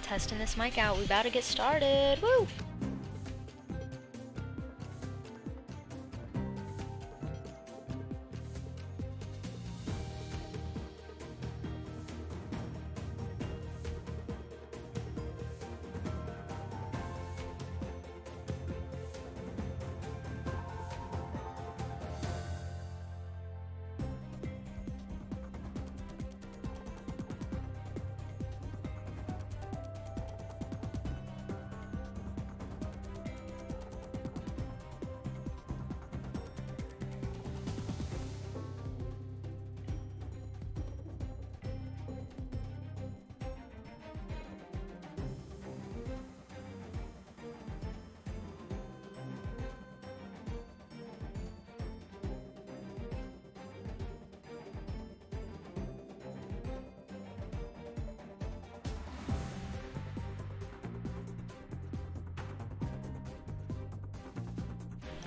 testing this mic out. We about to get started. Woo!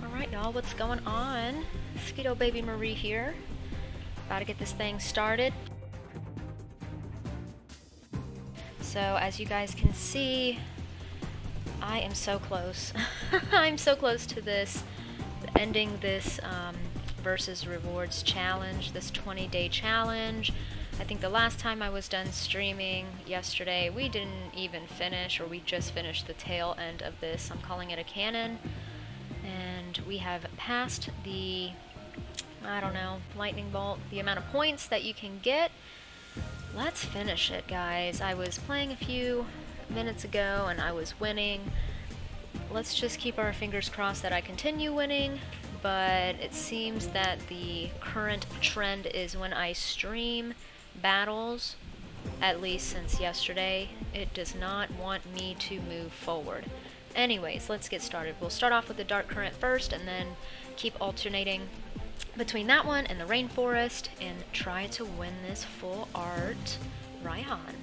Alright y'all, what's going on? Skeeto Baby Marie here. About to get this thing started. So as you guys can see, I am so close. I'm so close to this, ending this versus rewards challenge, this 20-day challenge. I think the last time I was done streaming yesterday, we didn't even finish, or we just finished the tail end of this. I'm calling it a canon. And we have passed the, I don't know, lightning bolt, the amount of points that you can get. Let's finish it, guys. I was playing a few minutes ago and I was winning. Let's just keep our fingers crossed that I continue winning, but it seems that the current trend is when I stream battles, at least since yesterday, it does not want me to move forward. Anyways, let's get started. We'll start off with the Dark Current first and then keep alternating between that one and the Rainforest and try to win this full art Raihan.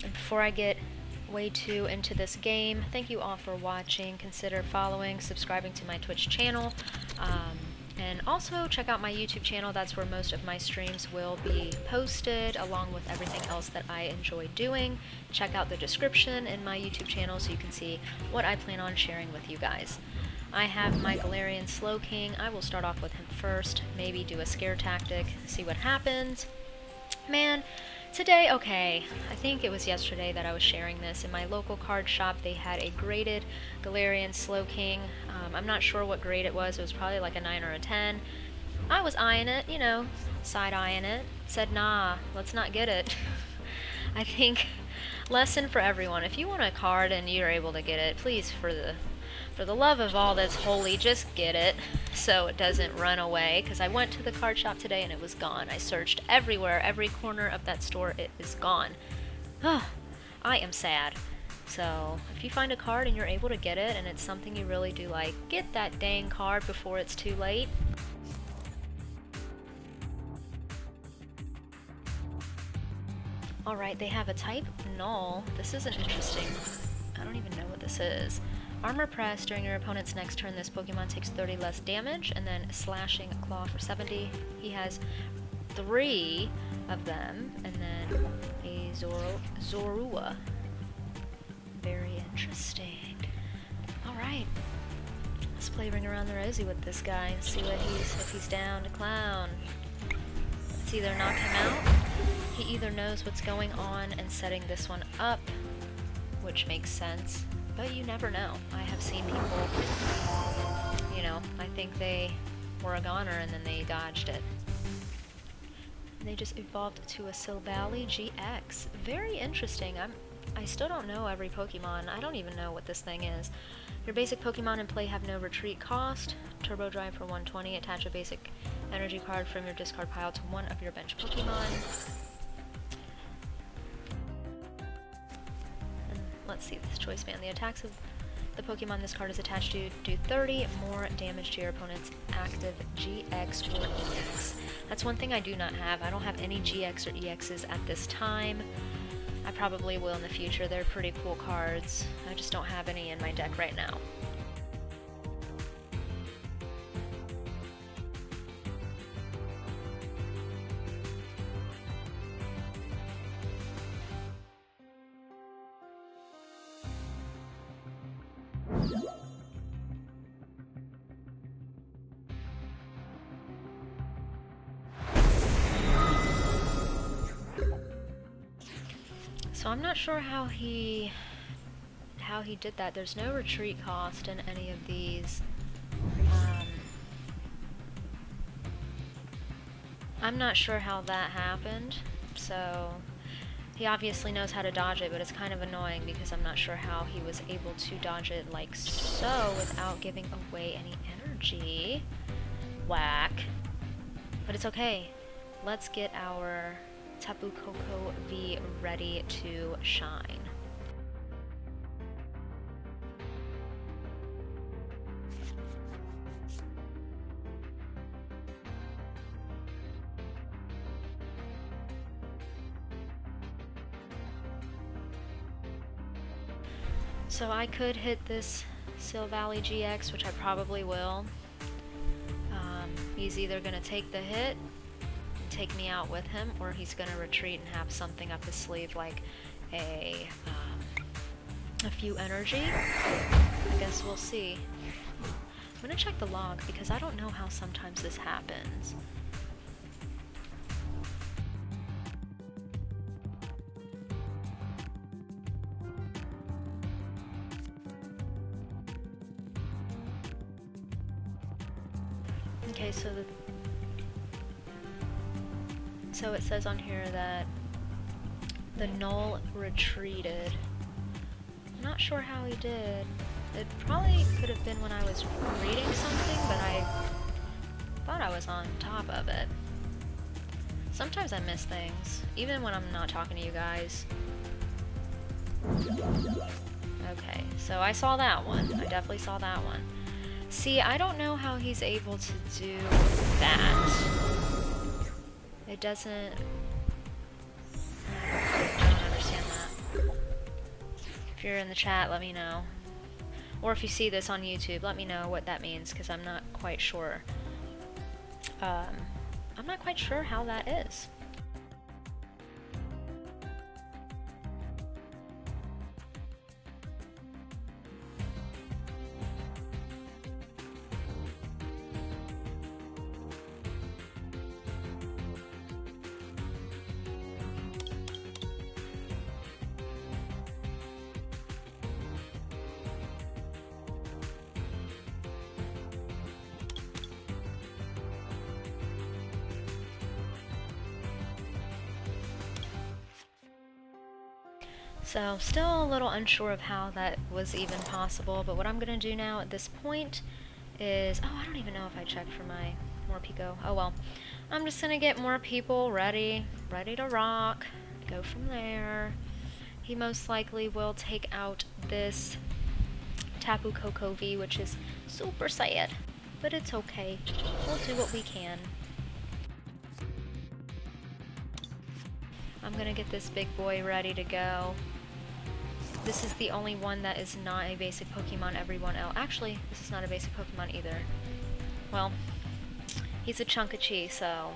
And before I get way too into this game, thank you all for watching. Consider following, subscribing to my Twitch channel, and also check out my YouTube channel. That's where most of my streams will be posted, along with everything else that I enjoy doing. Check out the description in my YouTube channel so you can see what I plan on sharing with you guys. I have my Galarian Slowking. I will start off with him first, maybe do a scare tactic, see what happens. Man, today, okay, I think it was yesterday that I was sharing this. In my local card shop, they had a graded Galarian Slowking. I'm not sure what grade it was. It was probably like a 9 or a 10. I was eyeing it, you know, side-eyeing it. Said, nah, let's not get it. I think, lesson for everyone. If you want a card and you're able to get it, please, for the love of all that's holy, just get it so it doesn't run away, because I went to the card shop today and it was gone. I searched everywhere, every corner of that store, it is gone. I am sad. So if you find a card and you're able to get it and it's something you really do like, get that dang card before it's too late. Alright, they have a type null. This is an interesting, I don't even know what this is. Armor Press, during your opponent's next turn, this Pokemon takes 30 less damage, and then Slashing Claw for 70. He has 3 of them, and then a Zorua. Very interesting. Alright, let's play Ring Around the Rosie with this guy and see what if he's down to clown. Let's either knock him out. He either knows what's going on and setting this one up, which makes sense. But you never know. I have seen people, you know, I think they were a goner and then they dodged it. They just evolved to a Silvally GX. Very interesting. I still don't know every Pokemon. I don't even know what this thing is. Your basic Pokemon in play have no retreat cost. Turbo Drive for 120. Attach a basic energy card from your discard pile to one of your bench Pokemon. Let's see this choice band. The attacks of the Pokemon this card is attached to do 30 more damage to your opponent's active GX or EX. That's one thing I do not have. I don't have any GX or EXs at this time. I probably will in the future. They're pretty cool cards. I just don't have any in my deck right now. So I'm not sure how he did that. There's no retreat cost in any of these. I'm not sure how that happened. So he obviously knows how to dodge it, but it's kind of annoying because I'm not sure how he was able to dodge it like so without giving away any energy. Whack. But it's okay. Let's get our Tapu Koko V ready to shine. So I could hit this Seal Valley GX, which I probably will. He's either going to take the hit take me out with him, or he's gonna retreat and have something up his sleeve like a few energy. I guess we'll see. I'm gonna check the log because I don't know how sometimes this happens. Okay, so it says on here that the null retreated. I'm not sure how he did. It probably could have been when I was reading something, but I thought I was on top of it. Sometimes I miss things, even when I'm not talking to you guys. Okay, so I saw that one. I definitely saw that one. See, I don't know how he's able to do that. It doesn't... I don't understand that. If you're in the chat, let me know. Or if you see this on YouTube, let me know what that means, because I'm not quite sure. I'm not quite sure how that is. So, still a little unsure of how that was even possible, but what I'm going to do now at this point is... Oh, I don't even know if I checked for my Morpeko. Oh well. I'm just going to get more people ready to rock, go from there. He most likely will take out this Tapu Koko V, which is super sad, but it's okay. We'll do what we can. I'm going to get this big boy ready to go. This is the only one that is not a basic Pokemon. Everyone else... Actually, this is not a basic Pokemon either. Well, he's a Chunkachi, so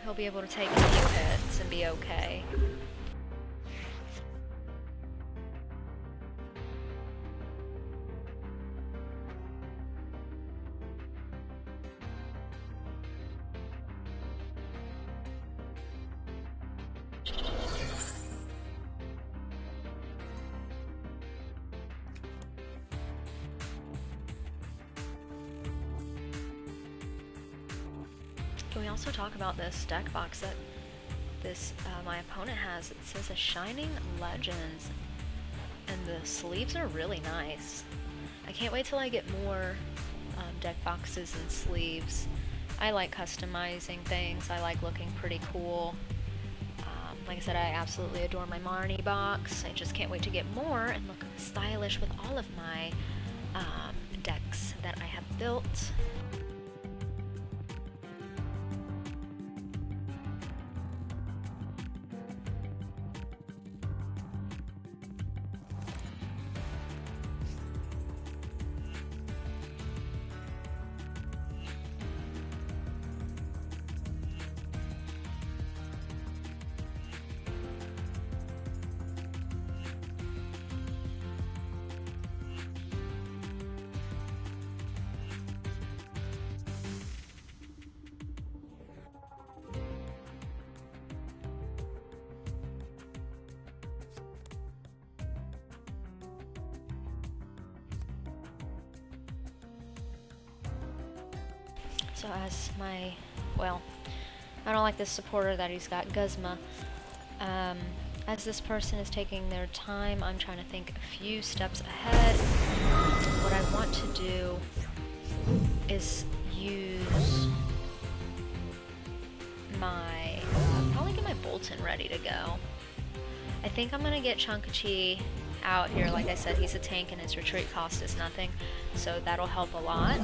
he'll be able to take a few hits and be okay. Can we also talk about this deck box that my opponent has? It says a Shining Legends, and the sleeves are really nice. I can't wait till I get more deck boxes and sleeves. I like customizing things. I like looking pretty cool. Like I said, I absolutely adore my Marnie box. I just can't wait to get more and look stylish with all of my decks that I have built. So as my, well, I don't like this supporter that he's got, Guzma. As this person is taking their time, I'm trying to think a few steps ahead. What I want to do is use my, probably get my Bolton ready to go. I think I'm gonna get Chunkachi out here. Like I said, he's a tank and his retreat cost is nothing, so that'll help a lot.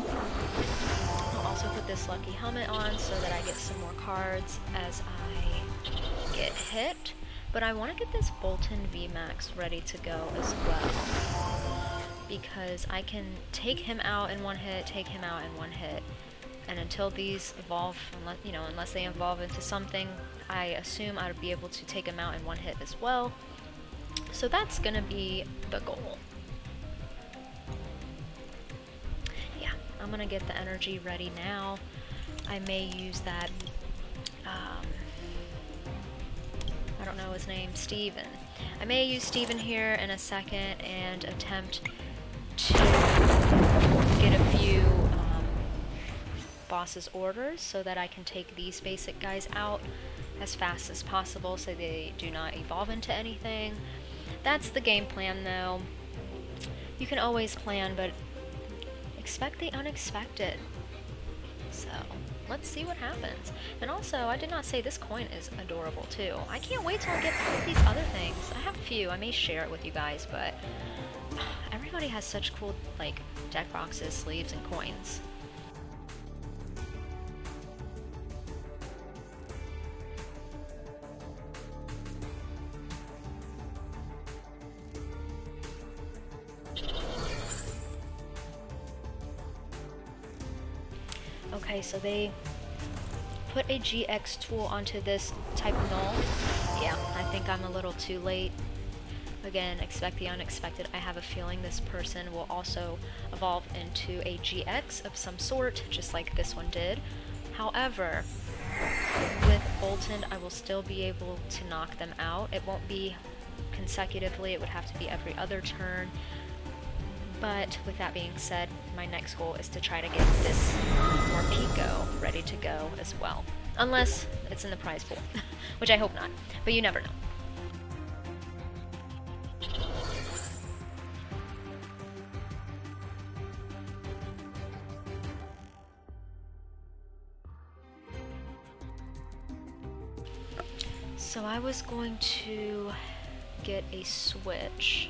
I'll also put this lucky helmet on so that I get some more cards as I get hit. But I want to get this Bolton VMAX ready to go as well, because I can take him out in one hit, take him out in one hit, and until these evolve, unless they evolve into something, I assume I'll be able to take him out in one hit as well. So that's gonna be the goal. Yeah, I'm gonna get the energy ready now. I may use that, I don't know his name, Steven. I may use Steven here in a second and attempt to get a few boss's orders so that I can take these basic guys out as fast as possible so they do not evolve into anything. That's the game plan though. You can always plan, but expect the unexpected. So let's see what happens. And also, I did not say this coin is adorable too. I can't wait till I get all of these other things. I have a few. I may share it with you guys, but everybody has such cool like deck boxes, sleeves, and coins. Okay, so they put a GX tool onto this type null. Yeah, I think I'm a little too late. Again, expect the unexpected. I have a feeling this person will also evolve into a GX of some sort, just like this one did. However, with Bolton, I will still be able to knock them out. It won't be consecutively, it would have to be every other turn. But with that being said, my next goal is to try to get this Morpeko ready to go as well. Unless it's in the prize pool, which I hope not, but you never know. So I was going to get a switch.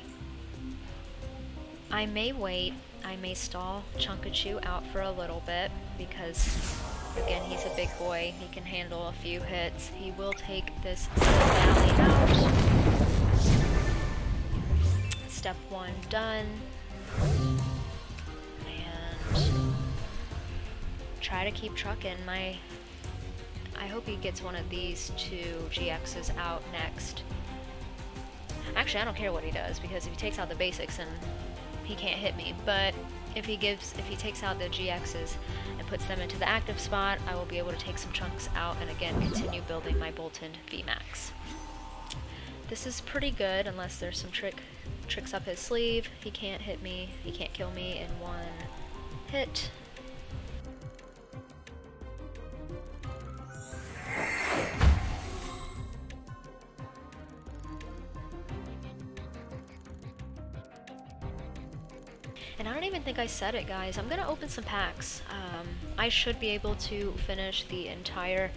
I may wait, I may stall Chunkachu out for a little bit because, again, he's a big boy, he can handle a few hits. He will take this Valley out. Step 1 done. And try to keep trucking. I hope he gets one of these two GXs out next. Actually, I don't care what he does, because if he takes out the basics, and he can't hit me, but if he takes out the GXs and puts them into the active spot, I will be able to take some chunks out and again continue building my Bolton VMAX. This is pretty good unless there's some tricks up his sleeve. He can't hit me, he can't kill me in one hit. And I don't even think I said it, guys. I'm gonna open some packs. I should be able to finish the entire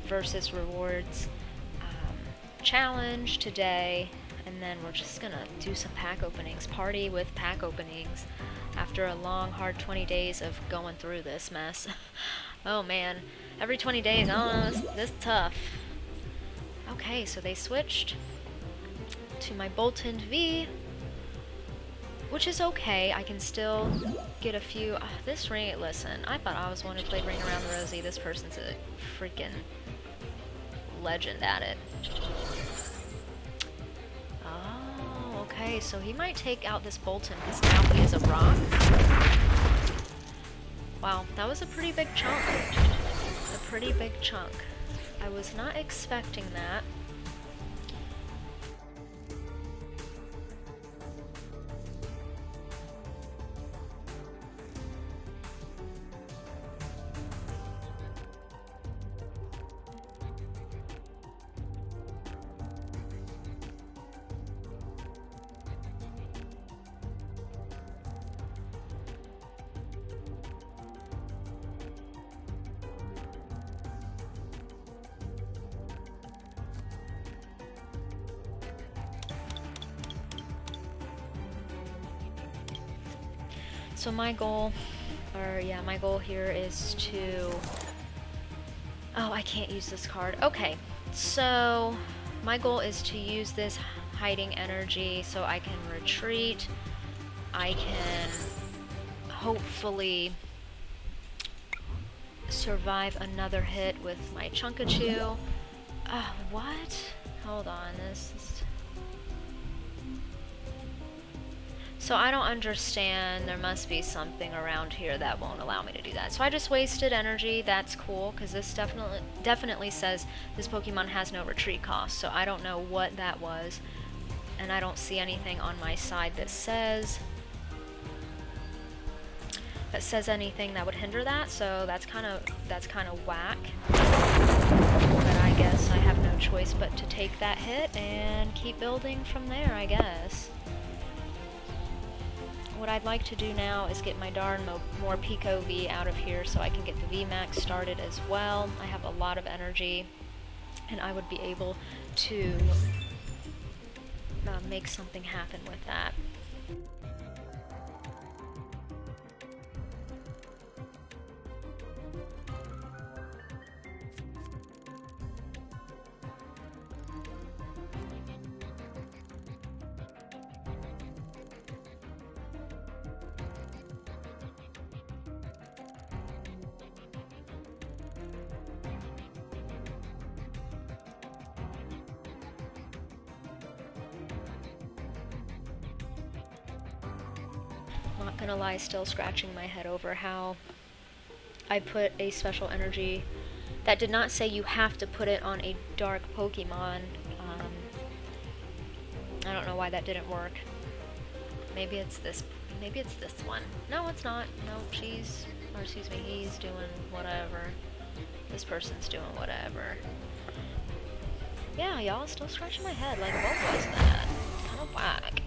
versus rewards challenge today, and then we're just gonna do some pack openings. Party with pack openings. after a long, hard 20 days of going through this mess. Oh man, every 20 days, oh, this is tough. Okay, so they switched to my Bolton V, which is okay. I can still get a few. This ring, listen, I thought I was one who played Ring Around the Rosie. This person's a freaking legend at it. Oh, okay, so he might take out this Bolton because now he is a rock. Wow, that was a pretty big chunk. A pretty big chunk. I was not expecting that. So my goal, my goal here is to, oh, I can't use this card. Okay, so my goal is to use this hiding energy so I can retreat. I can hopefully survive another hit with my Chunkachu. What? Hold on, this is... So I don't understand, there must be something around here that won't allow me to do that. So I just wasted energy. That's cool, because this definitely says this Pokemon has no retreat cost, so I don't know what that was. And I don't see anything on my side that says anything that would hinder that, so that's kind of whack. But I guess I have no choice but to take that hit and keep building from there, I guess. What I'd like to do now is get my darn more Pico V out of here so I can get the VMAX started as well. I have a lot of energy and I would be able to make something happen with that. Not gonna lie, still scratching my head over how I put a special energy that did not say you have to put it on a dark Pokemon. I don't know why that didn't work. Maybe it's this one. No, it's not. No, he's doing whatever. This person's doing whatever. Yeah, y'all, still scratching my head. Like, what was that? Kind of whack.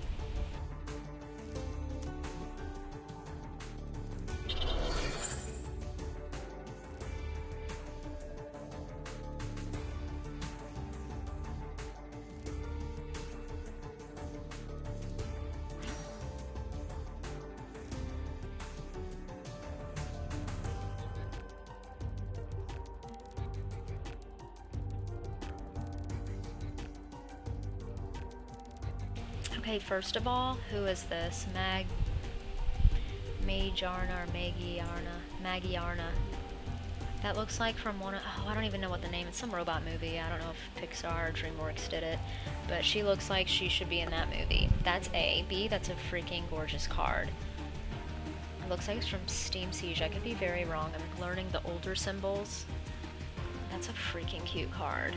Okay, first of all, who is this? Magiarna. That looks like from one of, I don't even know what the name, it's some robot movie. I don't know if Pixar or DreamWorks did it, but she looks like she should be in that movie. That's A. B, that's a freaking gorgeous card. It looks like it's from Steam Siege. I could be very wrong. I'm learning the older symbols. That's a freaking cute card.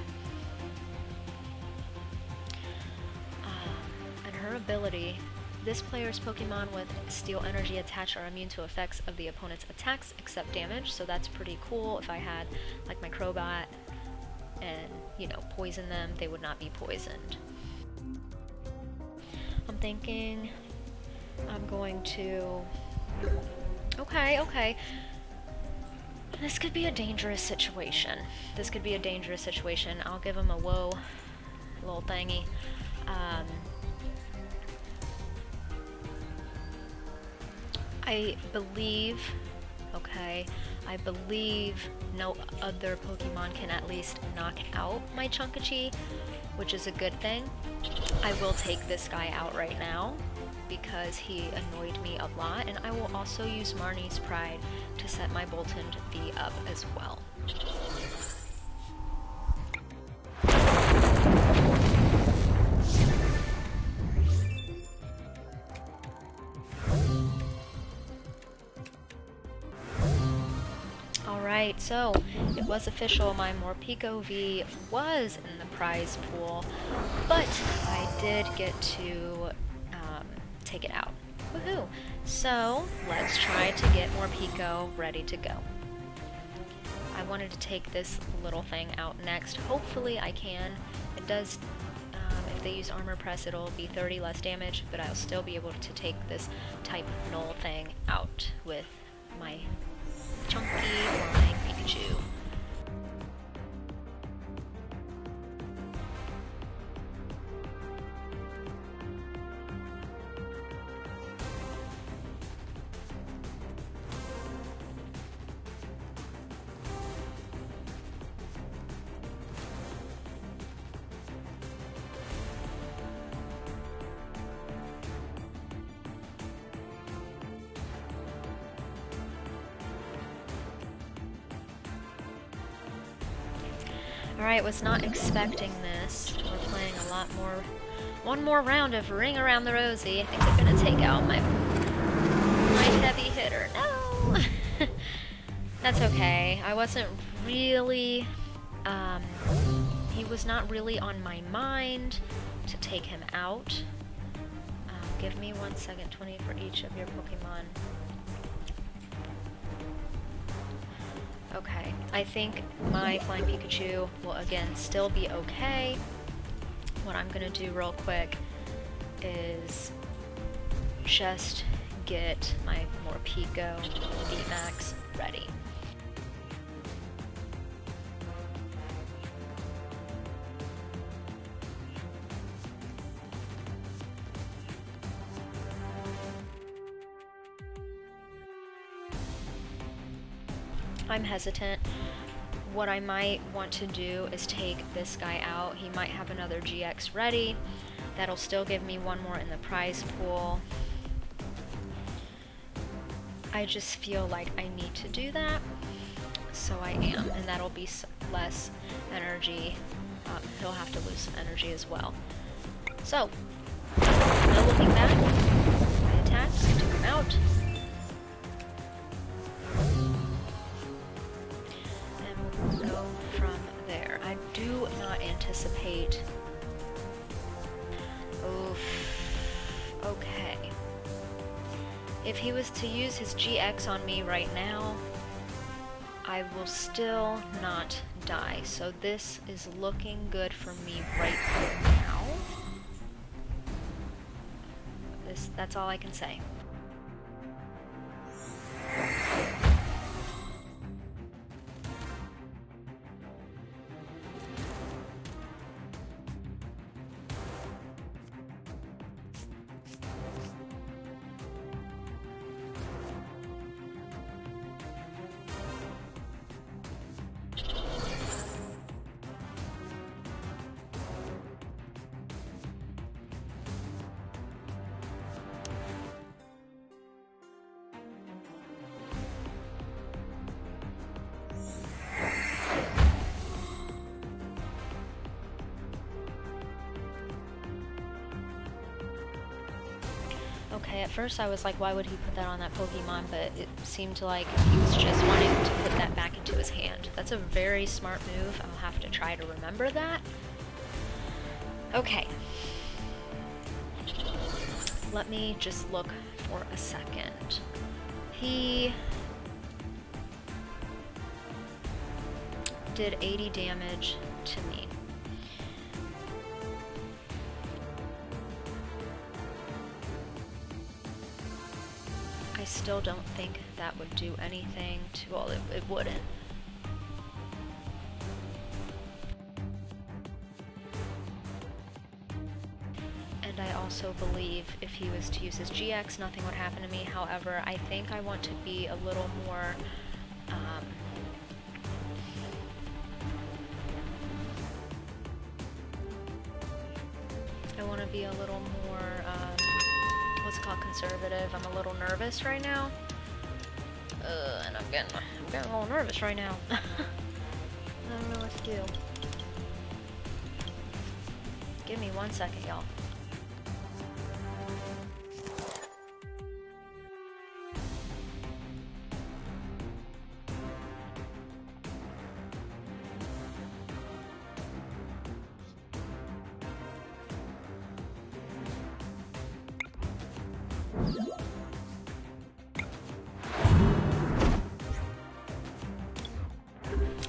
Her ability, this player's Pokemon with Steel Energy attached are immune to effects of the opponent's attacks except damage, so that's pretty cool. If I had like my Crobat and, you know, poison them, they would not be poisoned. I'm thinking I'm going to... Okay. This could be a dangerous situation. I'll give him a whoa, little thingy. I believe, okay, I believe no other Pokemon can at least knock out my Chunkachi, which is a good thing. I will take this guy out right now because he annoyed me a lot, and I will also use Marnie's Pride to set my Boltund V up as well. Alright, so it was official, my Morpeko V was in the prize pool, but I did get to take it out. Woohoo! So let's try to get Morpeko ready to go. I wanted to take this little thing out next. Hopefully I can. It does, if they use Armor Press, it'll be 30 less damage, but I'll still be able to take this type null thing out with my chunky flying Pikachu. Alright, was not expecting this. We're playing a lot more. One more round of Ring Around the Rosie. I think they're gonna take out my heavy hitter. No! That's okay. I wasn't really, he was not really on my mind to take him out. Give me 1 second, 20 for each of your Pokemon. Okay, I think my Flying Pikachu will again still be okay. What I'm gonna do real quick is just get my Morpeko VMAX ready. I'm hesitant. What I might want to do is take this guy out. He might have another GX ready. That'll still give me one more in the prize pool. I just feel like I need to do that, so I am, and that'll be less energy. He'll have to lose some energy as well. So, no looking back. I attacked, I took him out. Go from there. I do not anticipate. Oof. Okay. If he was to use his GX on me right now, I will still not die. So this is looking good for me right now. That's all I can say. Okay, at first I was like, why would he put that on that Pokemon? But it seemed like he was just wanting to put that back into his hand. That's a very smart move. I'll have to try to remember that. Okay. Let me just look for a second. He did 80 damage to me. I still don't think that would do anything to, well, it wouldn't. And I also believe if he was to use his GX, nothing would happen to me. However, I think I want to be a little more what's it called, conservative. I'm a little nervous right now. And I'm getting a little nervous right now. I don't know what to do. Give me 1 second, y'all.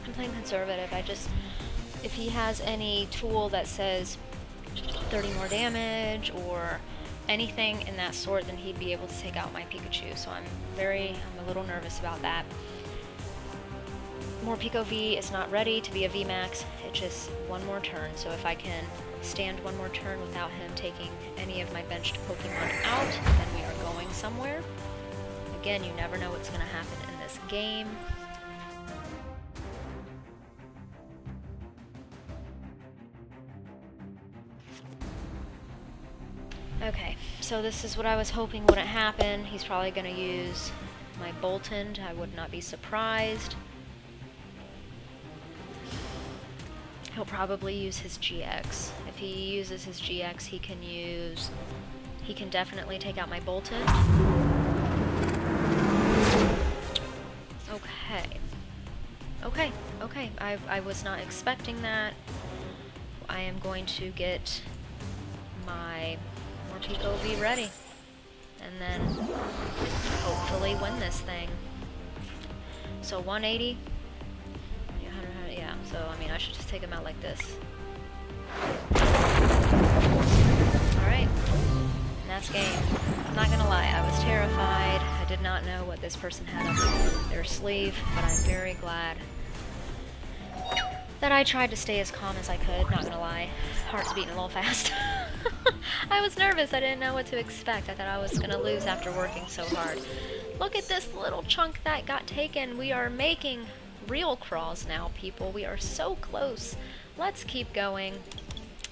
I'm playing conservative. If he has any tool that says 30 more damage or anything in that sort, then he'd be able to take out my Pikachu. So I'm a little nervous about that. More Pico V is not ready to be a VMAX. It's just one more turn. So if I can stand one more turn without him taking any of my benched Pokemon out, then we are going somewhere. Again, you never know what's going to happen in this game. Okay, so this is what I was hoping wouldn't happen. He's probably going to use my Boltund. I would not be surprised. He'll probably use his GX. If he uses his GX, he can definitely take out my Boltund. Okay. I was not expecting that. I am going to get my Pico V ready, and then hopefully win this thing. So 180, yeah, so I mean I should just take him out like this. Alright, and that's game. I'm not gonna lie, I was terrified. I did not know what this person had up their sleeve, but I'm very glad that I tried to stay as calm as I could, not gonna lie. Heart's beating a little fast. I was nervous, I didn't know what to expect. I thought I was gonna lose after working so hard. Look at this little chunk that got taken. We are making real crawls now, people. We are so close. Let's keep going.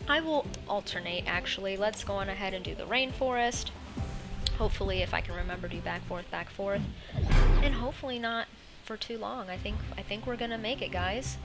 I will alternate, actually. Let's go on ahead and do the rainforest. Hopefully, if I can remember, do back forth. And hopefully not for too long. I think we're gonna make it, guys.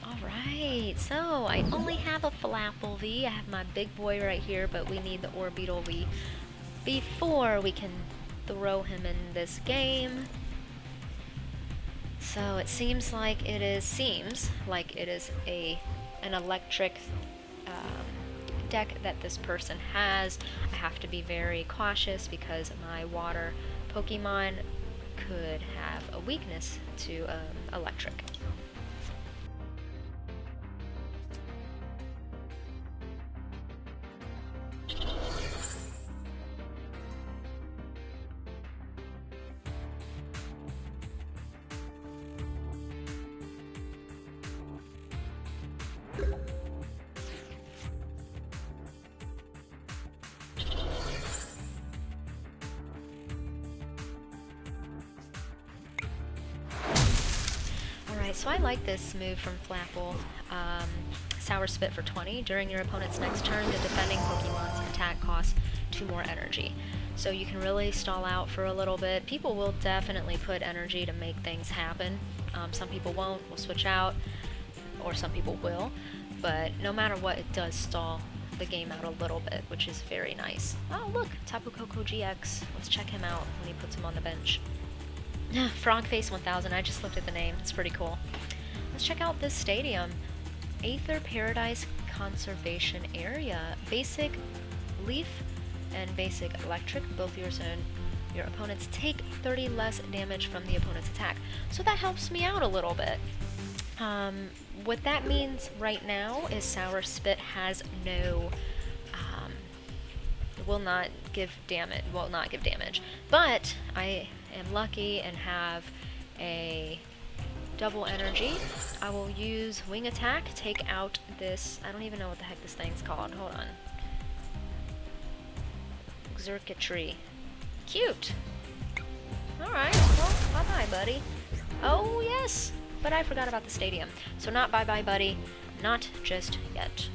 Alright, so I only have a Flapple V. I have my big boy right here, but we need the Orbeetle V before we can throw him in this game. So it seems like it is an electric deck that this person has. I have to be very cautious because my water Pokemon could have a weakness to electric. So I like this move from Flapple. Sour Spit for 20. During your opponent's next turn, the defending Pokemon's attack costs 2 more energy. So you can really stall out for a little bit. People will definitely put energy to make things happen. Some people won't, will switch out, or some people will. But no matter what, it does stall the game out a little bit, which is very nice. Oh look, Tapu Koko GX. Let's check him out when he puts him on the bench. Frogface 1000, I just looked at the name, it's pretty cool. Let's check out this stadium. Aether Paradise Conservation Area. Basic Leaf and Basic Electric, both yours and your opponents take 30 less damage from the opponent's attack. So that helps me out a little bit. What that means right now is Sour Spit has no will not give damage. But I am lucky and have a double energy. I will use wing attack, take out this, I don't even know what the heck this thing's called, hold on. Circuitry. Cute! Alright, well, bye-bye, buddy. Oh, yes! But I forgot about the stadium. So not bye-bye, buddy. Not just yet.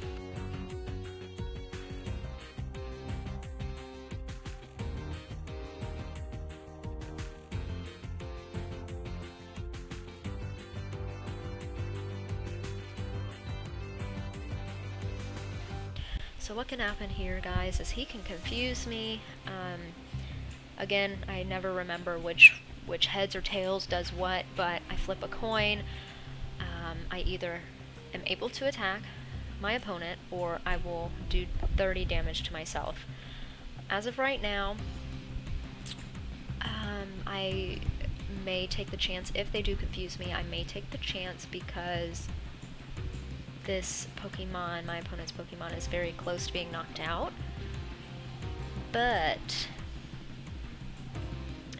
So what can happen here, guys, is he can confuse me. Again, I never remember which heads or tails does what, but I flip a coin. I either am able to attack my opponent, or I will do 30 damage to myself. As of right now, I may take the chance. If they do confuse me, I may take the chance because this Pokemon, my opponent's Pokemon, is very close to being knocked out. But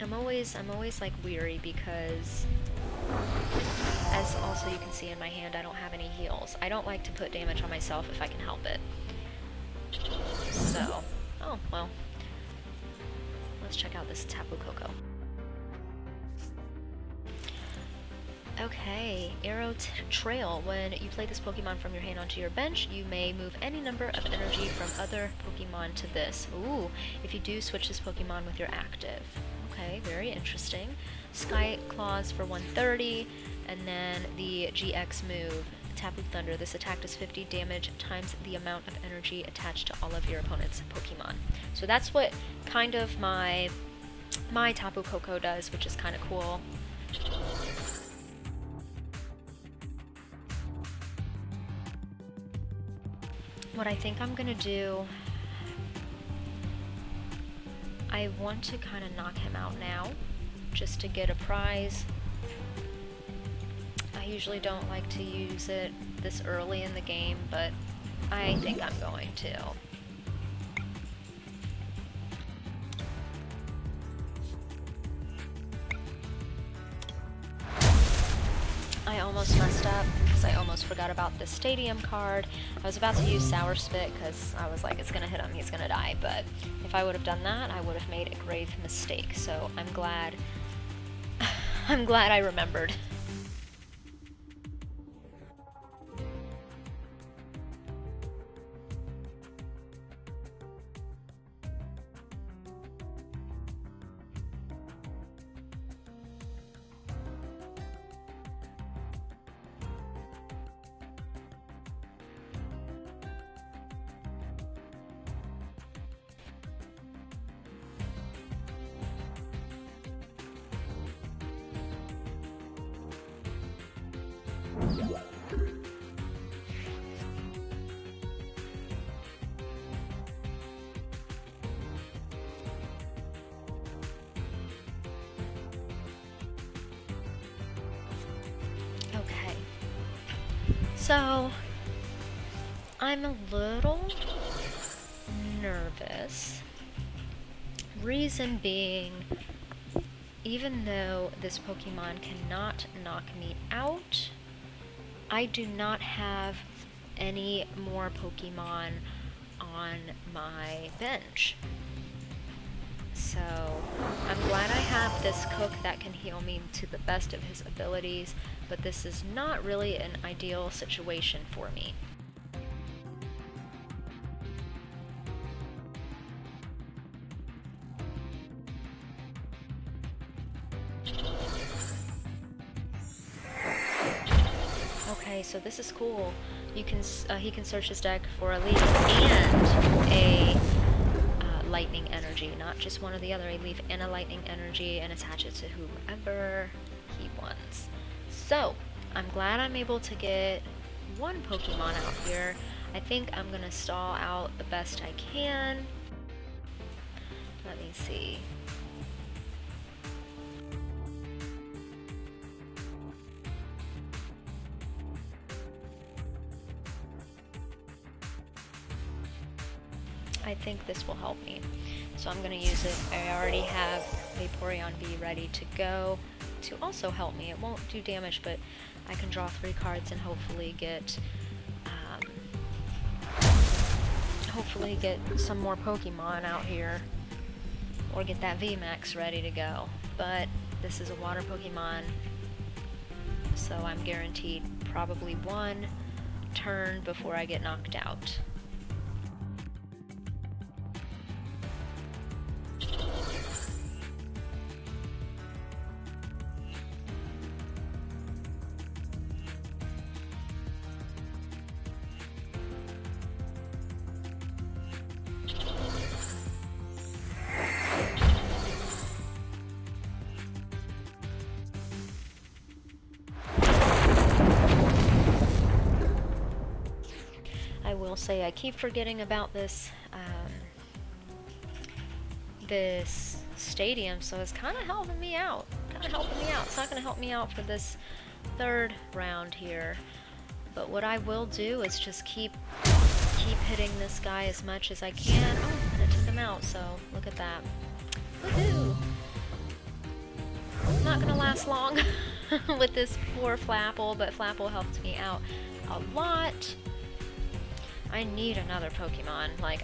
I'm always like weary because, as also you can see in my hand, I don't have any heals. I don't like to put damage on myself if I can help it. So, oh well. Let's check out this Tapu Koko. Okay, Arrow Trail. When you play this Pokemon from your hand onto your bench, you may move any number of energy from other Pokemon to this. Ooh, if you do, switch this Pokemon with your active. Okay, very interesting. Sky Claws for 130, and then the GX move, Tapu Thunder. This attack does 50 damage times the amount of energy attached to all of your opponent's Pokemon. So that's what kind of my Tapu Koko does, which is kind of cool. What I think I'm gonna do, I want to kind of knock him out now, just to get a prize. I usually don't like to use it this early in the game, but I think I'm going to. I almost messed up because I almost forgot about the stadium card. I was about to use Sour Spit because I was like, it's gonna hit him, he's gonna die, but if I would have done that, I would have made a grave mistake. So I'm glad I remembered. Okay, so I'm a little nervous. Reason being, even though this Pokemon cannot knock me out, I do not have any more Pokemon on my bench. So I'm glad I have this cook that can heal me to the best of his abilities, but this is not really an ideal situation for me. Okay, so this is cool. You can he can search his deck for a leaf and a lightning energy, not just one or the other. A leaf and a lightning energy, and attach it to whoever he wants. So I'm glad I'm able to get one Pokemon out here. I think I'm gonna stall out the best I can. Let me see. I think this will help me. So I'm going to use it. I already have Vaporeon V ready to go to also help me. It won't do damage, but I can draw 3 cards and hopefully get some more Pokemon out here, or get that VMAX ready to go. But this is a water Pokemon, so I'm guaranteed probably 1 turn before I get knocked out. I will say I keep forgetting about this this stadium, so it's kind of helping me out. It's not going to help me out for this 3rd round here, but what I will do is just keep hitting this guy as much as I can. Oh, and it took him out, so look at that. Woohoo! Not going to last long with this poor Flapple, but Flapple helped me out a lot. I need another Pokemon. Like,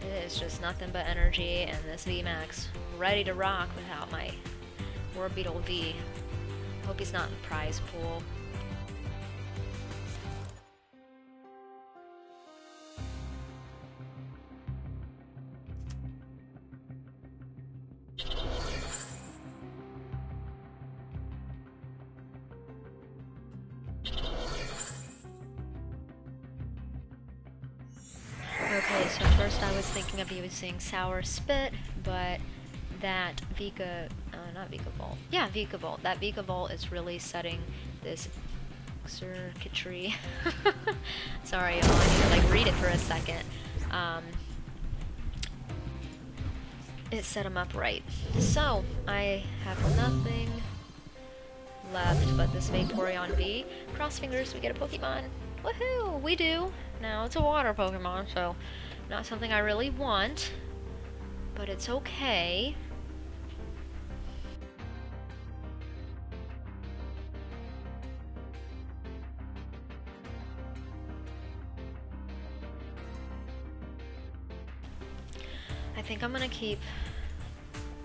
it is just nothing but energy, and this VMAX ready to rock without my Orbeetle V. Hope he's not in the prize pool. Okay, so first I was thinking of using Sour Spit, but that not Vikavolt. Yeah, Vikavolt. That Vikavolt is really setting this circuitry. Sorry, y'all, I need to like read it for a second. It set him up right. So, I have nothing left but this Vaporeon V. Cross fingers, we get a Pokemon. Woohoo! We do! Now, it's a water Pokemon, so not something I really want, but it's okay. I think I'm gonna keep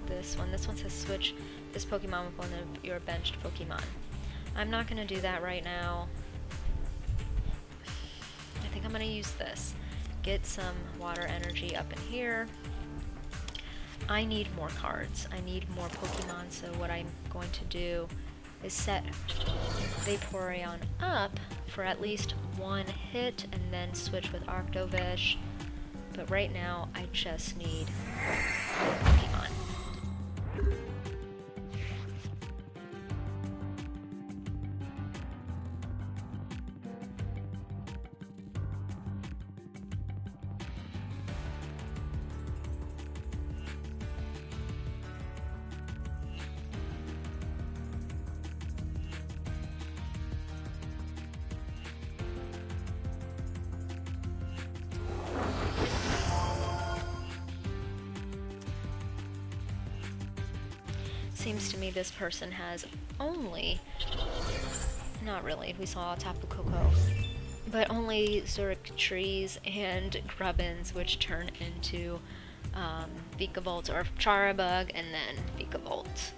this one. This one says switch this Pokemon with one of your benched Pokemon. I'm not gonna do that right now. I think I'm gonna use this. Get some water energy up in here. I need more cards. I need more Pokemon, so what I'm going to do is set Vaporeon up for at least 1 hit and then switch with Arctovish. But right now, I just need more Pokemon. Seems to me this person has only, not really, we saw Tapu Koko, but only Zurich Trees and Grubbins, which turn into Vikavolt or Charabug, and then Vikavolt.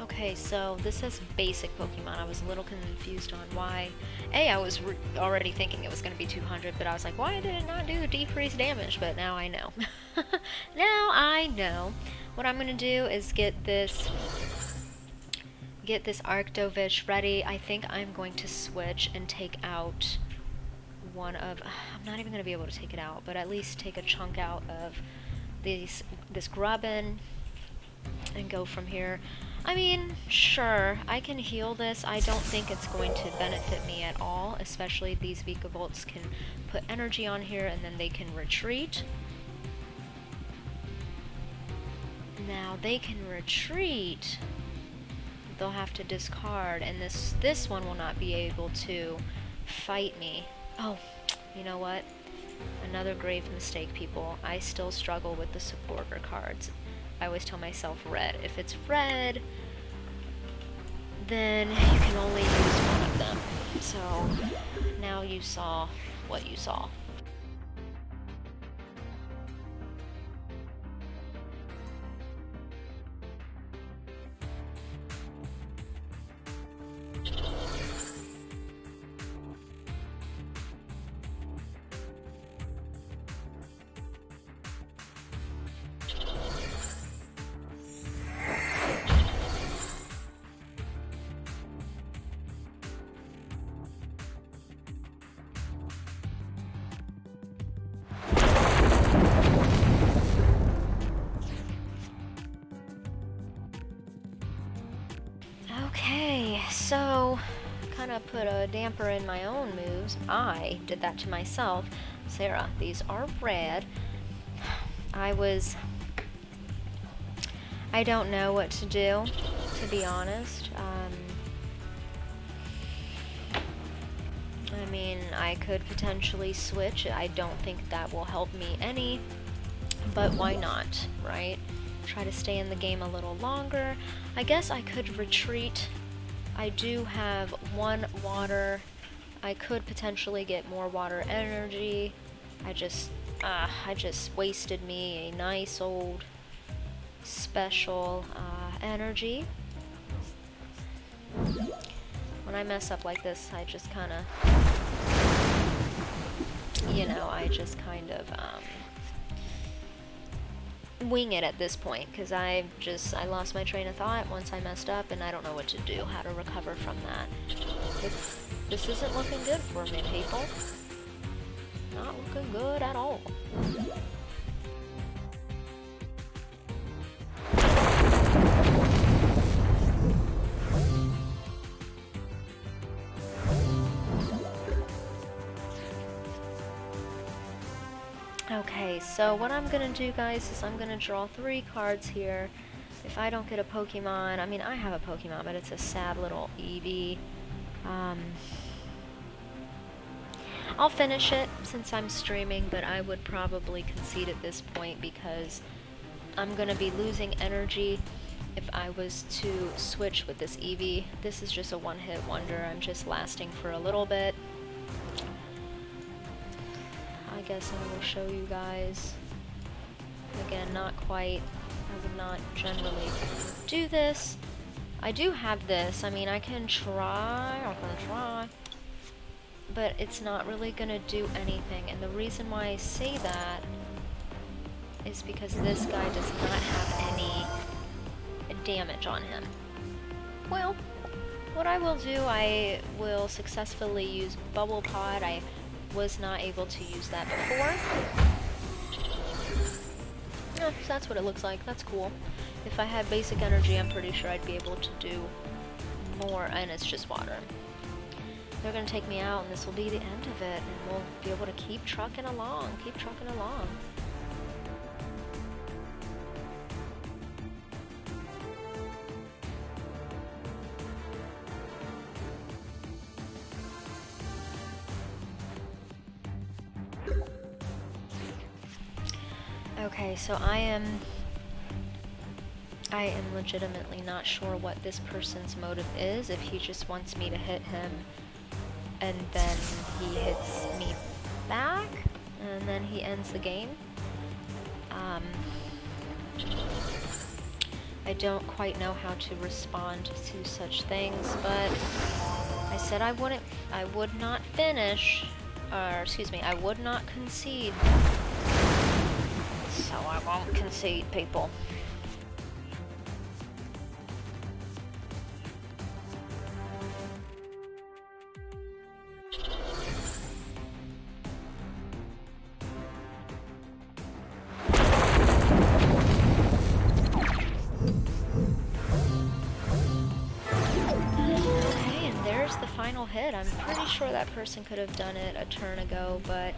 Okay, so this says basic Pokemon. I was a little confused on why. I was already thinking it was going to be 200, but I was like, why did it not do decreased damage? But now I know. Now I know. What I'm going to do is get this Arctovish ready. I think I'm going to switch and take out one of... I'm not even going to be able to take it out, but at least take a chunk out of this Grubbin. and go from here. I mean, sure, I can heal this. I don't think it's going to benefit me at all, especially these Vikavolts can put energy on here and then they can retreat. Now they can retreat. They'll have to discard, and this one will not be able to fight me. Oh, you know what? Another grave mistake, people. I still struggle with the supporter cards. I always tell myself red. If it's red, then you can only use one of them. So now you saw what you saw. Okay, so kind of put a damper in my own moves. I did that to myself. Sarah, these are red. I don't know what to do, to be honest. I mean, I could potentially switch. I don't think that will help me any, but why not, right? Try to stay in the game a little longer. I guess I could retreat. I do have 1 water. I could potentially get more water energy. I just wasted me a nice old special energy. When I mess up like this, I just kind of, you know, I just kind of wing it at this point, because I lost my train of thought once I messed up, and I don't know what to do, how to recover from that. This isn't looking good for me, people. Not looking good at all. Okay, so what I'm gonna do, guys, is I'm gonna draw 3 cards here. If I don't get a Pokemon, I mean, I have a Pokemon, but it's a sad little Eevee. I'll finish it since I'm streaming, but I would probably concede at this point because I'm gonna be losing energy if I was to switch with this Eevee. This is just a one-hit wonder. I'm just lasting for a little bit. I guess I will show you guys. Again, not quite. I would not generally do this. I do have this. I mean, I can try. But it's not really gonna do anything. And the reason why I say that is because this guy does not have any damage on him. Well, what I will do, I will successfully use Bubble Pod. I was not able to use that before. So that's what it looks like. That's cool. If I had basic energy, I'm pretty sure I'd be able to do more, and it's just water. They're gonna take me out, and this will be the end of it, and we'll be able to keep trucking along. Okay, so I am legitimately not sure what this person's motive is. If he just wants me to hit him and then he hits me back and then he ends the game. I don't quite know how to respond to such things, but I said I would not finish, or excuse me, I would not concede. So I won't concede, people. hit. I'm pretty sure that person could have done it a turn ago, but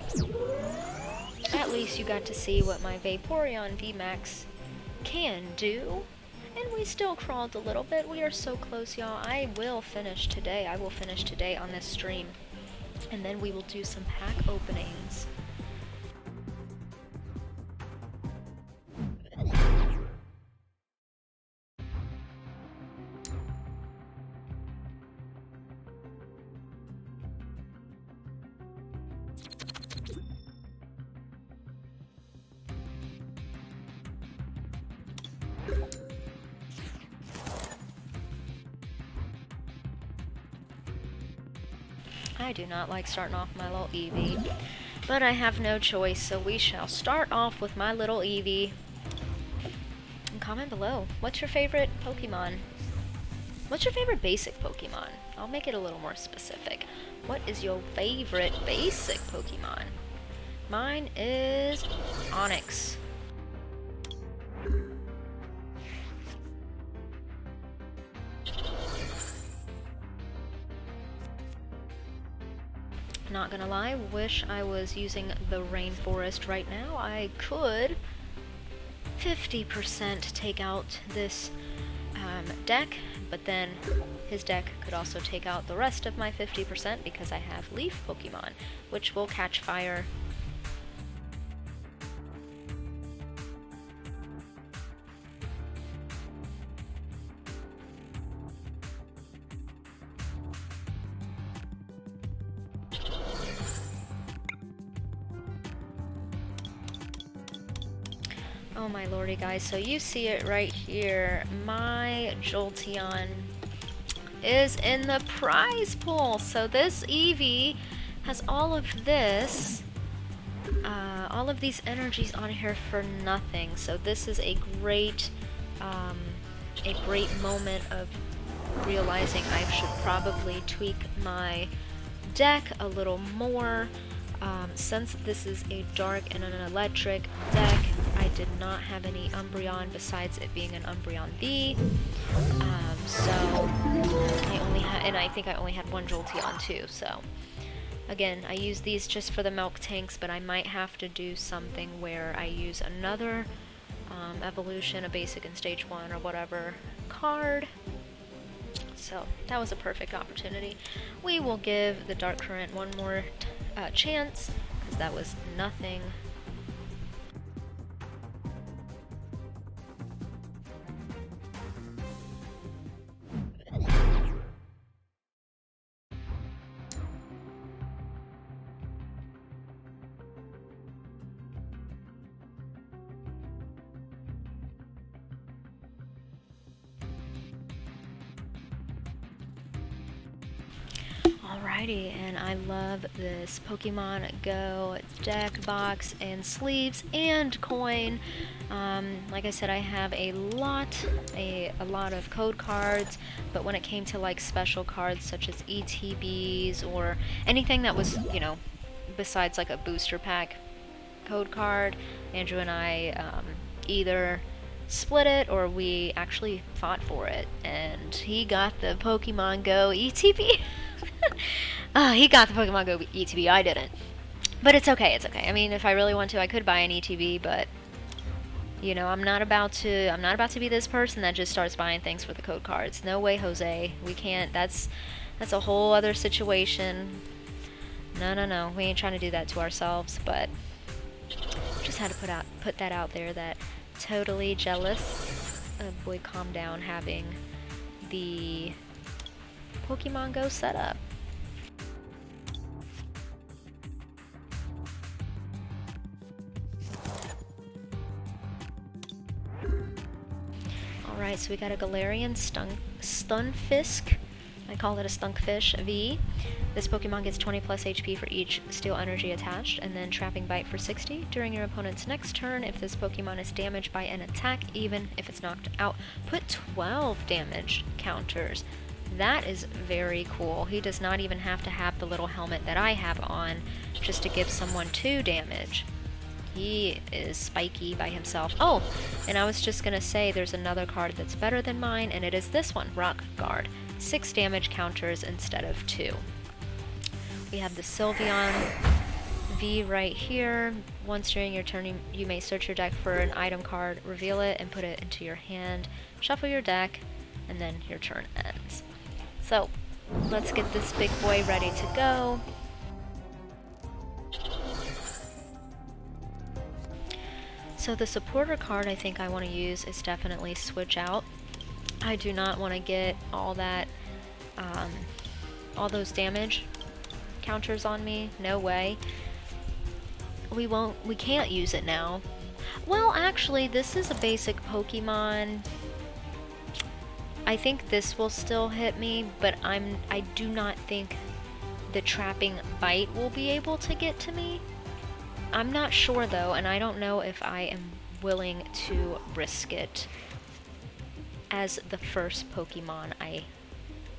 at least you got to see what my Vaporeon VMAX can do. And we still crawled a little bit. We are so close, y'all. I will finish today. I will finish today on this stream. And then we will do some pack openings. I do not like starting off my little Eevee, but I have no choice, so we shall start off with my little Eevee. And comment below, what's your favorite Pokemon? What's your favorite basic Pokemon? I'll make it a little more specific. What is your favorite basic Pokemon? Mine is Onix. Not gonna lie, wish I was using the rainforest right now. I could 50% take out this deck, but then his deck could also take out the rest of my 50% because I have leaf Pokemon, which will catch fire. Oh my lordy, guys, so you see it right here. My Jolteon is in the prize pool. So this Eevee has all of this, all of these energies on here for nothing. So this is a great moment of realizing I should probably tweak my deck a little more. Since this is a dark and an electric deck, I did not have any Umbreon besides it being an Umbreon V. So I only had, and I think I only had one Jolteon too. So again, I use these just for the milk tanks, but I might have to do something where I use another evolution, a basic in stage 1 or whatever card. So that was a perfect opportunity. We will give the Dark Current one more chance, because that was nothing. Alrighty, and I love this Pokemon Go deck box and sleeves and coin. Like I said, I have a lot of code cards, but when it came to like special cards such as ETBs or anything that was, you know, besides like a booster pack code card, Andrew and I either split it or we actually fought for it, and he got the Pokemon Go ETB. He got the Pokemon Go ETB, I didn't. But it's okay, it's okay. I mean, if I really want to, I could buy an ETB, but you know, I'm not about to be this person that just starts buying things for the code cards. No way, Jose. We can't. That's a whole other situation. No. We ain't trying to do that to ourselves, but just had to put that out there, that totally jealous of Boy Calm Down having the Pokemon Go setup. Alright, so we got a Galarian Stunfisk. I call it a Stunkfish V. This Pokemon gets 20 plus HP for each Steel Energy attached, and then Trapping Bite for 60. During your opponent's next turn, if this Pokemon is damaged by an attack, even if it's knocked out, put 12 damage counters. That is very cool. He does not even have to have the little helmet that I have on just to give someone 2 damage. He is spiky by himself. Oh, and I was just gonna say there's another card that's better than mine, and it is this one, Rock Guard. 6 damage counters instead of 2. We have the Sylveon V right here. Once during your turn, you may search your deck for an item card, reveal it, and put it into your hand. Shuffle your deck, and then your turn ends. So, let's get this big boy ready to go. So the supporter card I think I want to use is definitely Switch Out. I do not want to get all that, all those damage counters on me. No way. We can't use it now. Well, actually, this is a basic Pokemon. I think this will still hit me, but I do not think the Trapping Bite will be able to get to me. I'm not sure though, and I don't know if I am willing to risk it as the first Pokemon I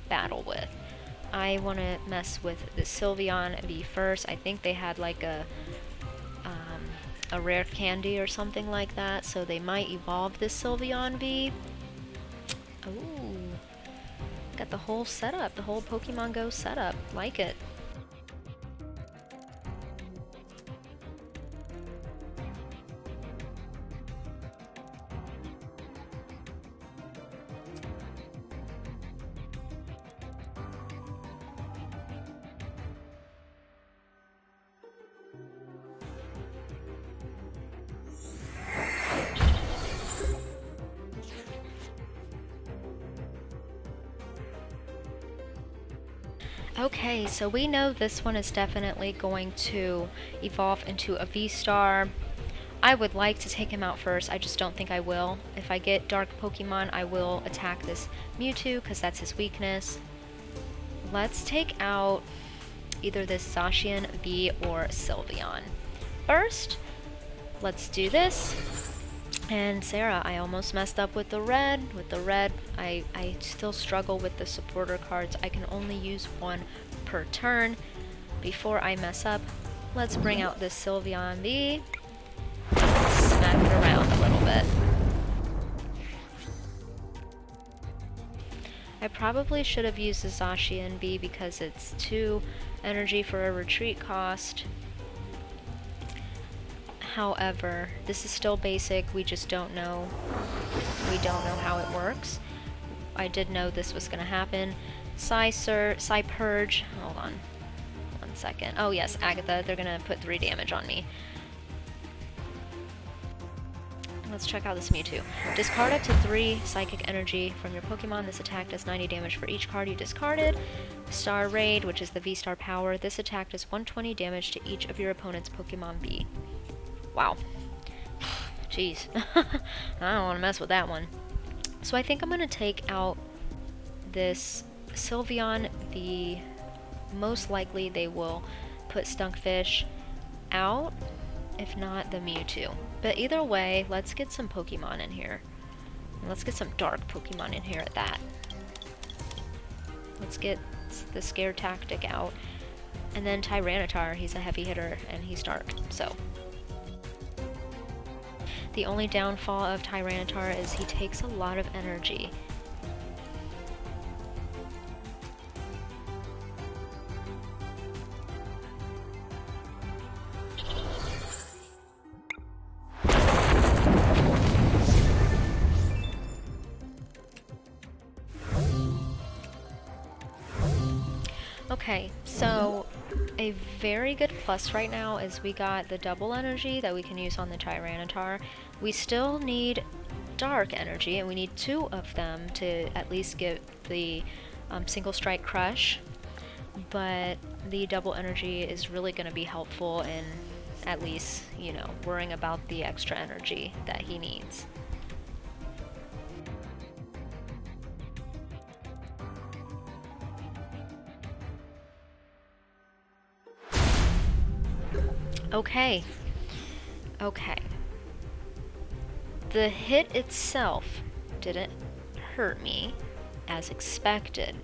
battle with. I want to mess with the Sylveon V first. I think they had like a rare candy or something like that, so they might evolve this Sylveon V. Ooh, got the whole setup, the whole Pokemon Go setup. Like it. Okay, so we know this one is definitely going to evolve into a V-Star. I would like to take him out first, I just don't think I will. If I get Dark Pokemon, I will attack this Mewtwo, because that's his weakness. Let's take out either this Zacian V or Sylveon. First, let's do this. And Sarah, I almost messed up with the red. With the red, I still struggle with the supporter cards. I can only use one per turn. Before I mess up, let's bring out this Sylveon V. Smack it around a little bit. I probably should have used the Zacian V because it's 2 energy for a retreat cost. However, this is still basic, we just don't know. We don't know how it works. I did know this was going to happen. Purge. Hold on. 1 second. Oh yes, Agatha, they're going to put 3 damage on me. Let's check out this Mewtwo. Discard up to 3 Psychic Energy from your Pokemon. This attack does 90 damage for each card you discarded. Star Raid, which is the V-Star power. This attack does 120 damage to each of your opponent's Pokemon V. Wow. Jeez. I don't want to mess with that one. So I think I'm going to take out this Sylveon V. Most likely they will put Stunkfish out, if not the Mewtwo. But either way, let's get some Pokemon in here. And let's get some dark Pokemon in here at that. Let's get the Scare Tactic out. And then Tyranitar, he's a heavy hitter and he's dark, so. The only downfall of Tyranitar is he takes a lot of energy. Okay, so a very good plus right now is we got the double energy that we can use on the Tyranitar. We still need dark energy, and we need 2 of them to at least get the single strike crush, but the double energy is really going to be helpful in at least, you know, worrying about the extra energy that he needs. Okay. Okay. The hit itself didn't hurt me as expected.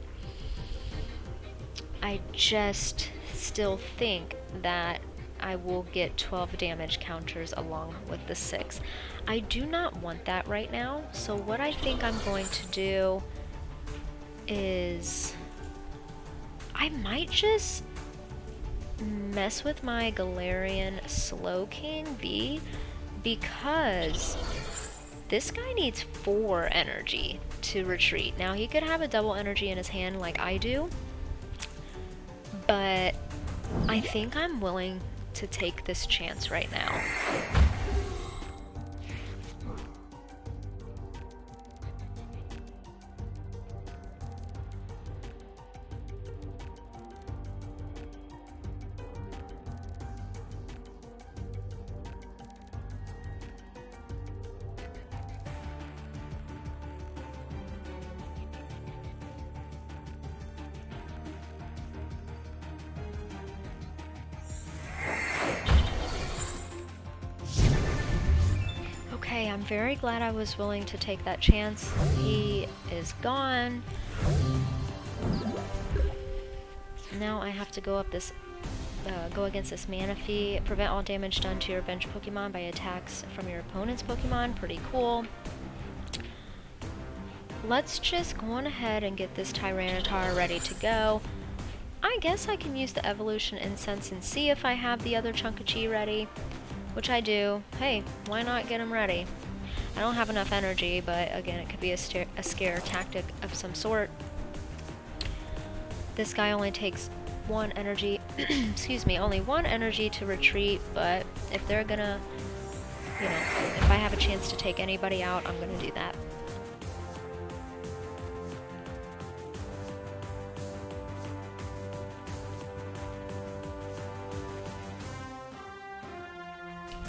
I just still think that I will get 12 damage counters along with the 6. I do not want that right now, so what I think I'm going to do is I might just mess with my Galarian Slowking V because this guy needs 4 energy to retreat. Now, he could have a double energy in his hand like I do, but I think I'm willing to take this chance right now. Okay, I'm very glad I was willing to take that chance. He is gone. Now I have to go up this, go against this Manaphy. Prevent all damage done to your bench Pokemon by attacks from your opponent's Pokemon. Pretty cool. Let's just go on ahead and get this Tyranitar ready to go. I guess I can use the Evolution Incense and see if I have the other Chunkachi ready. Which I do. Hey, why not get him ready? I don't have enough energy, but again, it could be a scare tactic of some sort. This guy only takes 1 energy, excuse me, only 1 energy to retreat, but if they're gonna, you know, if I have a chance to take anybody out, I'm gonna do that.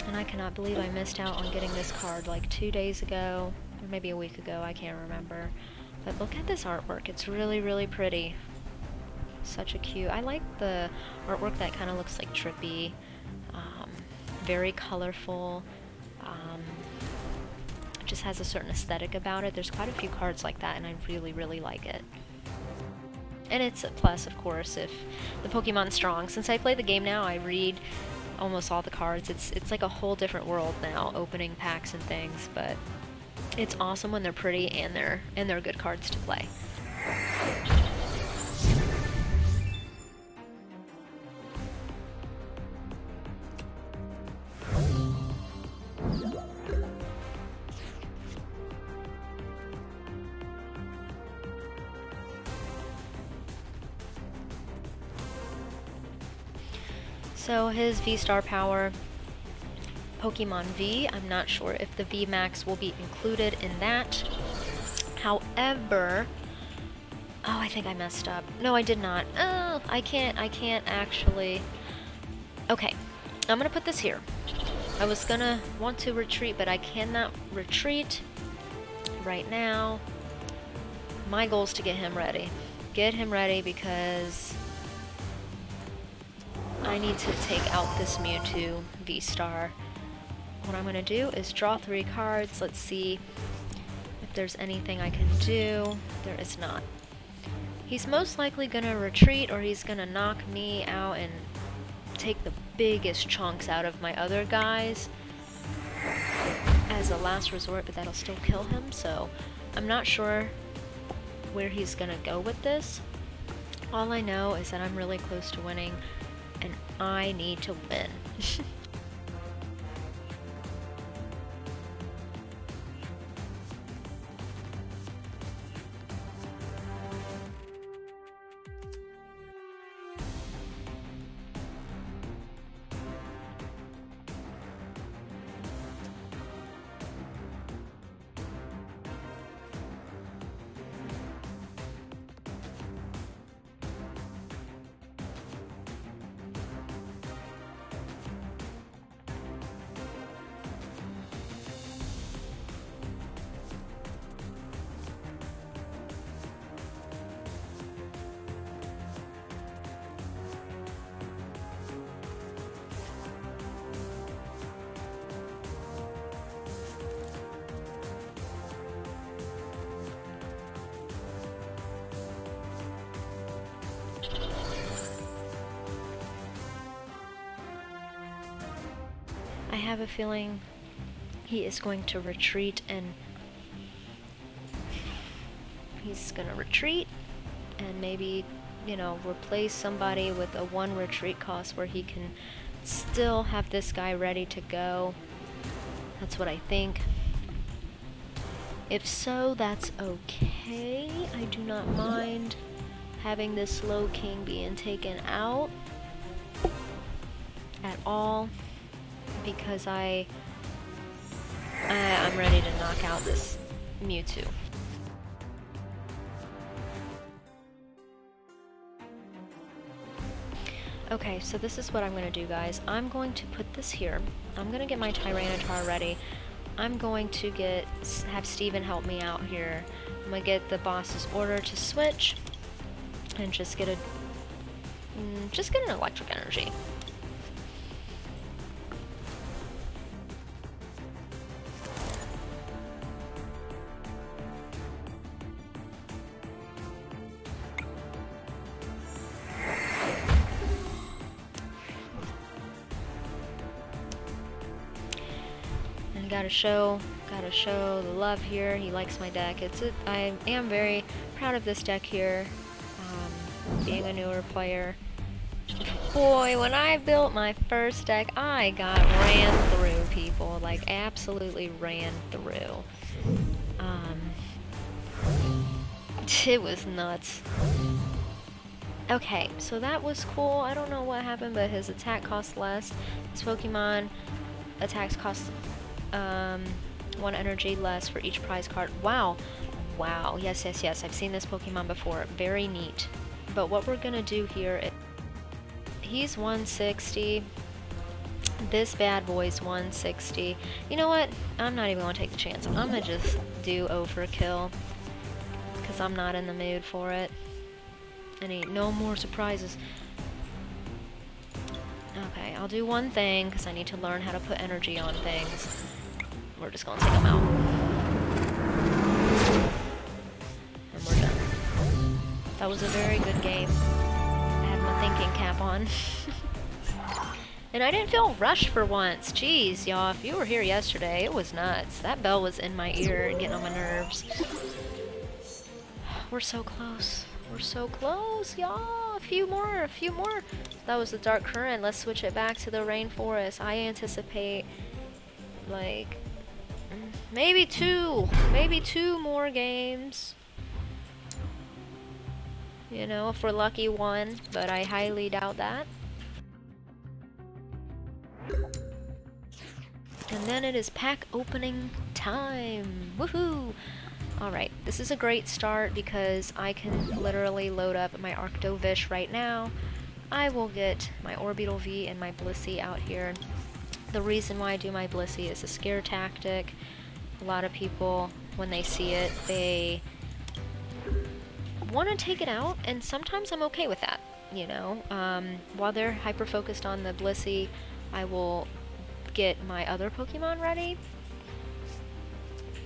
And I cannot believe I missed out on getting this card like 2 days ago, or maybe a week ago, I can't remember. But look at this artwork, it's really, really pretty. Such a cute, I like the artwork that kind of looks like trippy, very colorful, it just has a certain aesthetic about it. There's quite a few cards like that and I really, really like it. And it's a plus, of course, if the Pokemon's strong. Since I play the game now, I read almost all the cards. It's like a whole different world now, opening packs and things, but it's awesome when they're pretty and they're good cards to play. So his V-Star power, Pokemon V, I'm not sure if the V-Max will be included in that. However, oh, I think I messed up. No, I did not. Oh, I can't actually. Okay, I'm gonna put this here. I was gonna want to retreat, but I cannot retreat right now. My goal is to get him ready. Get him ready because I need to take out this Mewtwo V-Star. What I'm going to do is draw 3 cards. Let's see if there's anything I can do. There is not. He's most likely going to retreat or he's going to knock me out and take the biggest chunks out of my other guys as a last resort, but that'll still kill him, so I'm not sure where he's going to go with this. All I know is that I'm really close to winning and I need to win. I have a feeling he is going to retreat and maybe you know, replace somebody with a 1 retreat cost where he can still have this guy ready to go. That's what I think. If so, that's okay. I do not mind having this slow king being taken out at all, because I'm ready to knock out this Mewtwo. Okay, so this is what I'm going to do, guys. I'm going to put this here. I'm going to get my Tyranitar ready. I'm going to have Steven help me out here. I'm going to get the boss's order to switch and just get an electric energy. Gotta show the love here. He likes my deck. I am very proud of this deck here, being a newer player. Boy, when I built my first deck, I got ran through, people. Like, absolutely ran through. It was nuts. Okay, so that was cool. I don't know what happened, but his attack costs less. His Pokemon attacks cost 1 energy less for each prize card. Wow. Wow. Yes, yes, yes. I've seen this Pokemon before. Very neat. But what we're gonna do here is... He's 160. This bad boy's 160. You know what? I'm not even gonna take the chance. I'm gonna just do overkill, because I'm not in the mood for it. No more surprises. Okay, I'll do one thing, because I need to learn how to put energy on things. We're just gonna take them out. And we're done. That was a very good game. I had my thinking cap on. And I didn't feel rushed for once. Jeez, y'all, if you were here yesterday, it was nuts. That bell was in my ear and getting on my nerves. We're so close. We're so close, y'all. A few more, a few more. That was the Dark Current. Let's switch it back to the Rainforest. I anticipate, like, maybe two more games. You know, if we're lucky, 1, but I highly doubt that. And then it is pack opening time. Woohoo! Alright, this is a great start because I can literally load up my Arctovish right now. I will get my Orbital V and my Blissey out here. The reason why I do my Blissey is a scare tactic. A lot of people, when they see it, they want to take it out, and sometimes I'm okay with that, you know. While they're hyper-focused on the Blissey, I will get my other Pokemon ready.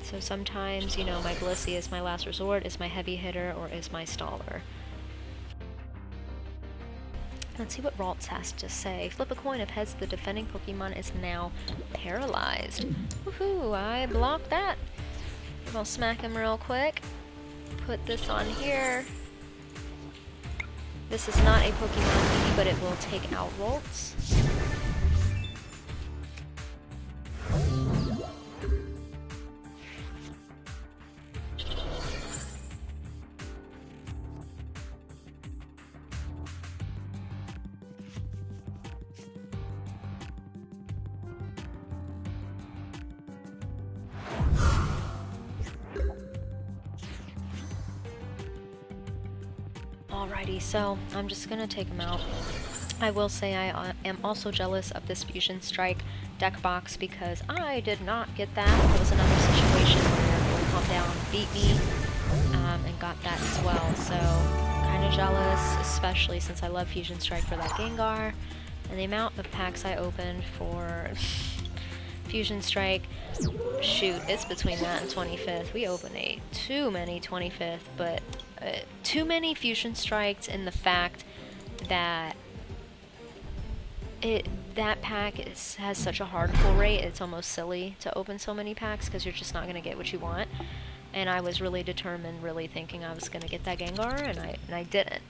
So sometimes, you know, my Blissey is my last resort, is my heavy hitter, or is my staller. Let's see what Ralts has to say. Flip a coin. If heads, the defending Pokemon is now paralyzed. Woohoo! I blocked that. I'll smack him real quick. Put this on here. This is not a Pokemon Mini, but it will take out Ralts. Alrighty, so I'm just gonna take him out. I will say I am also jealous of this Fusion Strike deck box because I did not get that. It was another situation where Calm Down beat me and got that as well. So kind of jealous, especially since I love Fusion Strike for that Gengar. And the amount of packs I opened for Fusion Strike, shoot, it's between that and 25th. We opened too many 25th, but too many Fusion Strikes in the fact that that pack has such a hard pull rate. It's almost silly to open so many packs because you're just not going to get what you want. And I was really determined, really thinking I was going to get that Gengar, and I didn't.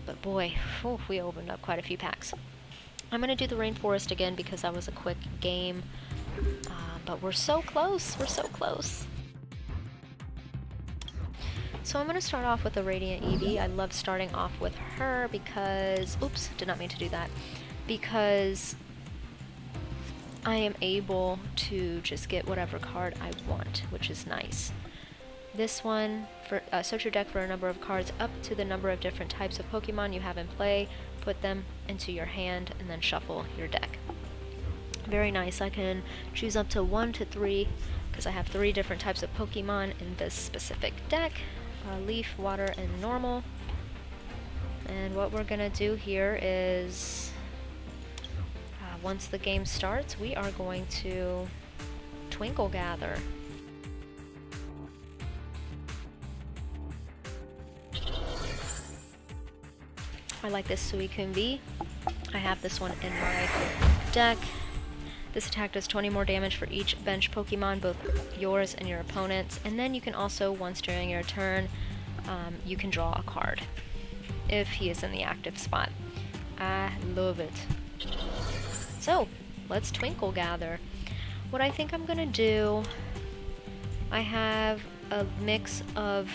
But boy, whew, we opened up quite a few packs. I'm going to do the Rainforest again because that was a quick game. But we're so close, we're so close. So I'm going to start off with the Radiant Eevee. I love starting off with her because, oops, did not mean to do that, because I am able to just get whatever card I want, which is nice. This one, search your deck for a number of cards up to the number of different types of Pokemon you have in play, put them into your hand, and then shuffle your deck. Very nice. I can choose up to 1 to 3 because I have 3 different types of Pokemon in this specific deck. Leaf, water, and normal. And what we're gonna do here is, once the game starts, we are going to Twinkle Gather. I like this Suicune. I have this one in my deck. This attack does 20 more damage for each bench Pokemon, both yours and your opponent's. And then you can also, once during your turn, you can draw a card if he is in the active spot. I love it. So, let's Twinkle Gather. What I think I'm gonna do, I have a mix of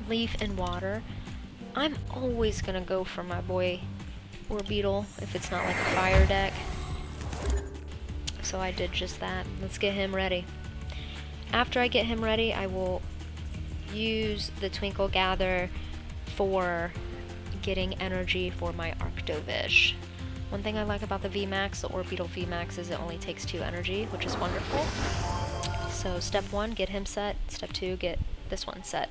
leaf and water. I'm always gonna go for my boy Orbeetle if it's not like a fire deck. So I did just that. Let's get him ready. After I get him ready, I will use the Twinkle Gather for getting energy for my Arctovish. One thing I like about the VMAX, the Orbeetle VMAX, is it only takes 2 energy, which is wonderful. So step 1, get him set. Step 2, get this one set.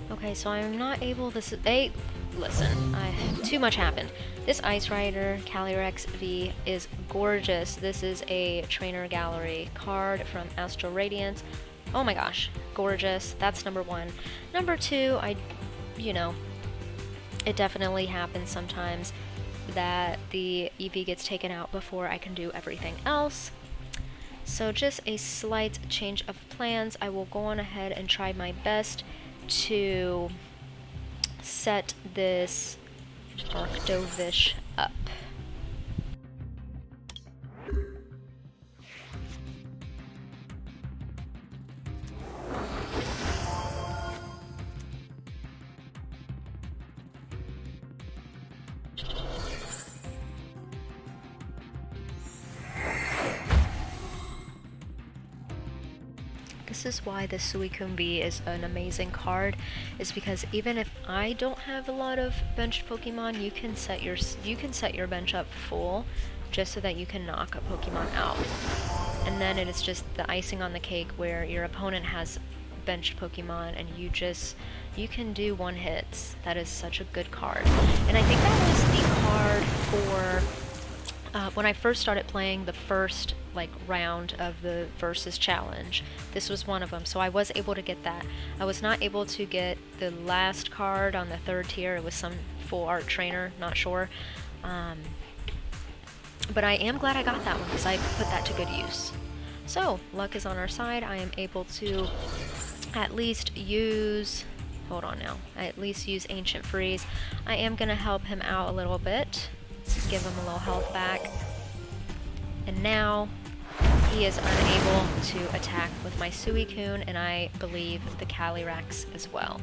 Okay, so I'm not able to... listen, too much happened. This Ice Rider Calyrex V is gorgeous. This is a Trainer Gallery card from Astral Radiance. Oh my gosh, gorgeous. That's number 1. Number 2, it definitely happens sometimes that the EV gets taken out before I can do everything else. So just a slight change of plans. I will go on ahead and try my best to set this Arctovish up. This is why the Suicune is an amazing card, is because even if I don't have a lot of benched Pokemon, you can set your bench up full just so that you can knock a Pokemon out. And then it is just the icing on the cake where your opponent has benched Pokemon and you can do one hits. That is such a good card. And I think that was the card for when I first started playing the first round of the Versus Challenge. This was one of them, so I was able to get that. I was not able to get the last card on the 3rd tier. It was some full art trainer, not sure. But I am glad I got that one because I put that to good use. So, luck is on our side. I am able to at least use... hold on now. I at least use Ancient Freeze. I am going to help him out a little bit. Give him a little health back. And now he is unable to attack with my Suicune, and I believe the Calyrex as well.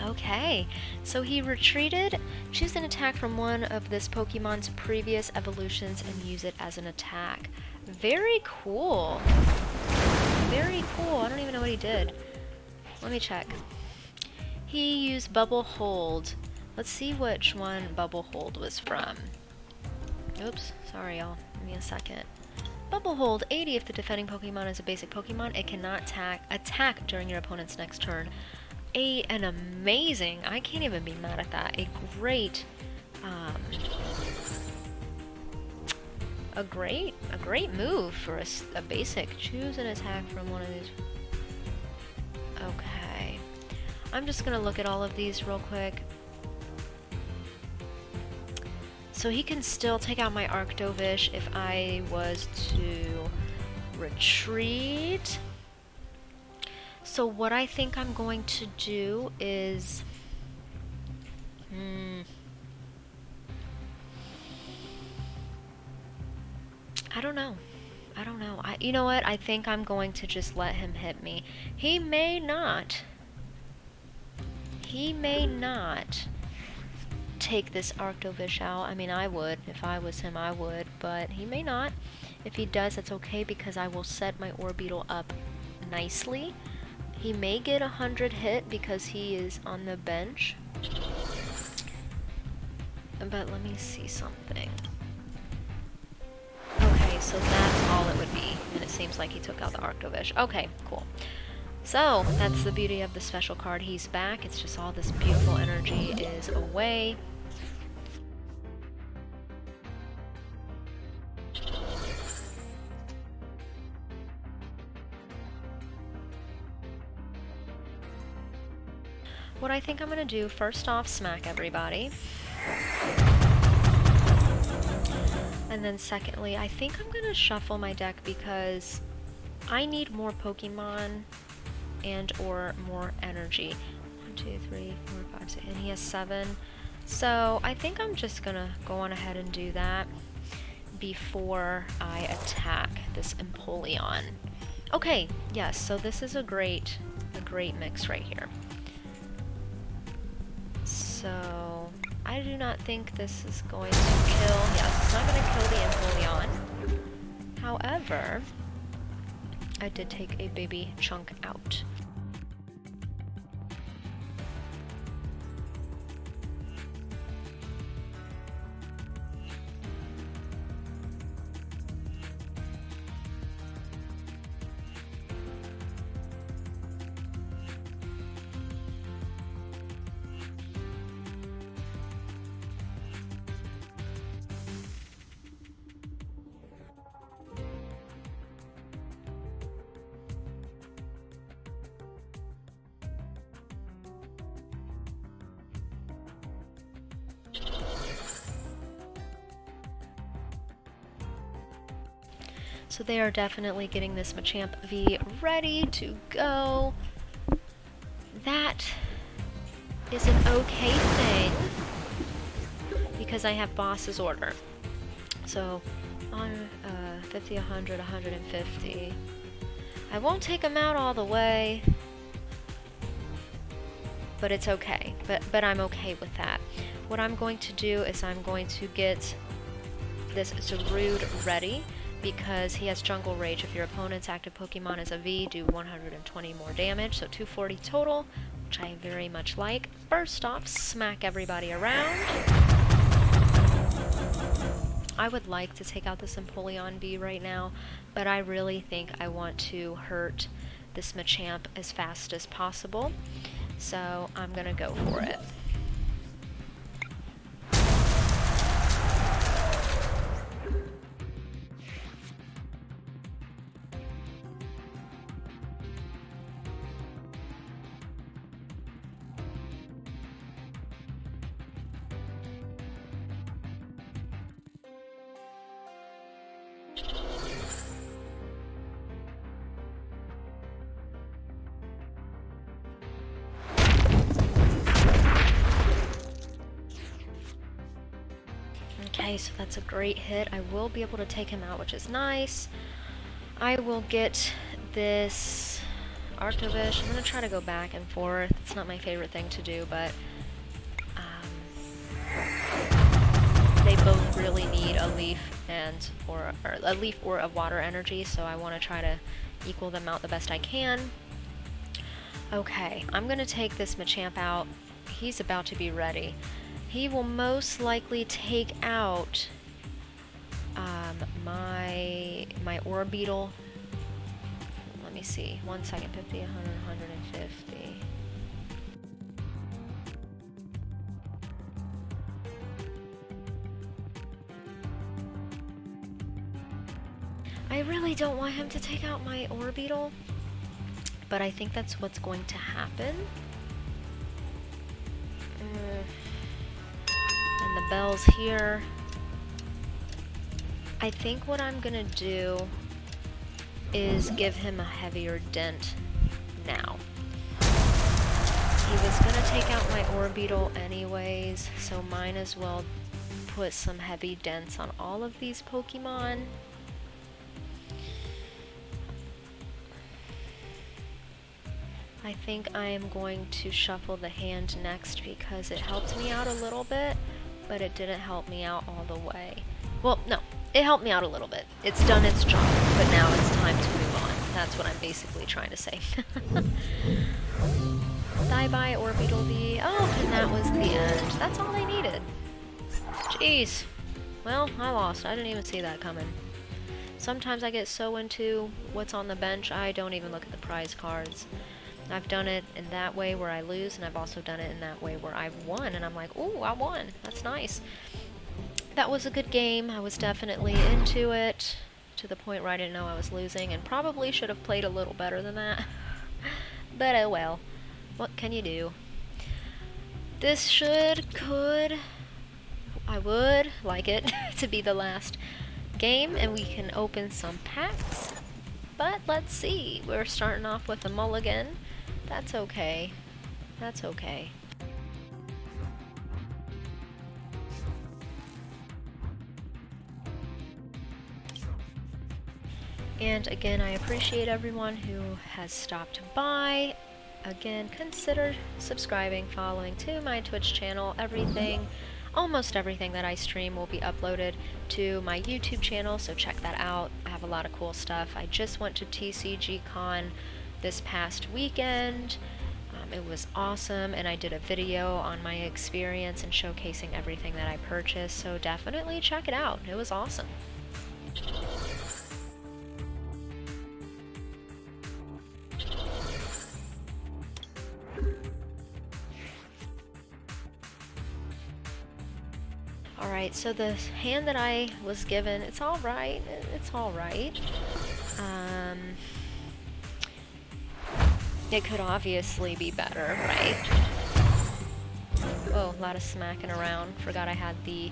Okay, so he retreated. Choose an attack from one of this Pokemon's previous evolutions and use it as an attack. Very cool. Very cool. I don't even know what he did. Let me check. He used Bubble Hold. Let's see which one Bubble Hold was from. Oops, sorry y'all. Give me a second. Bubble Hold 80. If the defending Pokemon is a basic Pokemon, it cannot attack during your opponent's next turn. An amazing, I can't even be mad at that. A great move for a basic. Choose an attack from one of these. Okay. I'm just gonna look at all of these real quick. So he can still take out my Arctovish if I was to retreat. So what I think I'm going to do is... I don't know. You know what? I think I'm going to just let him hit me. He may not take this Arctovish out. I mean, I would. If I was him, I would. But he may not. If he does, that's okay because I will set my Orbeetle up nicely. He may get 100 hit because he is on the bench. But let me see something. Okay, so that's all it would be. And it seems like he took out the Arctovish. Okay, cool. So, that's the beauty of the special card. He's back. It's just all this beautiful energy is away. What I think I'm going to do, first off, smack everybody. And then secondly, I think I'm going to shuffle my deck because I need more Pokemon and or more energy. 1, 2, 3, 4, 5, 6, and he has 7. So I think I'm just going to go on ahead and do that before I attack this Empoleon. Okay, yes, so this is a great mix right here. So, I do not think this is going to kill. Yes, it's not going to kill the Empoleon. However, I did take a baby chunk out. So they are definitely getting this Machamp V ready to go. That is an okay thing because I have Boss's Order. So on 50, 100, 150. I won't take him out all the way, but it's okay. But I'm okay with that. What I'm going to do is I'm going to get this Zarude ready, because he has Jungle Rage. If your opponent's active Pokemon is a V, do 120 more damage, so 240 total, which I very much like. First off, smack everybody around. I would like to take out this Empoleon V right now, but I really think I want to hurt this Machamp as fast as possible, so I'm gonna go for it. Okay, so that's a great hit. I will be able to take him out, which is nice. I will get this Arctovish. I'm going to try to go back and forth. It's not my favorite thing to do, but they both really need a leaf or a leaf or a water energy, so I want to try to equal them out the best I can. Okay, I'm gonna take this Machamp out. He's about to be ready. He will most likely take out my Orbeetle. Let me see. 1 second. 50, 100, 150. I really don't want him to take out my Orbeetle, but I think that's what's going to happen. And the bell's here. I think what I'm gonna do is give him a heavier dent now. He was gonna take out my Orbeetle anyways, so might as well put some heavy dents on all of these Pokemon. I think I am going to shuffle the hand next because it helped me out a little bit, but it didn't help me out all the way. Well, no, it helped me out a little bit. It's done its job, but now it's time to move on. That's what I'm basically trying to say. Bye-bye, Orbeetle V. Oh, and that was the end. That's all I needed. Jeez. Well, I lost. I didn't even see that coming. Sometimes I get so into what's on the bench, I don't even look at the prize cards. I've done it in that way where I lose, and I've also done it in that way where I've won, and I'm like, ooh, I won. That's nice. That was a good game. I was definitely into it to the point where I didn't know I was losing, and probably should have played a little better than that. But oh well. What can you do? This I would like it to be the last game, and we can open some packs. But let's see. We're starting off with a mulligan. That's okay. That's okay. And again, I appreciate everyone who has stopped by. Again, consider subscribing, following to my Twitch channel. Almost everything that I stream will be uploaded to my YouTube channel, so check that out. I have a lot of cool stuff. I just went to TCG Con this past weekend. It was awesome, and I did a video on my experience and showcasing everything that I purchased, so definitely check it out. It was awesome. Alright, so the hand that I was given, it's alright. It's alright. It could obviously be better, right? Oh, a lot of smacking around. Forgot I had the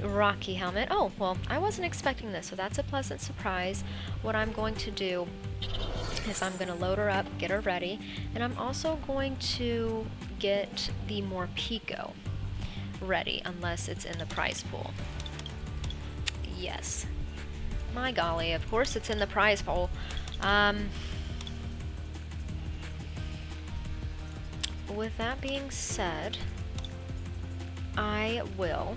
Rocky helmet. Oh, well, I wasn't expecting this, so that's a pleasant surprise. What I'm going to do is I'm going to load her up, get her ready, and I'm also going to get the Morpeko ready, unless it's in the prize pool. Yes. My golly, of course it's in the prize pool. With that being said, I will...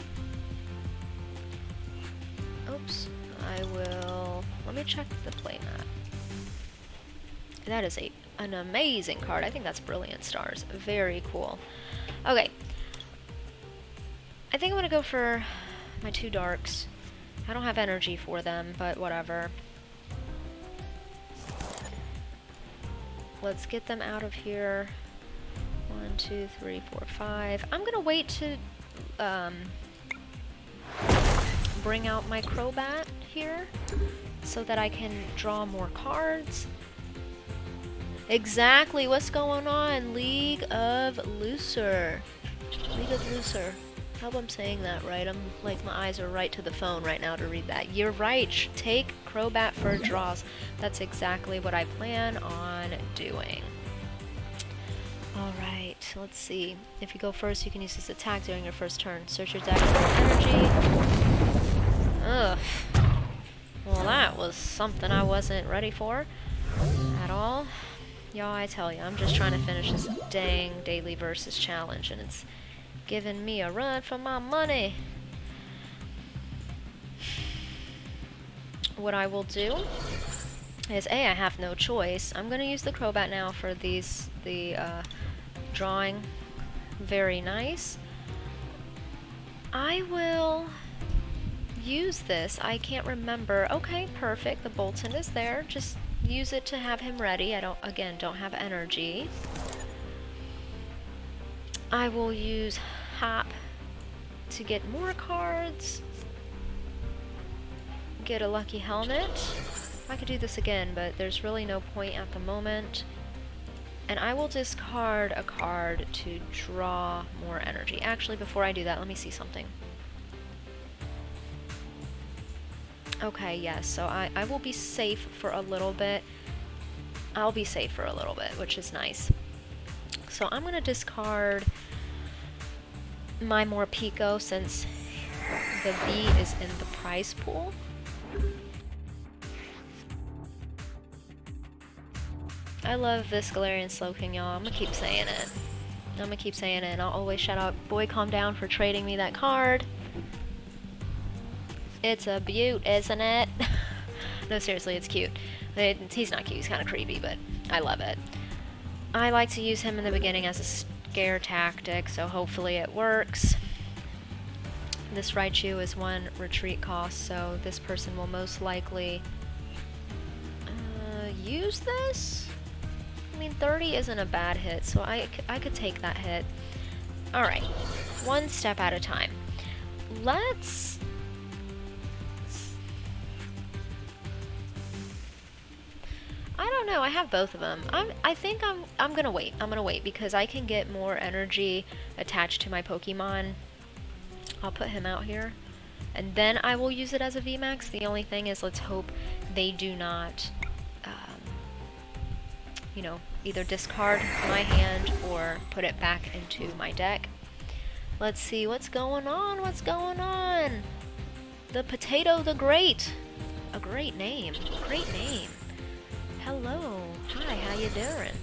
Let me check the playmat. That is an amazing card. I think that's Brilliant Stars. Very cool. Okay. I think I'm going to go for my 2 darks. I don't have energy for them, but whatever. Let's get them out of here. 1, 2, 3, 4, 5. I'm going to wait to bring out my Crobat here so that I can draw more cards. Exactly, what's going on? League of Looser. League of Looser. I hope I'm saying that right. I'm like, my eyes are right to the phone right now to read that. You're right. Take Crobat for draws. That's exactly what I plan on doing. Alright, let's see. If you go first, you can use this attack during your first turn. Search your deck for energy. Ugh. Well, that was something I wasn't ready for at all. Y'all, I tell you, I'm just trying to finish this dang daily versus challenge, and it's giving me a run for my money. What I will do is A, I have no choice. I'm gonna use the Crobat now for the drawing. Very nice. I will use this. I can't remember. Okay, perfect. The Bolton is there. Just use it to have him ready. I don't have energy. I will use Hop to get more cards. Get a lucky helmet. I could do this again, but there's really no point at the moment. And I will discard a card to draw more energy. Actually, before I do that, let me see something. Okay, yes, so I will be safe for a little bit. I'll be safe for a little bit, which is nice. So I'm going to discard my Morpeko since the V is in the prize pool. I love this Galarian Slowking, y'all. I'm gonna keep saying it. And I'll always shout out Boy Calm Down for trading me that card. It's a beaut, isn't it? No, seriously, it's cute. He's not cute, he's kind of creepy, but I love it. I like to use him in the beginning as a scare tactic, so hopefully it works. This Raichu is 1 retreat cost, so this person will most likely use this? I mean, 30 isn't a bad hit, so I could take that hit. Alright, one step at a time. Let's... I don't know, I have both of them. I think I'm gonna wait. I'm gonna wait because I can get more energy attached to my Pokemon. I'll put him out here. And then I will use it as a VMAX. The only thing is, let's hope they do not... you know, either discard my hand or put it back into my deck. Let's see what's going on. The Potato the Great. A great name. Hello. Hi, how you doing?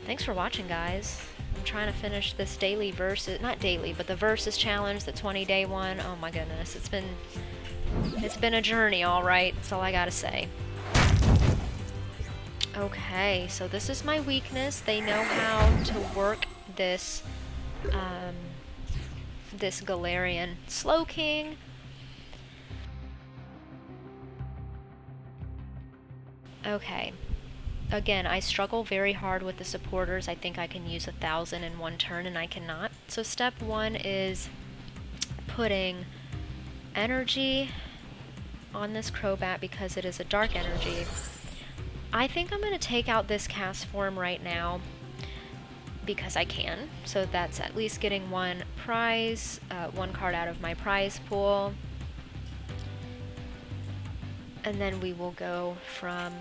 Thanks for watching, guys. I'm trying to finish this daily versus, not daily, but the versus challenge, the 20-day one. Oh my goodness, it's been a journey, all right. That's all I gotta say. Okay, so this is my weakness. They know how to work this, this Galarian Slowking. Okay. Again, I struggle very hard with the supporters. I think I can use 1,000 in one turn, and I cannot. So step 1 is putting energy on this Crobat because it is a dark energy. I think I'm going to take out this cast form right now because I can. So that's at least getting one prize, one card out of my prize pool. And then we will go from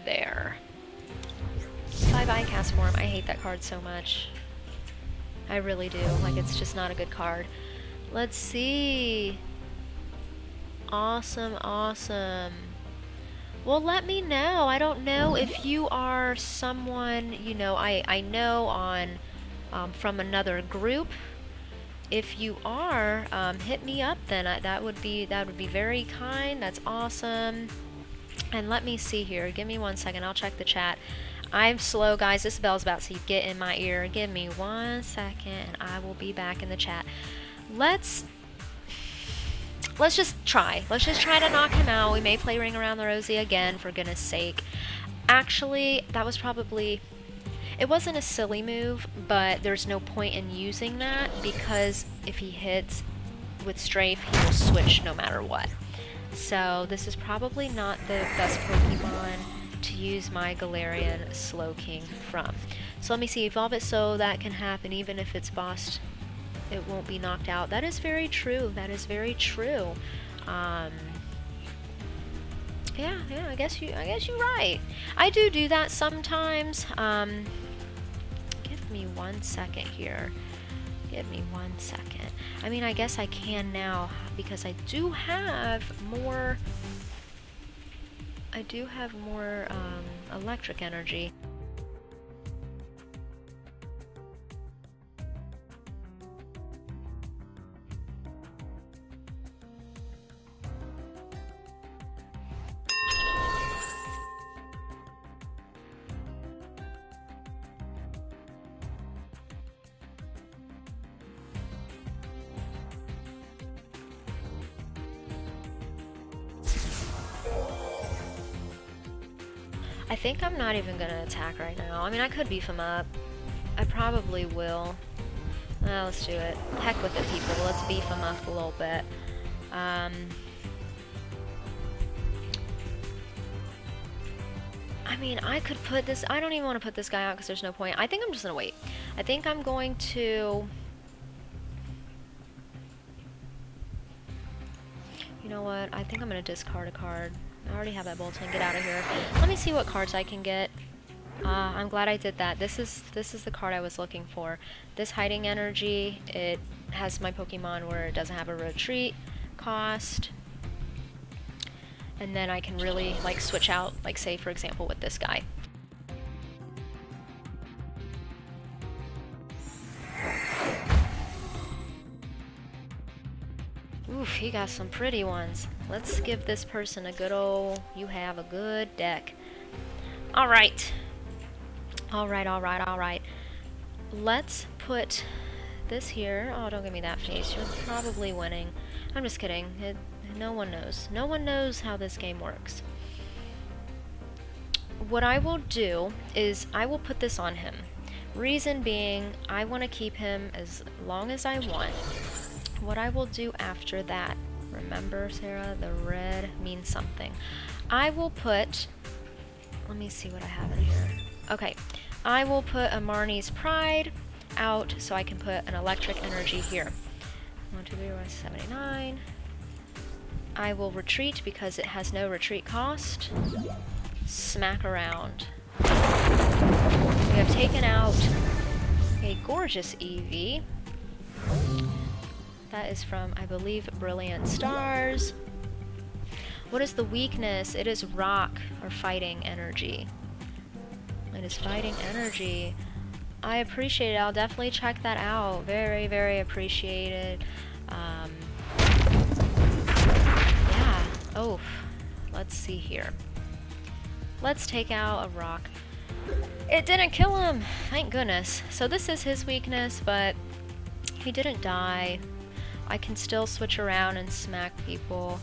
there. Bye-bye, cast form. I hate that card so much. I really do. Like, it's just not a good card. Let's see. Awesome. Well, let me know. I don't know if you are someone, you know, I know on from another group. If you are, hit me up then. That would be very kind. That's awesome. And let me see here. Give me 1 second. I'll check the chat. I'm slow, guys. This bell's about to get in my ear. Give me 1 second, and I will be back in the chat. Let's just try. Let's just try to knock him out. We may play Ring Around the Rosie again, for goodness sake. Actually, that was probably... It wasn't a silly move, but there's no point in using that because if he hits with Strafe, he will switch no matter what. So this is probably not the best Pokemon to use my Galarian Slowking from. So let me see, evolve it so that can happen even if it's bossed. It won't be knocked out. That is very true. That is very true. Yeah, I guess you're right. I do that sometimes. Give me 1 second here. Give me 1 second. I mean, I guess I can now because I do have more. Electric energy. I think I'm not even gonna attack right now. I mean, I could beef him up. I probably will. Let's do it. Heck with it, people. Let's beef him up a little bit. I mean, I could put this... I don't even want to put this guy out because there's no point. I think I'm just gonna wait. I think I'm going to... You know what? I think I'm gonna discard a card. I already have that Bolton. Get out of here. Let me see what cards I can get. I'm glad I did that. This is the card I was looking for. This Hiding Energy, it has my Pokemon where it doesn't have a retreat cost. And then I can really, like, switch out, like, say, for example, with this guy. Oof, he got some pretty ones. Let's give this person a good old, you have a good deck. Alright. Alright. Let's put this here. Oh, don't give me that face. You're probably winning. I'm just kidding. No one knows. No one knows how this game works. What I will do is I will put this on him. Reason being, I want to keep him as long as I want. What I will do after that, remember, Sarah, the red means something. I will put, let me see what I have in here. Okay, I will put a Marnie's Pride out so I can put an Electric Energy here. 1, 2, 3, 4, 79. I will retreat because it has no retreat cost. Smack around. We have taken out a gorgeous Eevee. That is from, I believe, Brilliant Stars. What is the weakness? It is rock or fighting energy. It is fighting energy. I appreciate it. I'll definitely check that out. Very, very appreciated. Yeah. Oh, let's see here. Let's take out a rock. It didn't kill him. Thank goodness. So this is his weakness, but he didn't die. I can still switch around and smack people.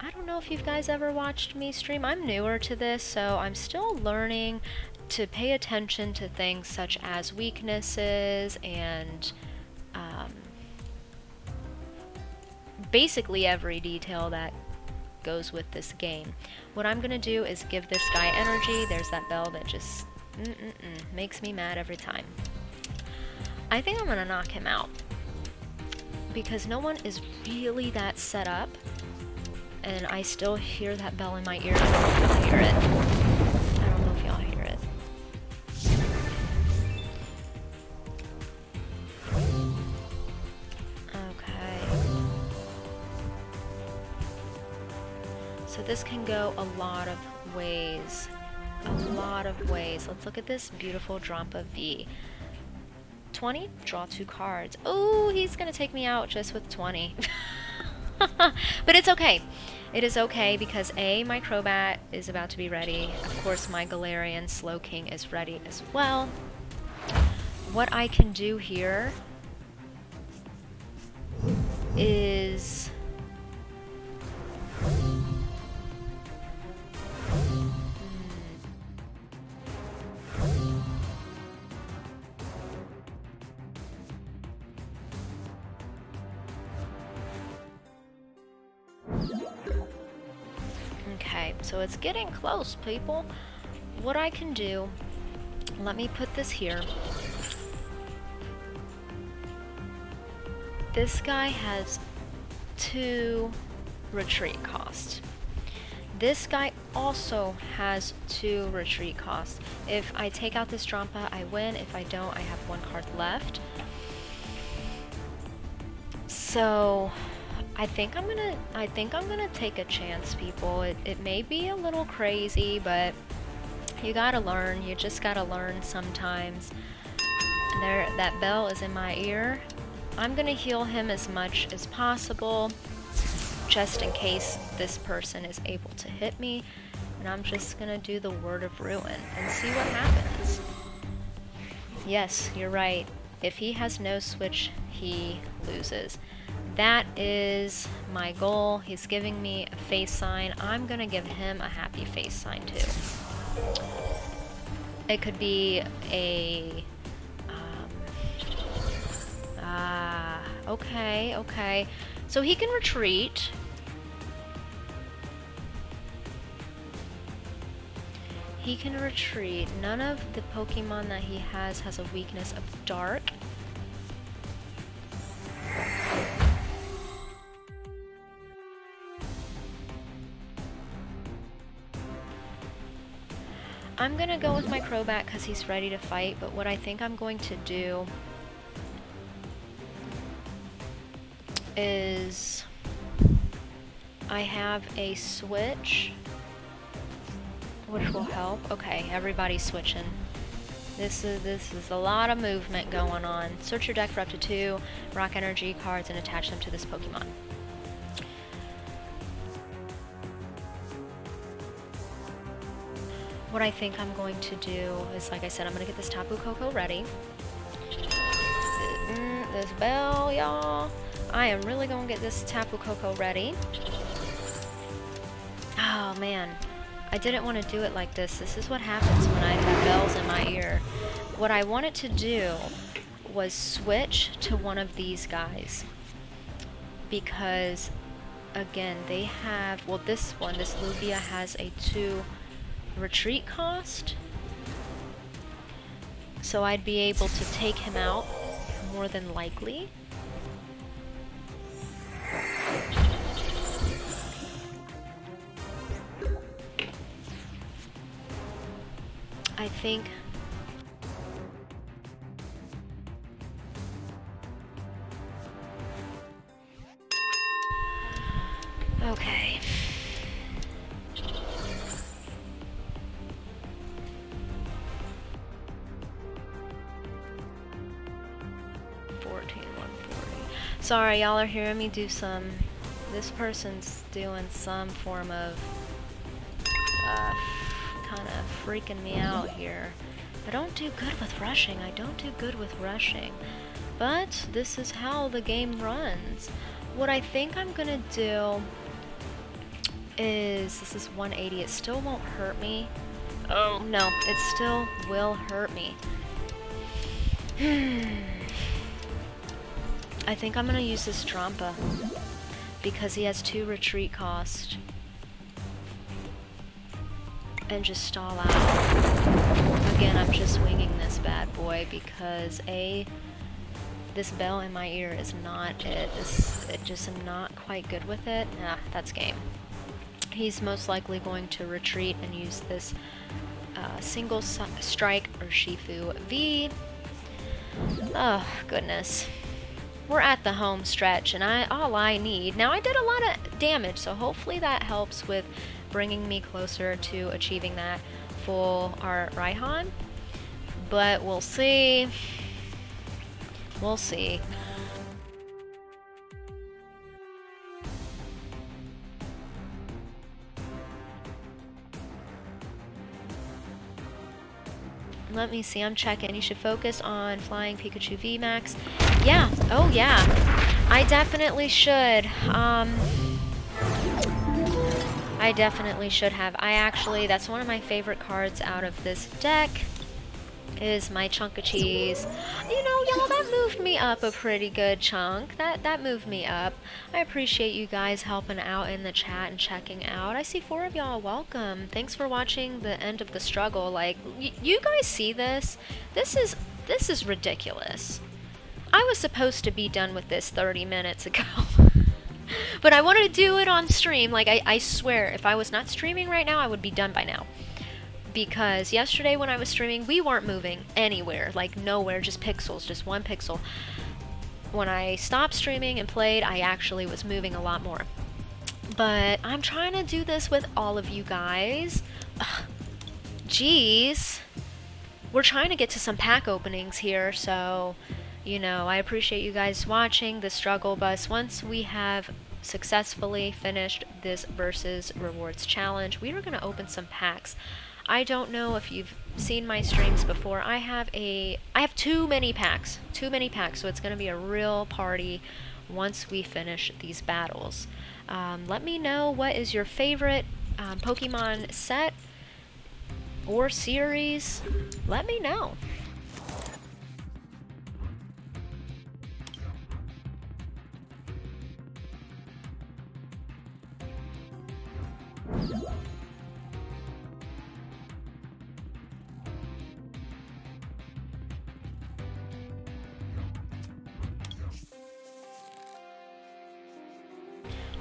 I don't know if you guys ever watched me stream. I'm newer to this, so I'm still learning to pay attention to things such as weaknesses and basically every detail that goes with this game. What I'm gonna do is give this guy energy. There's that bell that just makes me mad every time. I think I'm gonna knock him out because no one is really that set up, and I still hear that bell in my ear. I don't know if y'all hear it. I don't know if y'all hear it. Okay. So this can go a lot of ways. A lot of ways. Let's look at this beautiful Drampa V. 20, draw 2 cards. Oh, he's gonna take me out just with 20. But it's okay. It is okay because A, my Crobat is about to be ready. Of course, my Galarian Slowking is ready as well. What I can do here is... Okay, so it's getting close, people. What I can do, let me put this here. This guy has 2 retreat costs. This guy also has 2 retreat costs. If I take out this Drampa, I win. If I don't, I have 1 card left. So I think I'm gonna take a chance, people. It may be a little crazy, but you gotta learn. You just gotta learn sometimes. There, that bell is in my ear. I'm gonna heal him as much as possible, just in case this person is able to hit me. And I'm just gonna do the Word of Ruin and see what happens. Yes, you're right. If he has no switch, he loses. that is my goal. He's giving me a face sign. I'm gonna give him a happy face sign too. It could be a okay. So he can retreat. He can retreat. None of the Pokemon that he has a weakness of dark. I'm gonna go with my Crobat because he's ready to fight, but what I think I'm going to do is I have a switch, which will help. Okay, everybody's switching. This is a lot of movement going on. Search your deck for up to 2 Rock Energy cards and attach them to this Pokemon. What I think I'm going to do is, like I said, I'm going to get this Tapu Koko ready. This bell, y'all. I am really going to get this Tapu Koko ready. Oh, man. I didn't want to do it like this. This is what happens when I have bells in my ear. What I wanted to do was switch to one of these guys. Because, again, they have... Well, this Lugia has a 2... retreat cost, so I'd be able to take him out more than likely. I think okay. 140. Sorry, y'all are hearing me do some... This person's doing some form of... kind of freaking me out here. I don't do good with rushing. But this is how the game runs. What I think I'm gonna do is... This is 180. It still won't hurt me. Oh, no. It still will hurt me. I think I'm gonna use this Drampa because he has 2 retreat cost and just stall out. Again, I'm just winging this bad boy because this bell in my ear is not it. It just am not quite good with it. That's game. He's most likely going to retreat and use this single strike or Shifu V. Oh goodness. We're at the home stretch, and all I need... Now, I did a lot of damage, so hopefully that helps with bringing me closer to achieving that full art Raihan. But we'll see. We'll see. Let me see, I'm checking. You should focus on flying Pikachu VMAX. Yeah, oh yeah. I definitely should. I definitely should have. That's one of my favorite cards out of this deck. Is my chunk of cheese. You know, y'all, that moved me up a pretty good chunk. That moved me up. I appreciate you guys helping out in the chat and checking out. I see 4 of y'all. Welcome. Thanks for watching the end of the struggle. Like, you guys see this? This is ridiculous. I was supposed to be done with this 30 minutes ago. But I wanted to do it on stream. Like, I swear, if I was not streaming right now, I would be done by now. Because yesterday when I was streaming, we weren't moving anywhere, like nowhere, just pixels, just 1 pixel. When I stopped streaming and played, I actually was moving a lot more. But I'm trying to do this with all of you guys. Ugh. Jeez. We're trying to get to some pack openings here, so, you know, I appreciate you guys watching the struggle bus. Once we have successfully finished this versus rewards challenge, we are going to open some packs. I don't know if you've seen my streams before. I have too many packs, so it's going to be a real party once we finish these battles. Let me know what is your favorite Pokemon set or series. Let me know.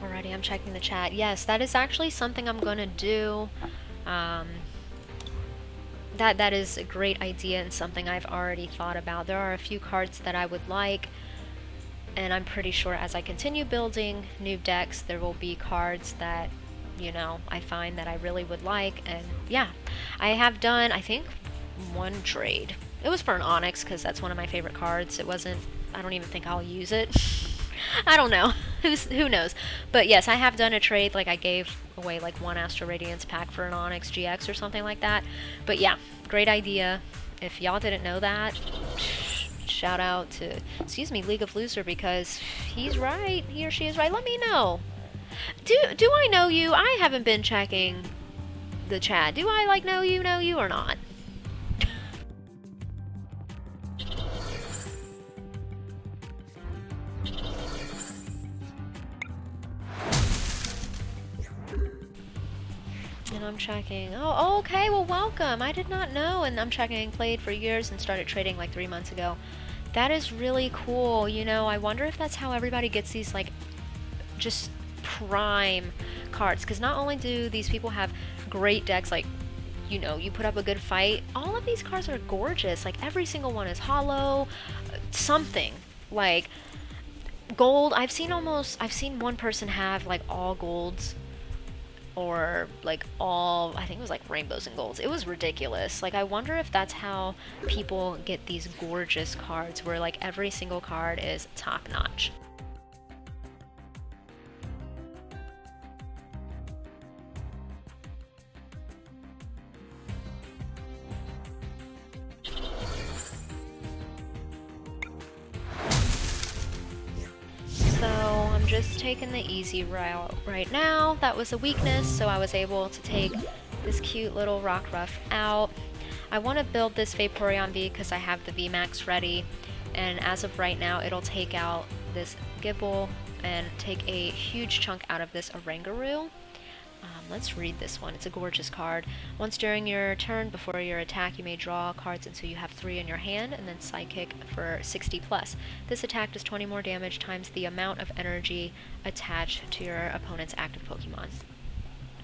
Alrighty, I'm checking the chat. Yes, that is actually something I'm gonna do. That is a great idea and something I've already thought about. There are a few cards that I would like, and I'm pretty sure as I continue building new decks, there will be cards that, you know, I find that I really would like. And yeah, I have done, I think, one trade. It was for an Onyx, because that's one of my favorite cards. It wasn't, I don't even think I'll use it. I don't know. Who knows? But yes, I have done a trade. Like, I gave away like one Astro Radiance pack for an Onyx GX or something like that. But yeah, great idea. If y'all didn't know that, shout out to, excuse me, League of Loser, because he's right. He or she is right. Let me know. Do I know you? I haven't been checking the chat. Do I like know you or not? And I'm checking. Oh, okay, well, welcome. I did not know. And I'm checking, played for years and started trading like 3 months ago. That is really cool. You know, I wonder if that's how everybody gets these, like, just prime cards. Because not only do these people have great decks, like, you know, you put up a good fight, all of these cards are gorgeous. Like, every single one is hollow, something. Like, gold. I've seen one person have, like, all golds. Or like all, I think it was like rainbows and golds. It was ridiculous. Like, I wonder if that's how people get these gorgeous cards where like every single card is top notch. So I'm just taking the easy route right now. That was a weakness, so I was able to take this cute little Rockruff out. I want to build this Vaporeon V because I have the VMAX ready, and as of right now it'll take out this Gibble and take a huge chunk out of this Oranguru. Let's read this one. It's a gorgeous card. Once during your turn, before your attack, you may draw cards until you have 3 in your hand, and then Psychic for 60 plus. This attack does 20 more damage times the amount of energy attached to your opponent's active Pokemon.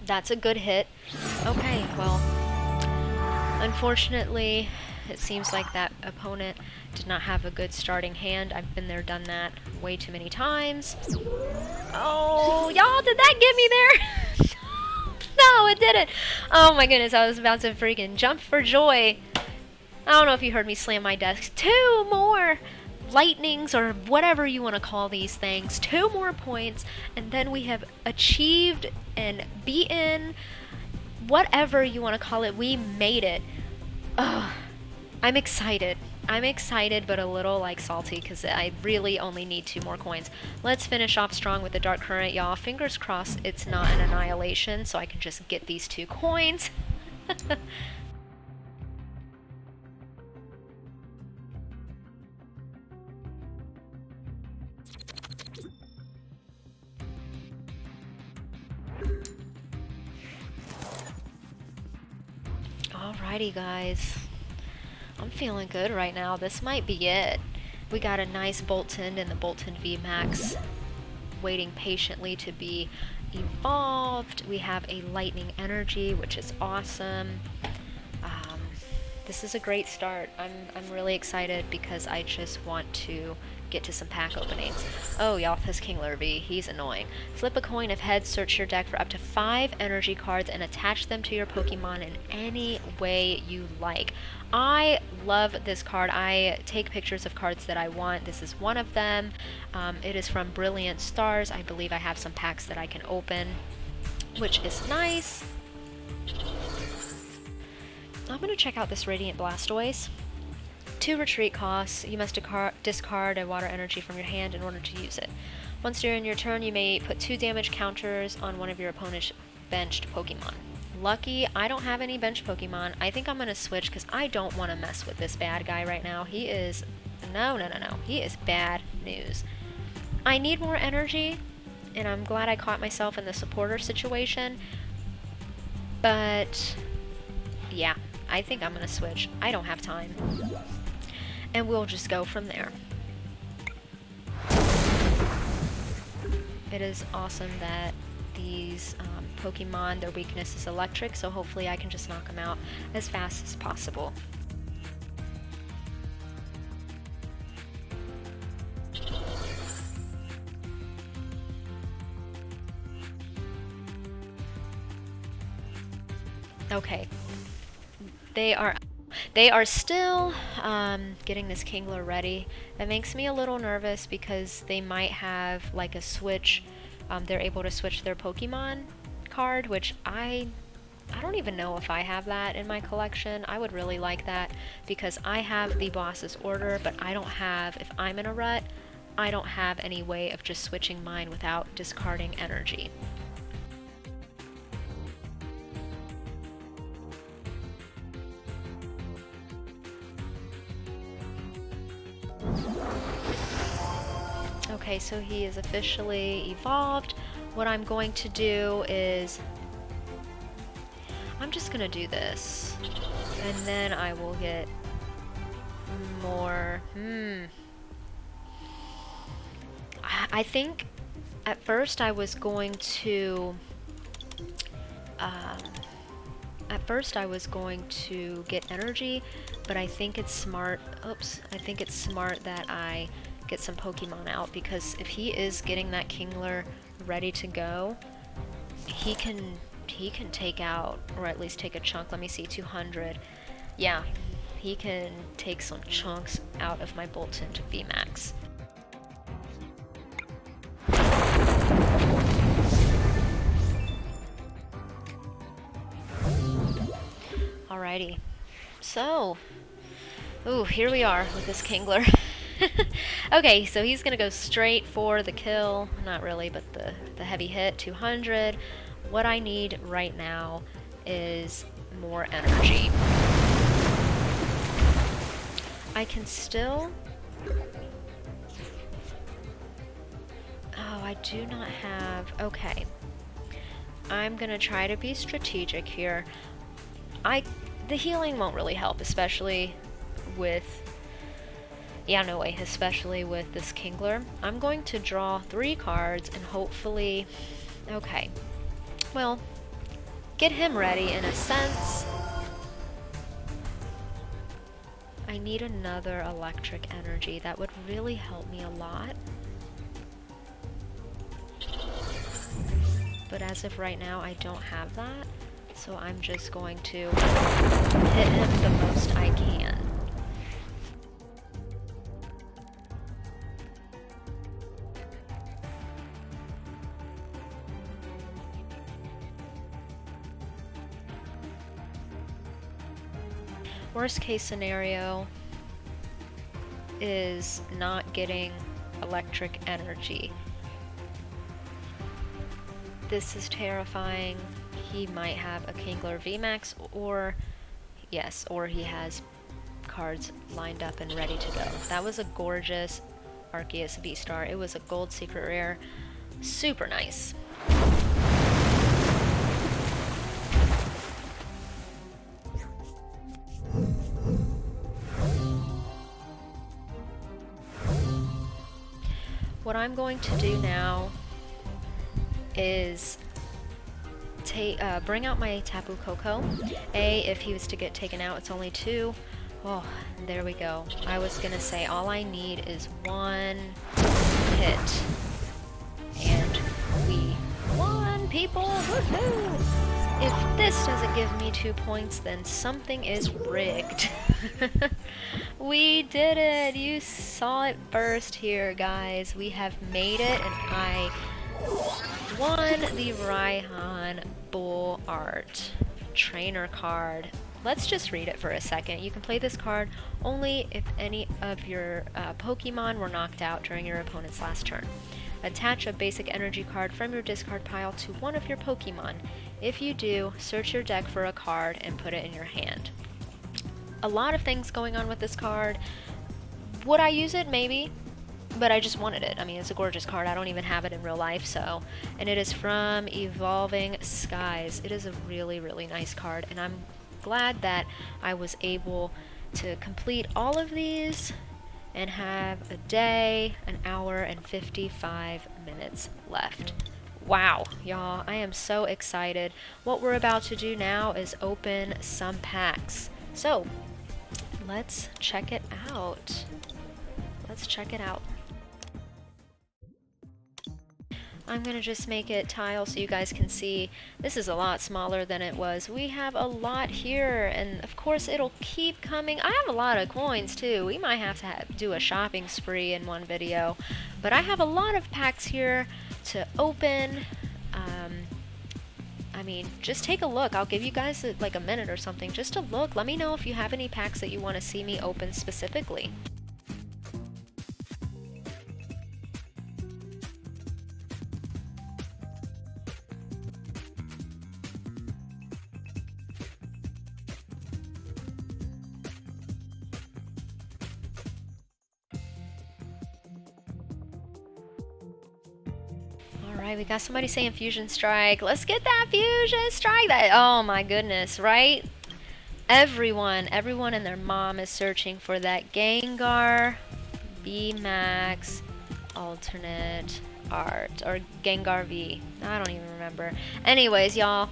That's a good hit. Okay, well, unfortunately, it seems like that opponent did not have a good starting hand. I've been there, done that way too many times. Oh, y'all, did that get me there? No, it didn't. Oh my goodness, I was about to freaking jump for joy. I don't know if you heard me slam my desk. 2 more lightnings, or whatever you want to call these things. 2 more points, and then we have achieved and beaten, whatever you want to call it. We made it. Ugh. I'm excited. I'm excited, but a little like salty because I really only need 2 more coins. Let's finish off strong with the Dark Current, y'all. Fingers crossed it's not an annihilation, so I can just get these 2 coins. Alrighty, guys. I'm feeling good right now. This might be it. We got a nice Boltund and the Boltund VMAX waiting patiently to be evolved. We have a Lightning Energy, which is awesome. This is a great start. I'm really excited because I just want to get to some pack openings. Oh, y'all, this King Lurvy, he's annoying. Flip a coin. If heads, search your deck for up to 5 energy cards and attach them to your Pokemon in any way you like. I love this card. I take pictures of cards that I want. This is one of them. It is from Brilliant Stars. I believe I have some packs that I can open, which is nice. I'm going to check out this Radiant Blastoise. 2 retreat costs. You must discard a water energy from your hand in order to use it. Once during your turn, you may put 2 damage counters on one of your opponent's benched Pokemon. Lucky, I don't have any bench Pokemon. I think I'm going to switch because I don't want to mess with this bad guy right now. He is... No. He is bad news. I need more energy, and I'm glad I caught myself in the supporter situation. But, yeah, I think I'm going to switch. I don't have time. And we'll just go from there. It is awesome that these Pokemon, their weakness is electric, so hopefully I can just knock them out as fast as possible. Okay, they are still getting this Kingler ready. That makes me a little nervous because they might have like a switch. They're able to switch their Pokemon card, which I don't even know if I have that in my collection. I would really like that because I have the boss's order, but I don't have, if I'm in a rut, I don't have any way of just switching mine without discarding energy. Okay, so he is officially evolved. What I'm going to do is... I'm just gonna do this. And then I will get more... I think at first I was going to... get energy, but I think it's smart... Oops. I think it's smart that I get some Pokemon out, because if he is getting that Kingler ready to go, he can take out, or at least take a chunk. Let me see, 200. Yeah, he can take some chunks out of my Bolton to VMAX. Alrighty, so, ooh, here we are with this Kingler. Okay, so he's gonna go straight for the kill. Not really, but the heavy hit, 200. What I need right now is more energy. I can still... Oh, I do not have... Okay. I'm gonna try to be strategic here. The healing won't really help, especially with... Yeah, no way, especially with this Kingler. I'm going to draw 3 cards and hopefully... Okay. Well, get him ready in a sense. I need another electric energy. That would really help me a lot. But as of right now, I don't have that. So I'm just going to hit him the most I can. Worst case scenario is not getting electric energy. This is terrifying. He might have a Kingler VMAX, or yes, or he has cards lined up and ready to go. That was a gorgeous Arceus V-Star. It was a gold secret rare. Super nice. What I'm going to do now is bring out my Tapu Koko. If he was to get taken out, it's only 2. Oh, there we go. I was gonna say all I need is 1 hit. And we won, people! Woohoo! If this doesn't give me 2 points, then something is rigged. We did it! You saw it first here, guys. We have made it, and I won the Raihan Bull Art trainer card. let's just read it for a second. You can play this card only if any of your Pokemon were knocked out during your opponent's last turn. Attach a basic energy card from your discard pile to one of your Pokemon. If you do, search your deck for a card and put it in your hand. A lot of things going on with this card. Would I use it? Maybe. But I just wanted it. I mean, it's a gorgeous card. I don't even have it in real life, so. And it is from Evolving Skies. It is a really, really nice card, and I'm glad that I was able to complete all of these and have a day, an hour, and 55 minutes left. Wow, y'all, I am so excited. What we're about to do now is open some packs. So, let's check it out. Let's check it out. I'm going to just make it tile so you guys can see. This is a lot smaller than it was. We have a lot here, and of course it'll keep coming. I have a lot of coins too. We might have to do a shopping spree in one video. But I have a lot of packs here to open. I mean, just take a look. I'll give you guys like a minute or something just to look. Let me know if you have any packs that you want to see me open specifically. Alright, we got somebody saying Fusion Strike. Let's get that Fusion Strike! Oh my goodness, right? Everyone and their mom is searching for that Gengar VMAX alternate art. Or Gengar V. I don't even remember. Anyways, y'all,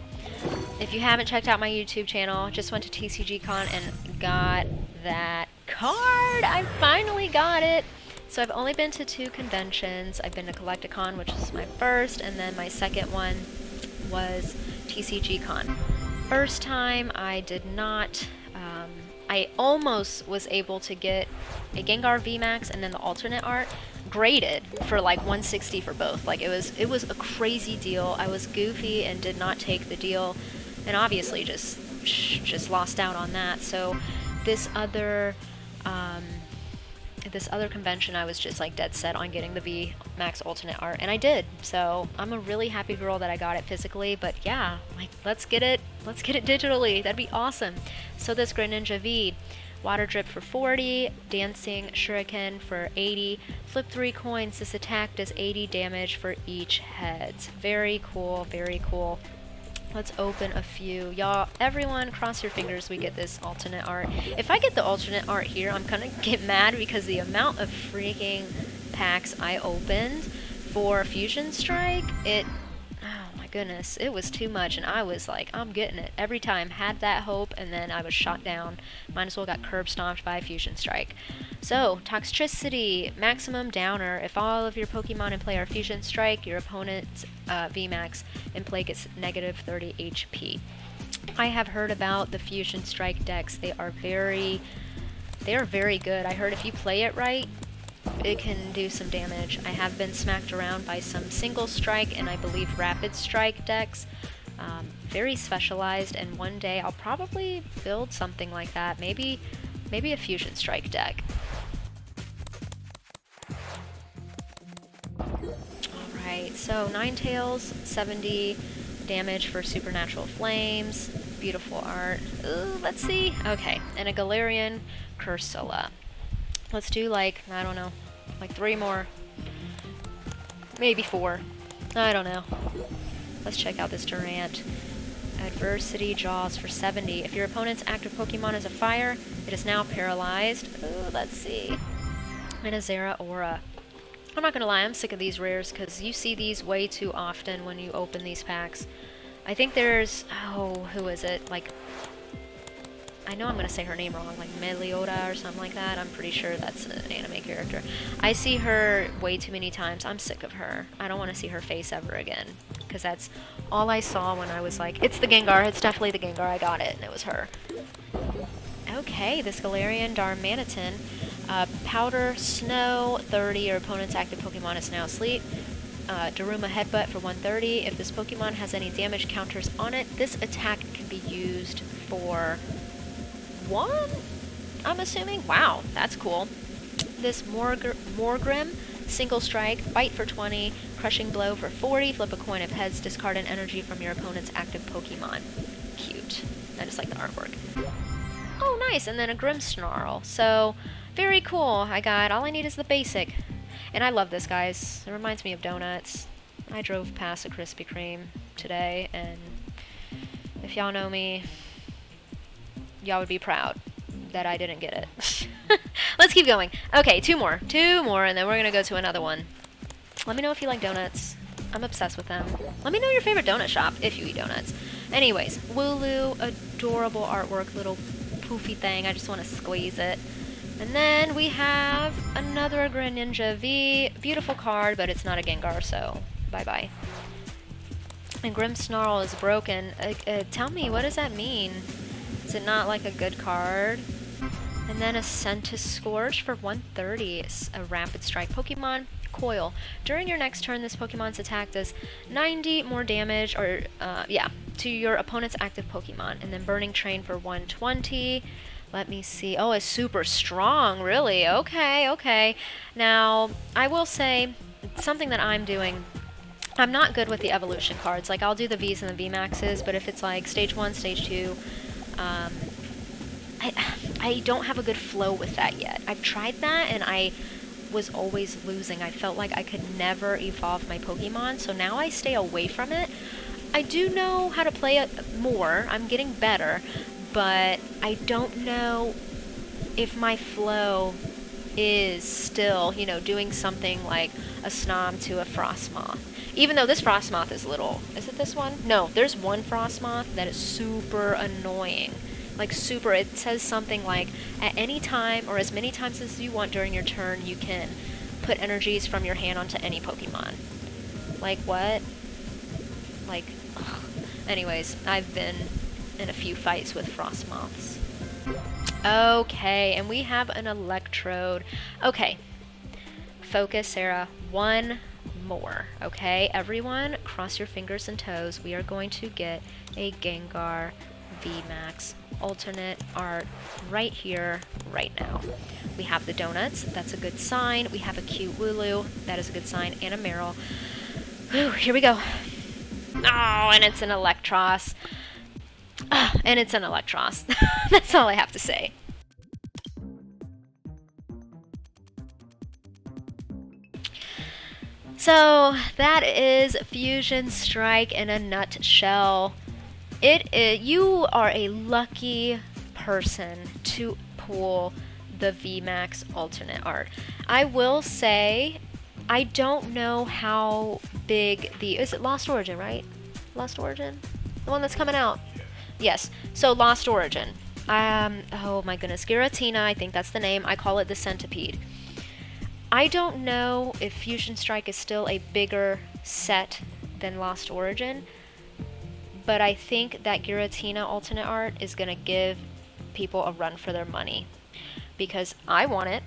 if you haven't checked out my YouTube channel, just went to TCG Con and got that card! I finally got it! So I've only been to 2 conventions. I've been to Collecticon, which is my first, and then my second one was TCG Con. First time I did not, I almost was able to get a Gengar VMAX and then the alternate art graded for like 160 for both. Like it was a crazy deal. I was goofy and did not take the deal, and obviously just lost out on that. So this other convention, I was just like dead set on getting the VMAX alternate art, and I did. So I'm a really happy girl that I got it physically, but yeah, like let's get it digitally. That'd be awesome. So this Greninja V, Water Drip for 40, Dancing Shuriken for 80, flip 3 coins. This attack does 80 damage for each heads. Very cool, very cool. Let's open a few. Y'all, everyone, cross your fingers we get this alternate art. If I get the alternate art here, I'm gonna get mad because the amount of freaking packs I opened for Fusion Strike, oh my goodness, it was too much, and I was like, I'm getting it. Every time, had that hope, and then I was shot down. Might as well got curb stomped by Fusion Strike. So, Toxicity, Maximum Downer. If all of your Pokemon in play are Fusion Strike, your opponent's VMAX in play gets negative 30 HP. I have heard about the Fusion Strike decks. They are very good. I heard if you play it right, it can do some damage. I have been smacked around by some Single Strike and I believe Rapid Strike decks. Very specialized, and one day I'll probably build something like that. Maybe a Fusion Strike deck. Alright, so Ninetales, 70 damage for Supernatural Flames. Beautiful art. Ooh, let's see. Okay, and a Galarian Cursula. Let's do like, I don't know, like 3 more. Maybe 4. I don't know. Let's check out this Durant. Adversity Jaws for 70. If your opponent's active Pokemon is a fire, it is now paralyzed. Ooh, let's see. And a Zeraora. I'm not gonna lie, I'm sick of these rares because you see these way too often when you open these packs. I think there's, oh, who is it? Like, I know I'm gonna say her name wrong, like Meliota or something like that. I'm pretty sure that's an anime character. I see her way too many times. I'm sick of her. I don't want to see her face ever again, because that's all I saw when I was like, it's the Gengar, it's definitely the Gengar, I got it, and it was her. Okay, this Galarian Darmanitan. Powder Snow, 30. Your opponent's active Pokemon is now asleep. Daruma Headbutt for 130. If this Pokemon has any damage counters on it, this attack can be used for 1, I'm assuming. Wow, that's cool. This Morgrim, single strike, bite for 20, crushing blow for 40, flip a coin of heads, discard an energy from your opponent's active Pokemon. Cute. I just like the artwork. Oh, nice, and then a Grimmsnarl. So, very cool. All I need is the basic. And I love this, guys. It reminds me of donuts. I drove past a Krispy Kreme today, and if y'all know me, y'all would be proud that I didn't get it. Let's keep going. Okay, two more, and then we're gonna go to another one. Let me know if you like donuts. I'm obsessed with them. Let me know your favorite donut shop, if you eat donuts. Anyways, Wooloo, adorable artwork, little poofy thing. I just want to squeeze it. And then we have another Greninja V. Beautiful card, but it's not a Gengar, so bye-bye. And Grimmsnarl is broken. Tell me, what does that mean? Is it not like a good card? And then a Scorch for 130. It's a Rapid Strike Pokemon. Coil. During your next turn, this Pokemon's attack does 90 more damage, or, to your opponent's active Pokemon. And then Burning Train for 120. Let me see. Oh, it's super strong, really. Okay. Now, I will say, something that I'm doing, I'm not good with the evolution cards. Like, I'll do the Vs and the VMAXs, but if it's like Stage 1, Stage 2, I don't have a good flow with that yet. I've tried that, and I was always losing. I felt like I could never evolve my Pokemon, so now I stay away from it. I do know how to play it more. I'm getting better, but I don't know if my flow is still, doing something like a Snom to a Frostmoth. Even though this Frostmoth is little. Is it this one? No, there's one Frostmoth that is super annoying. Like super, it says something like, at any time, or as many times as you want during your turn, you can put energies from your hand onto any Pokemon. Like, what? Like, ugh. Anyways, I've been in a few fights with Frostmoths. Okay, and we have an Electrode. Okay, focus, Sarah. One more, okay? Everyone, cross your fingers and toes. We are going to get a Gengar VMAX alternate art right here, right now. We have the donuts. That's a good sign. We have a cute Wooloo. That is a good sign. And a Meryl. Whew, here we go. Oh, and it's an Electros. And it's an Electros. That's all I have to say. So that is Fusion Strike in a nutshell. You are a lucky person to pull the VMAX alternate art. I will say, I don't know how big is it Lost Origin, right? Lost Origin? The one that's coming out? Yes. So Lost Origin. Oh my goodness, Giratina, I think that's the name. I call it the Centipede. I don't know if Fusion Strike is still a bigger set than Lost Origin, but I think that Giratina alternate art is going to give people a run for their money, because I want it.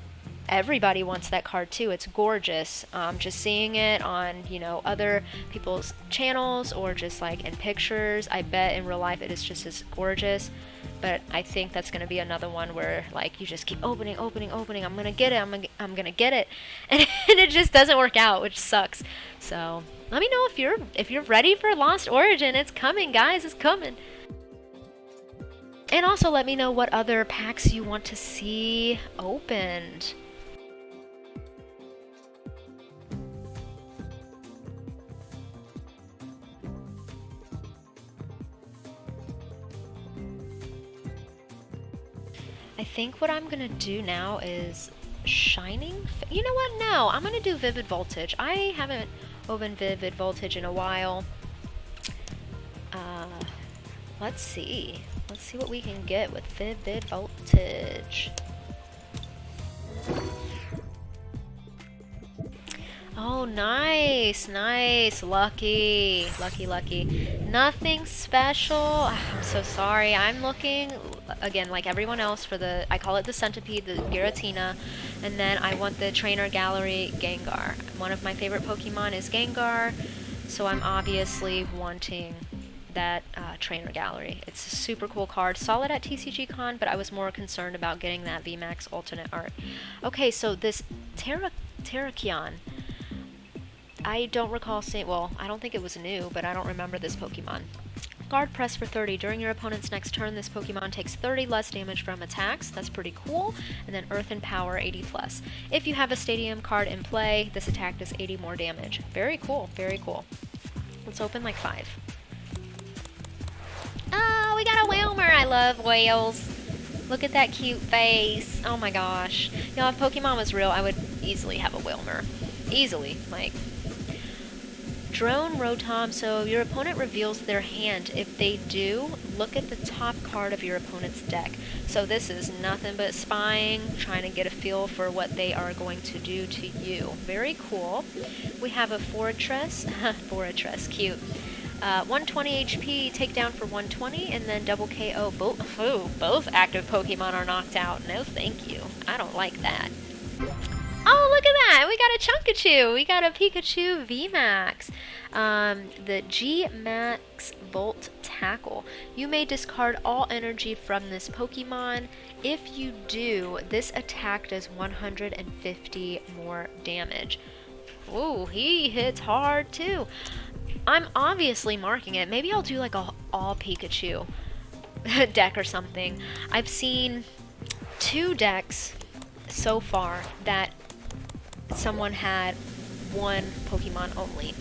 Everybody wants that card too. It's gorgeous. Just seeing it on, other people's channels or just like in pictures, I bet in real life it is just as gorgeous. But I think that's going to be another one where like you just keep opening. I'm going to get it. I'm going to get it. And it just doesn't work out, which sucks. So let me know if you're ready for Lost Origin. It's coming, guys. It's coming. And also let me know what other packs you want to see opened. I think what I'm gonna do now is Shining. You know what? No, I'm gonna do Vivid Voltage. I haven't opened Vivid Voltage in a while. Let's see. Let's see what we can get with Vivid Voltage. Oh, nice, nice. Lucky. Nothing special. I'm so sorry. I'm looking, again, like everyone else, for I call it the Centipede, the Giratina, and then I want the Trainer Gallery Gengar. One of my favorite Pokemon is Gengar, so I'm obviously wanting that trainer gallery. It's a super cool card. Saw it at TCG Con, but I was more concerned about getting that VMAX alternate art. Okay, so this Terrakion, I don't recall seeing, well, I don't think it was new, but I don't remember this Pokemon. Guard press for 30. During your opponent's next turn, this Pokemon takes 30 less damage from attacks. That's pretty cool. And then Earth and Power, 80 plus. If you have a Stadium card in play, this attack does 80 more damage. Very cool, very cool. Let's open like 5. Oh, we got a Whalmer. I love whales. Look at that cute face. Oh my gosh. You know, if Pokemon was real, I would easily have a Whalmer. Easily. Like, Drone Rotom, so your opponent reveals their hand. If they do, look at the top card of your opponent's deck. So this is nothing but spying, trying to get a feel for what they are going to do to you. Very cool. We have a Fortress, Fortress, cute. 120 HP, takedown for 120, and then double KO. Both active Pokemon are knocked out. No thank you. I don't like that. Oh, look at that! We got a Chunkachu! We got a Pikachu VMAX. The G-Max Volt Tackle. You may discard all energy from this Pokemon. If you do, this attack does 150 more damage. Ooh, he hits hard too. I'm obviously marking it. Maybe I'll do like a all Pikachu deck or something. I've seen 2 decks so far that someone had 1 Pokemon only.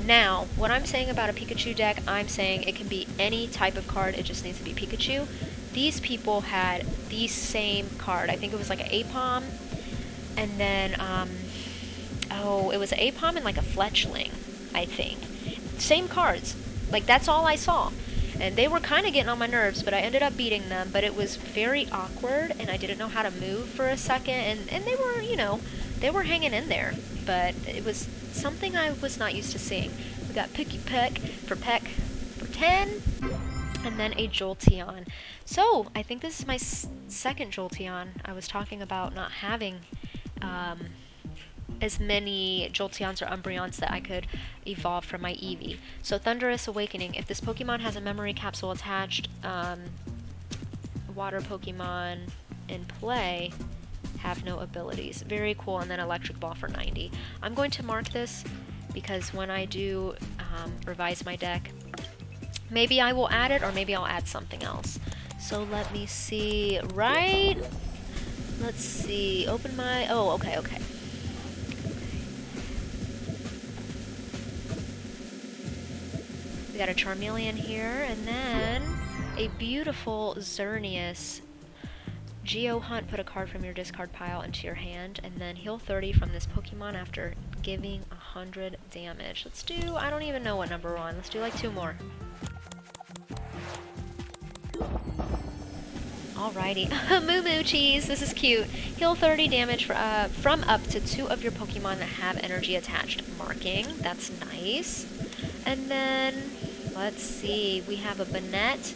Now, what I'm saying about a Pikachu deck, I'm saying it can be any type of card, it just needs to be Pikachu. These people had the same card. I think it was like an Aipom, and then, it was an Aipom and like a Fletchling, I think. Same cards. Like, that's all I saw. And they were kind of getting on my nerves, but I ended up beating them, but it was very awkward, and I didn't know how to move for a second, and they were, you know, they were hanging in there, but it was something I was not used to seeing. We got Picky Peck for 10, and then a Jolteon. So, I think this is my second Jolteon. I was talking about not having as many Jolteons or Umbreons that I could evolve from my Eevee. So, Thunderous Awakening. If this Pokemon has a memory capsule attached, water Pokemon in play have no abilities. Very cool. And then Electric Ball for 90. I'm going to mark this because when I do revise my deck, maybe I will add it or maybe I'll add something else. So let me see. Right? Let's see. Open my... Oh, okay. We got a Charmeleon here, and then a beautiful Xerneas. Geo Hunt, put a card from your discard pile into your hand, and then heal 30 from this Pokemon after giving 100 damage. Let's do, I don't even know what number we're on. Let's do like 2 more. Alrighty. Moo Cheese, this is cute. Heal 30 damage from up to 2 of your Pokemon that have energy attached. Marking, that's nice. And then, let's see, we have a Banette,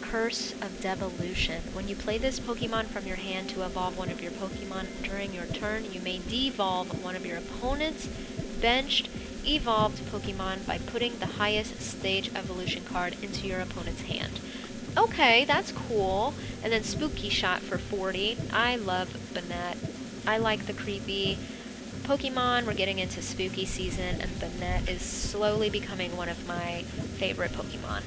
Curse of Devolution. When you play this Pokemon from your hand to evolve one of your Pokemon during your turn, you may devolve one of your opponent's benched evolved Pokemon by putting the highest stage evolution card into your opponent's hand. Okay, that's cool. And then Spooky Shot for 40. I love Banette. I like the creepy Pokemon. We're getting into spooky season, and Banette is slowly becoming one of my favorite Pokemon.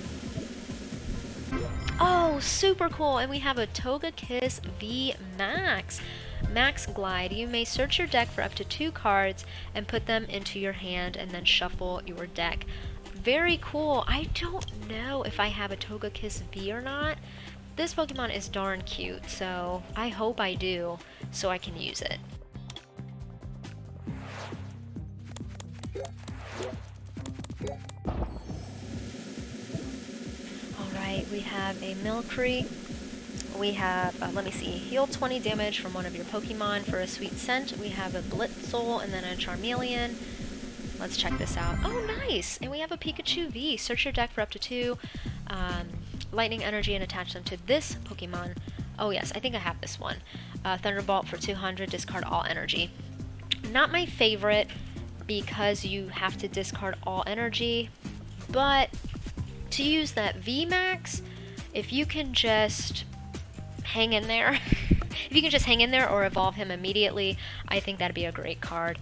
Oh, super cool! And we have a Togekiss V Max. Max Glide. You may search your deck for up to 2 cards and put them into your hand and then shuffle your deck. Very cool. I don't know if I have a Togekiss V or not. This Pokemon is darn cute, so I hope I do, so I can use it. Alright, we have a Milcery. We have, let me see, heal 20 damage from one of your Pokemon for a sweet scent. We have a Blitzel and then a Charmeleon. Let's check this out. Oh, nice! And we have a Pikachu V. Search your deck for up to 2 lightning energy and attach them to this Pokemon. Oh yes, I think I have this one. Thunderbolt for 200, discard all energy. Not my favorite because you have to discard all energy, but to use that VMAX, if you can just hang in there, if you can just hang in there or evolve him immediately, I think that'd be a great card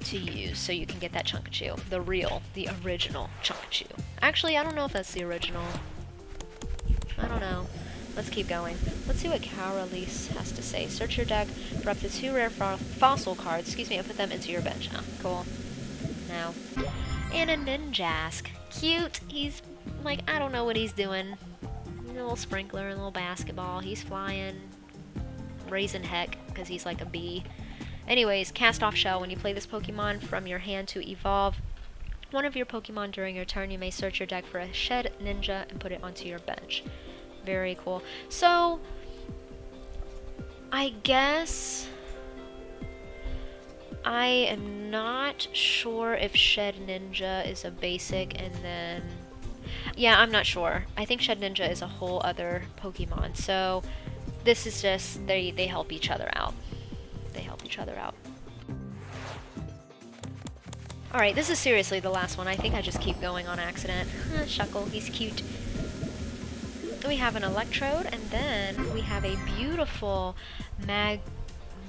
to use so you can get that Chunkachu. The original Chunkachu. Actually, I don't know if that's the original. I don't know. Let's keep going. Let's see what Caroline has to say. Search your deck for up to 2 rare fossil cards, and put them into your bench. Oh, cool. Now. And a Ninjask. Cute. He's like, I don't know what he's doing. A little sprinkler, a little basketball. He's flying. Raising heck, because he's like a bee. Anyways, cast off shell. When you play this Pokemon from your hand to evolve one of your Pokemon during your turn, you may search your deck for a Shed Ninja and put it onto your bench. Very cool. So, I guess I am not sure if Shed Ninja is a basic and then... Yeah, I'm not sure. I think Shed Ninja is a whole other Pokemon. So, this is just, they help each other out. They help each other out. Alright, this is seriously the last one. I think I just keep going on accident. Shuckle, he's cute. We have an Electrode, and then we have a beautiful Magyarna.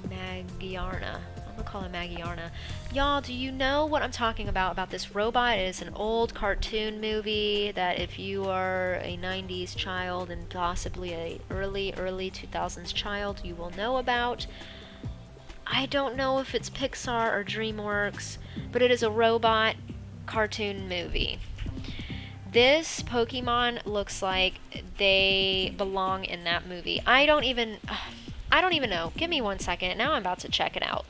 I'm gonna call it Magyarna. Y'all, do you know what I'm talking about this robot? It is an old cartoon movie that if you are a 90s child and possibly a early 2000s child, you will know about. I don't know if it's Pixar or DreamWorks, but it is a robot cartoon movie. This Pokemon looks like they belong in that movie. I don't even know. Give me 1 second. Now I'm about to check it out.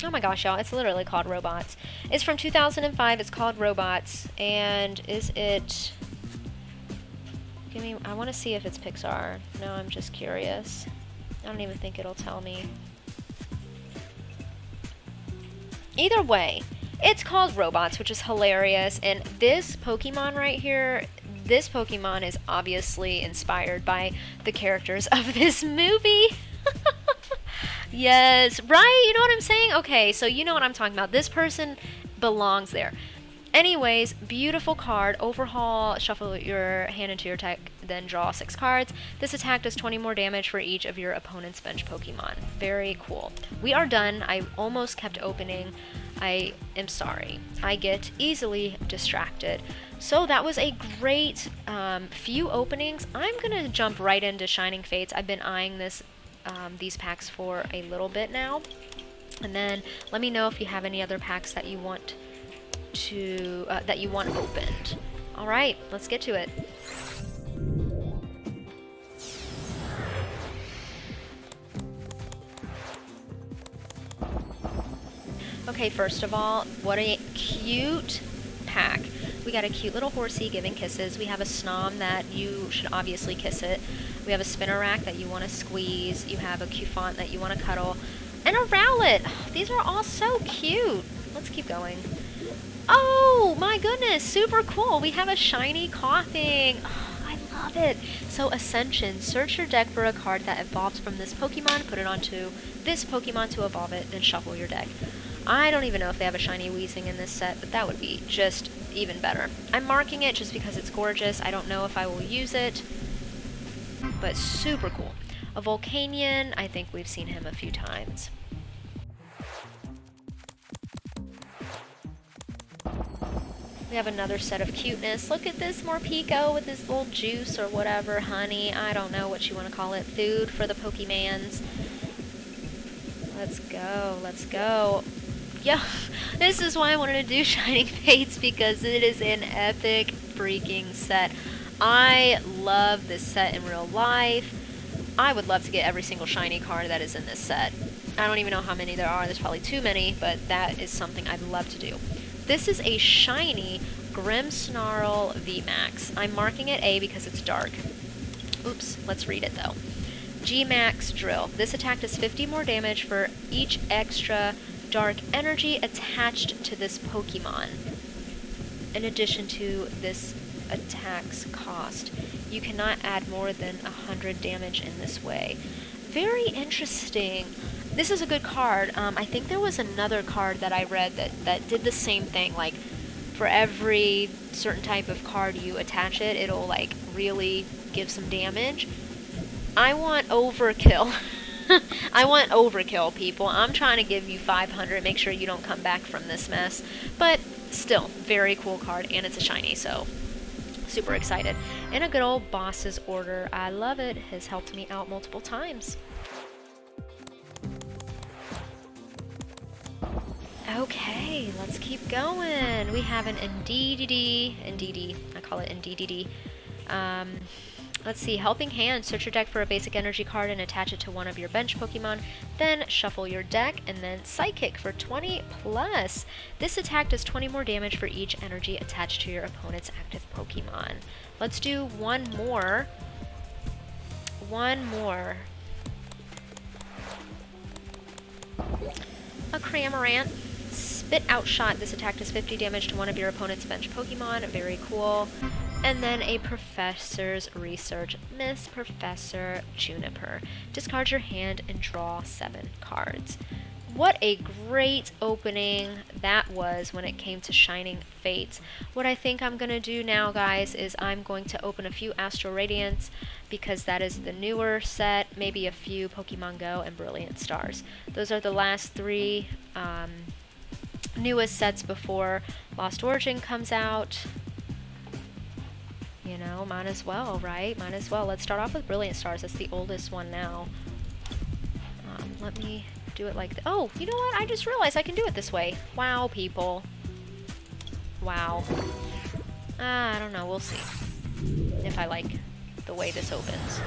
Oh my gosh, y'all, it's literally called Robots. It's from 2005, it's called Robots, and is it... I want to see if it's Pixar. No, I'm just curious. I don't even think it'll tell me. Either way, it's called Robots, which is hilarious, and this Pokemon right here, this Pokemon is obviously inspired by the characters of this movie. Yes, right? You know what I'm saying? Okay, so you know what I'm talking about. This person belongs there. Anyways, beautiful card. Overhaul, shuffle your hand into your deck, then draw 6 cards. This attack does 20 more damage for each of your opponent's bench Pokemon. Very cool. We are done. I almost kept opening. I am sorry. I get easily distracted. So that was a great few openings. I'm going to jump right into Shining Fates. I've been eyeing these packs for a little bit now. And then let me know if you have any other packs that you want opened. All right, let's get to it. Okay, first of all, what a cute pack. We got a cute little horsey giving kisses. We have a Snom that you should obviously kiss it. We have a Spinarak that you want to squeeze. You have a Cufant that you want to cuddle. And a Rowlet. Oh, these are all so cute. Let's keep going. Oh my goodness, super cool. We have a shiny Coughing. Oh, I love it. So Ascension, search your deck for a card that evolves from this Pokemon, put it onto this Pokemon to evolve it, then shuffle your deck. I don't even know if they have a shiny Weezing in this set, but that would be just even better. I'm marking it just because it's gorgeous. I don't know if I will use it, but super cool. A Volcanion, I think we've seen him a few times. We have another set of cuteness. Look at this Morpeko with his little juice or whatever, honey. I don't know what you want to call it. Food for the Pokemans. Let's go, let's go. Yeah, this is why I wanted to do Shining Fates, because it is an epic freaking set. I love this set in real life. I would love to get every single shiny card that is in this set. I don't even know how many there are. There's probably too many, but that is something I'd love to do. This is a shiny Grimmsnarl VMAX. I'm marking it A because it's dark. Oops, let's read it though. G-Max Drill. This attack does 50 more damage for each extra dark energy attached to this Pokemon. In addition to this attack's cost, you cannot add more than 100 damage in this way. Very interesting. this is a good card. I think there was another card that I read that did the same thing. Like, for every certain type of card you attach it, it'll, like, really give some damage. I want overkill. I want overkill, people. I'm trying to give you 500. Make sure you don't come back from this mess. But still, very cool card, and it's a shiny, so super excited. And a good old boss's order. I love it. Has helped me out multiple times. Okay, let's keep going. We have an Indeedee, I call it Indeedee. Let's see, Helping Hand. Search your deck for a basic energy card and attach it to one of your bench Pokemon. Then shuffle your deck, and then Psychic for 20 plus. This attack does 20 more damage for each energy attached to your opponent's active Pokemon. Let's do one more. A Cramorant. Spit Out Shot. This attack does 50 damage to one of your opponent's bench Pokemon. Very cool. And then a Professor's Research. Miss Professor Juniper. Discard your hand and draw 7 cards. What a great opening that was when it came to Shining Fates. What I think I'm going to do now, guys, is I'm going to open a few Astral Radiance because that is the newer set, maybe a few Pokemon Go and Brilliant Stars. Those are the last 3 newest sets before Lost Origin comes out. You know, might as well, right? Might as well. Let's start off with Brilliant Stars. That's the oldest one now. Let me do it like oh, you know what? I just realized I can do it this way. Wow, people. Wow. I don't know. We'll see if I like the way this opens.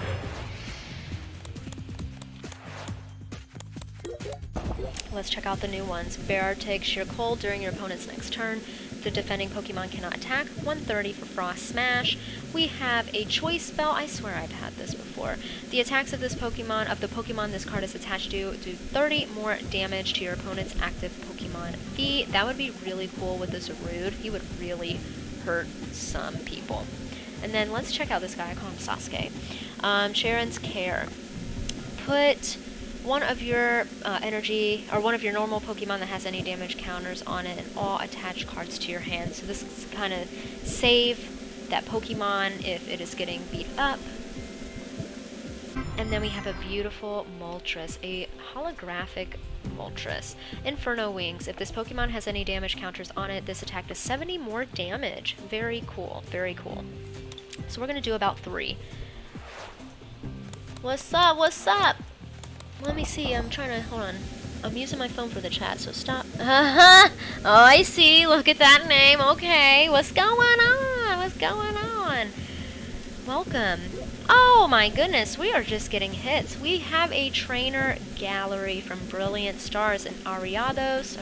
Let's check out the new ones. Beartic, Sheer Cold. During your opponent's next turn, the defending Pokemon cannot attack. 130 for Frost Smash. We have a Choice Spell. I swear I've had this before. The attacks of this Pokemon, of the Pokemon this card is attached to, do 30 more damage to your opponent's active Pokemon. That would be really cool with this Rude. He would really hurt some people. And then let's check out this guy. I call him Sasuke. Sharon's Care. Put one of your energy, or one of your normal Pokemon that has any damage counters on it, and all attached cards to your hand. So this is kind of save that Pokemon if it is getting beat up. And then we have a beautiful Moltres, a holographic Moltres. Inferno Wings. If this Pokemon has any damage counters on it, this attack does 70 more damage. Very cool, very cool. So we're going to do about 3. What's up, what's up? Let me see, I'm trying to, hold on. I'm using my phone for the chat, so stop. Oh, I see, look at that name. Okay, what's going on? What's going on? Welcome. Oh my goodness, we are just getting hits. We have a trainer gallery from Brilliant Stars and Ariados.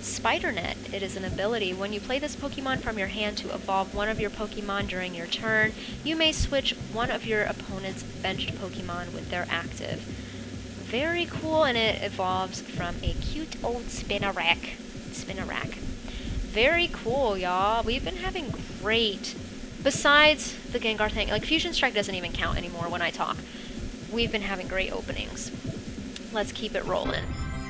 Spider Net. It is an ability. When you play this Pokemon from your hand to evolve one of your Pokemon during your turn, you may switch one of your opponent's benched Pokemon with their active. Very cool, and it evolves from a cute old Spinarak. Very cool, y'all. We've been having great, besides the Gengar thing, like Fusion Strike doesn't even count anymore when I talk. We've been having great openings. Let's keep it rolling.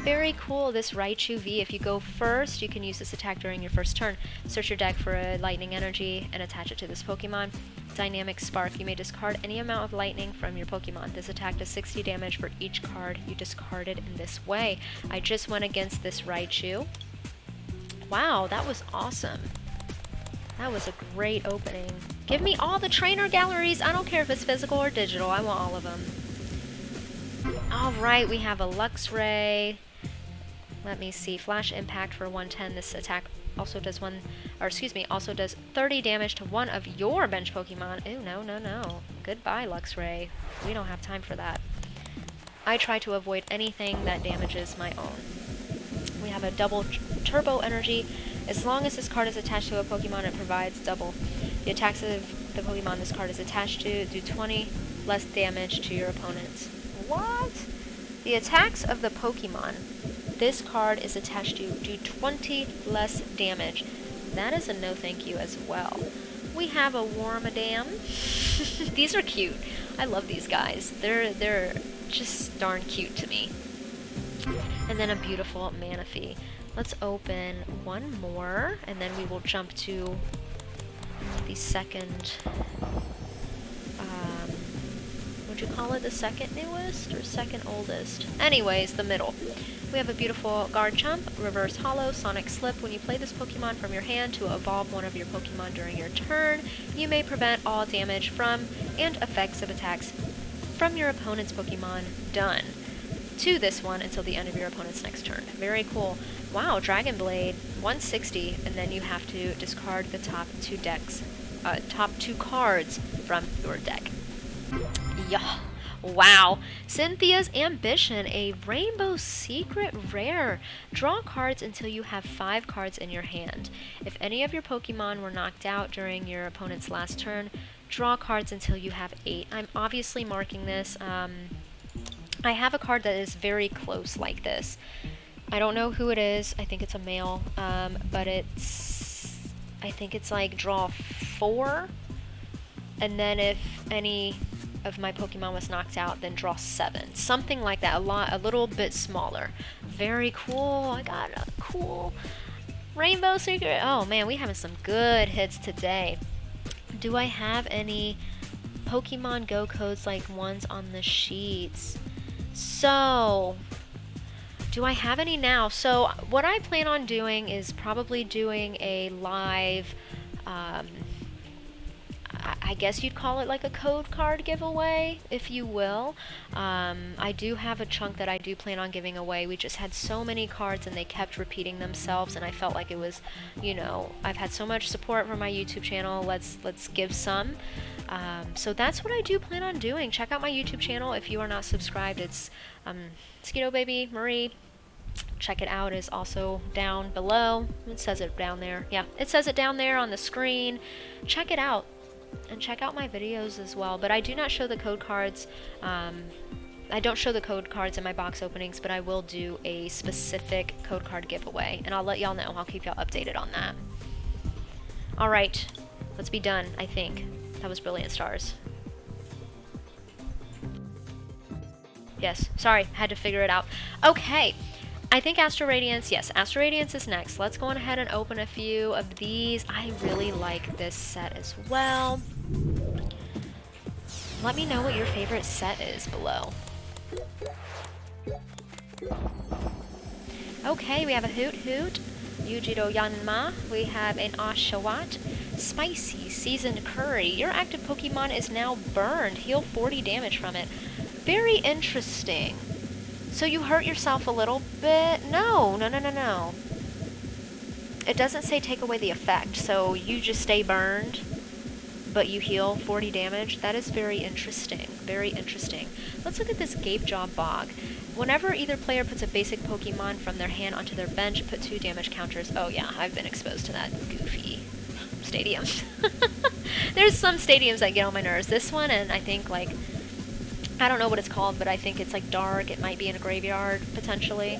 Very cool, this Raichu V. If you go first, you can use this attack during your first turn. Search your deck for a lightning energy and attach it to this Pokemon. Dynamic Spark. You may discard any amount of lightning from your Pokemon. This attack does 60 damage for each card you discarded in this way. I just went against this Raichu. Wow, that was awesome. That was a great opening. Give me all the trainer galleries. I don't care if it's physical or digital. I want all of them. Alright, we have a Luxray. Let me see. Flash Impact for 110. This attack also does also does 30 damage to one of your bench Pokemon. Ooh, no. Goodbye, Luxray. We don't have time for that. I try to avoid anything that damages my own. We have a double Turbo Energy. As long as this card is attached to a Pokemon, it provides double. The attacks of the Pokemon this card is attached to do 20 less damage to your opponents. What? The attacks of the Pokemon this card is attached to do 20 less damage. That is a no thank you as well. We have a Wormadam. These are cute. I love these guys. They're just darn cute to me. And then a beautiful Manaphy. Let's open one more, and then we will jump to the second, would you call it the second newest or second oldest? Anyways, the middle. We have a beautiful Garchomp, Reverse Hollow, Sonic Slip. When you play this Pokemon from your hand to evolve one of your Pokemon during your turn, you may prevent all damage from and effects of attacks from your opponent's Pokemon done to this one until the end of your opponent's next turn. Very cool. Wow, Dragon Blade, 160, and then you have to discard the top two cards from your deck. Yeah. Wow. Cynthia's Ambition, a Rainbow Secret Rare. Draw cards until you have 5 cards in your hand. If any of your Pokemon were knocked out during your opponent's last turn, draw cards until you have 8. I'm obviously marking this. I have a card that is very close like this. I don't know who it is. I think it's a male, but I think it's like draw 4, and then if any of my Pokemon was knocked out, then draw 7. Something like that, a little bit smaller. Very cool. I got a cool Rainbow Secret. Oh man, we having some good hits today. Do I have any Pokemon Go codes like ones on the sheets? So, do I have any now? So, what I plan on doing is probably doing a live, I guess you'd call it like a code card giveaway, if you will. I do have a chunk that I do plan on giving away. We just had so many cards and they kept repeating themselves, and I felt like it was, you know, I've had so much support from my YouTube channel, let's give some. So that's what I do plan on doing. Check out my YouTube channel if you are not subscribed. It's Skeeto Baby Marie. Check it out. It's also down below. It says it down there. Yeah, it says it down there on the screen. Check it out. And check out my videos as well. But I do not show the code cards. I don't show the code cards in my box openings, but I will do a specific code card giveaway. And I'll let y'all know. I'll keep y'all updated on that. Alright. Let's be done, I think. That was Brilliant Stars. Yes, sorry, had to figure it out. Okay, I think Astro Radiance, yes, Astro Radiance is next. Let's go on ahead and open a few of these. I really like this set as well. Let me know what your favorite set is below. Okay, we have a Hoot Hoot, Yujiro Yanma, we have an Oshawott, Spicy Seasoned Curry. Your active Pokemon is now burned. Heal 40 damage from it. Very interesting. So you hurt yourself a little bit? No. It doesn't say take away the effect, so you just stay burned, but you heal 40 damage. That is very interesting. Very interesting. Let's look at this Gapejaw Bog. Whenever either player puts a basic Pokemon from their hand onto their bench, put 2 damage counters. Oh yeah, I've been exposed to that goofy stadium. There's some stadiums that get on my nerves. This one, and I think like, I don't know what it's called, but I think it's like dark. It might be in a graveyard, potentially.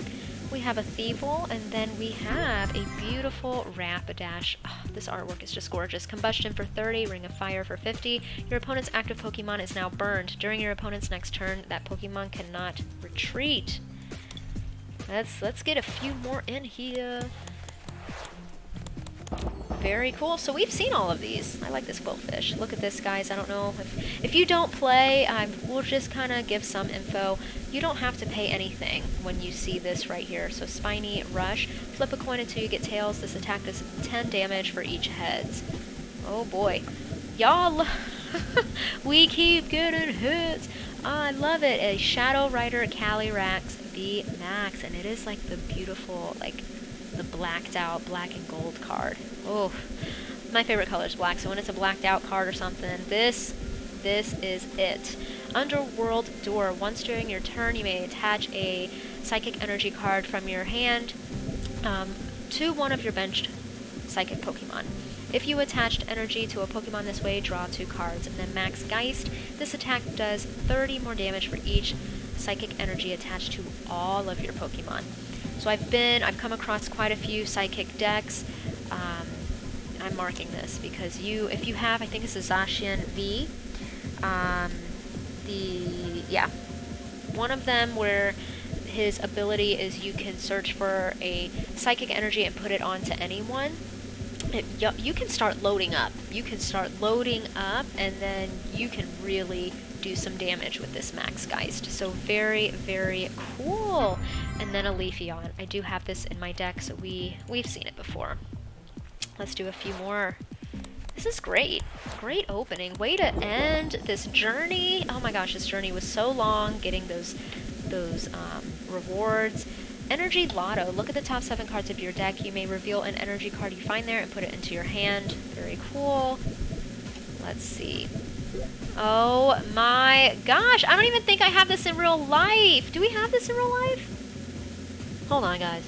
We have a Thievul, and then we have a beautiful Rapidash. Oh, this artwork is just gorgeous. Combustion for 30, Ring of Fire for 50. Your opponent's active Pokemon is now burned. During your opponent's next turn, that Pokemon cannot retreat. Let's get a few more in here. Very cool. So we've seen all of these. I like this Quillfish. Look at this, guys. I don't know if you don't play, we'll just kind of give some info. You don't have to pay anything when you see this right here. So Spiny Rush. Flip a coin until you get tails. This attack does 10 damage for each heads. Oh boy. Y'all, we keep getting hits. I love it. A Shadow Rider Calyrex V Max, and it is like the beautiful, like the blacked out black and gold card. Oh, my favorite color is black, so when it's a blacked out card or something, this is it. Underworld Door. Once during your turn, you may attach a Psychic Energy card from your hand to one of your benched Psychic Pokemon. If you attached energy to a Pokemon this way, draw 2 cards. And then Max Geist. This attack does 30 more damage for each Psychic Energy attached to all of your Pokemon. So I've come across quite a few Psychic decks. I'm marking this because if you have, I think it's a Zacian V, yeah, one of them where his ability is you can search for a psychic energy and put it onto anyone. You can start loading up. You can start loading up, and then you can really do some damage with this Max Geist. So very, very cool. And then a Leafeon. I do have this in my deck, so we've seen it before. Let's do a few more. This is great. Great opening. Way to end this journey. Oh my gosh, this journey was so long, getting those rewards. Energy Lotto. Look at the top 7 cards of your deck. You may reveal an energy card you find there and put it into your hand. Very cool. Let's see. Oh my gosh, I don't even think I have this in real life. Do we have this in real life? Hold on, guys.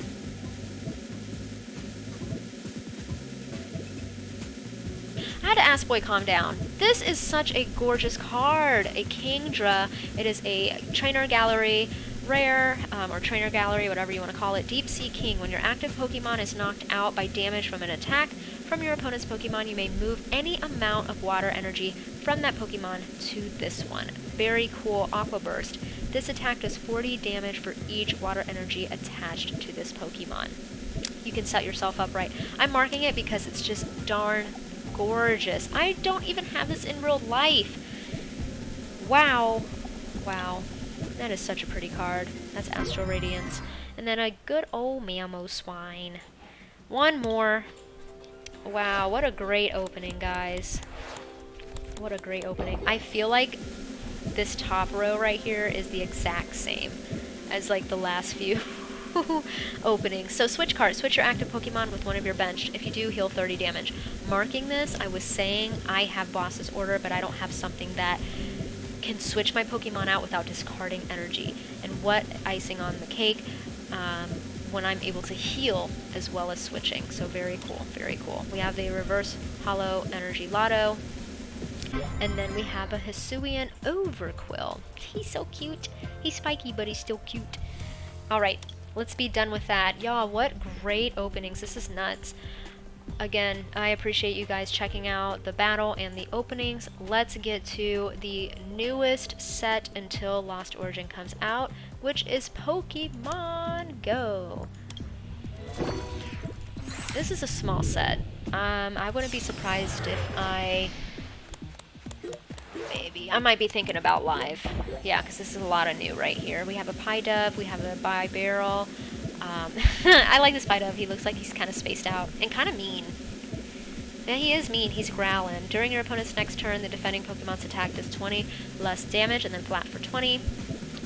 I had to ask Boy calm down. This is such a gorgeous card. A Kingdra. It is a Trainer Gallery rare, or Trainer Gallery, whatever you want to call it. Deep Sea King. When your active Pokemon is knocked out by damage from an attack from your opponent's Pokemon, you may move any amount of water energy from that Pokemon to this one. Very cool. Aqua Burst. This attack does 40 damage for each water energy attached to this Pokemon. You can set yourself up right. I'm marking it because it's just darn gorgeous. I don't even have this in real life. Wow. Wow. That is such a pretty card. That's Astral Radiance. And then a good old Mamoswine. One more. Wow, what a great opening, guys. What a great opening. I feel like this top row right here is the exact same as like the last few openings. So switch cards. Switch your active Pokemon with one of your benched. If you do, heal 30 damage. Marking this, I was saying I have Boss's Order, but I don't have something that can switch my Pokemon out without discarding energy. And what icing on the cake when I'm able to heal as well as switching. So very cool, very cool. We have the Reverse Hollow Energy Lotto. And then we have a Hisuian Overquill. He's so cute. He's spiky, but he's still cute. Alright, let's be done with that. Y'all, what great openings. This is nuts. Again, I appreciate you guys checking out the battle and the openings. Let's get to the newest set until Lost Origin comes out, which is Pokemon Go. This is a small set. I wouldn't be surprised if I might be thinking about live. Yeah, because this is a lot of new right here. We have a Pidove, we have a Bibarel. I like this Pidove. He looks like he's kind of spaced out and kind of mean. Yeah, he is mean. He's growling. During your opponent's next turn, the defending Pokemon's attack does 20 less damage and then flat for 20.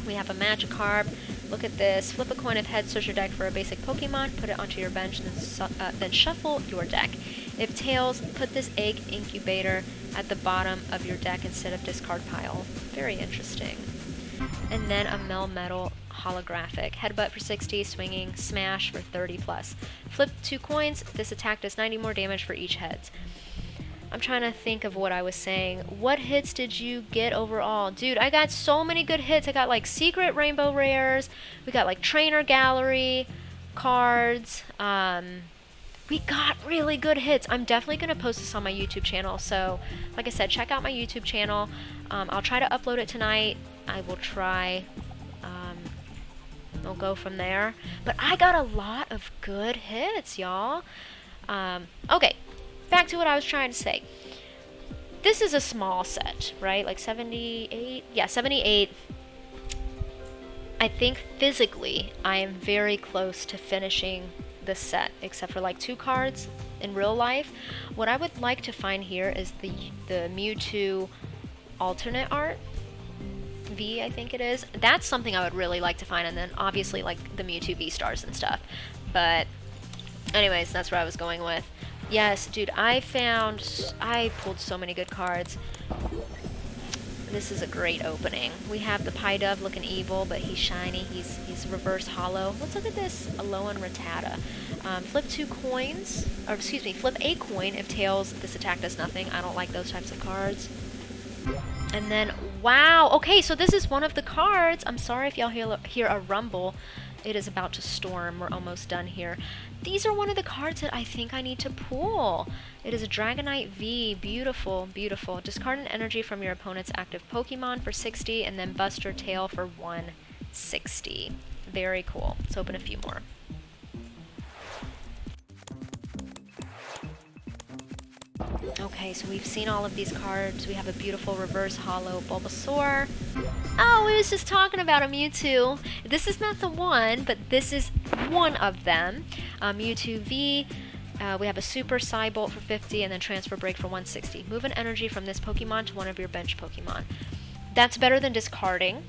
We have a Magikarp. Look at this. Flip a coin of heads, search your deck for a basic Pokemon, put it onto your bench, then shuffle your deck. If tails, put this egg incubator at the bottom of your deck instead of discard pile. Very interesting. And then a Melmetal holographic. Headbutt for 60, swinging, smash for 30 plus. Flip 2 coins. This attack does 90 more damage for each heads. I'm trying to think of what I was saying. What hits did you get overall? Dude, I got so many good hits. I got like secret rainbow rares. We got like trainer gallery cards. We got really good hits. I'm definitely going to post this on my YouTube channel. So, like I said, check out my YouTube channel. I'll try to upload it tonight. I will try. We'll go from there. But I got a lot of good hits, y'all. Okay, back to what I was trying to say. This is a small set, right? Like 78? Yeah, 78. I think physically I am very close to finishing this set, except for like 2 cards in real life. What I would like to find here is the Mewtwo alternate art. V, I think it is. That's something I would really like to find, and then obviously like the Mewtwo V-Stars and stuff. But anyways, that's where I was going with. Yes, dude, I pulled so many good cards. This is a great opening. We have the Pidove looking evil, but he's shiny. He's reverse hollow. Let's look at this Alolan Rattata. Flip 2 coins, or excuse me, flip a coin. If tails, this attack does nothing. I don't like those types of cards. And then, wow, okay, so this is one of the cards. I'm sorry if y'all hear a rumble it is about to storm. We're almost done here. These are one of the cards that I think I need to pull. It is a Dragonite V. Beautiful, beautiful. Discard an energy from your opponent's active Pokemon for 60, and then Buster Tail for 160. Very cool. Let's open a few more. Okay, so we've seen all of these cards. We have a beautiful reverse holo Bulbasaur. Oh, we was just talking about a Mewtwo. This is not the one, but this is one of them. Mewtwo V. We have a Super Psybolt for 50 and then Transfer Break for 160. Move an energy from this Pokemon to one of your bench Pokemon. That's better than discarding.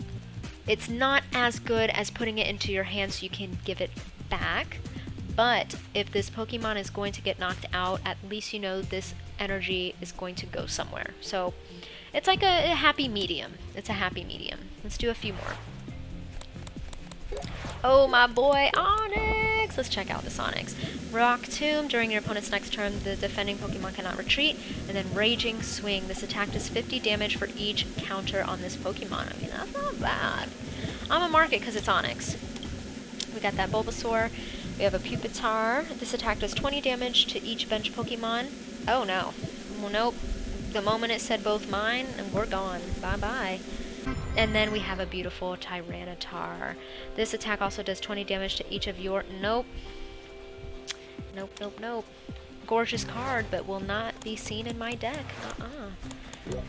It's not as good as putting it into your hand so you can give it back. But if this Pokemon is going to get knocked out, at least you know this energy is going to go somewhere. So it's like a happy medium. It's a happy medium. Let's do a few more. Oh, my boy, Onix! Let's check out this Onix. Rock Tomb. During your opponent's next turn, the defending Pokemon cannot retreat. And then Raging Swing. This attack does 50 damage for each counter on this Pokemon. I mean, that's not bad. I'm gonna mark it because it's Onix. We got that Bulbasaur. We have a Pupitar. This attack does 20 damage to each bench Pokemon. Oh no. Well, nope. The moment it said both mine, and we're gone. Bye-bye. And then we have a beautiful Tyranitar. This attack also does 20 damage to each of your... Nope. Nope, nope, nope. Gorgeous card, but will not be seen in my deck.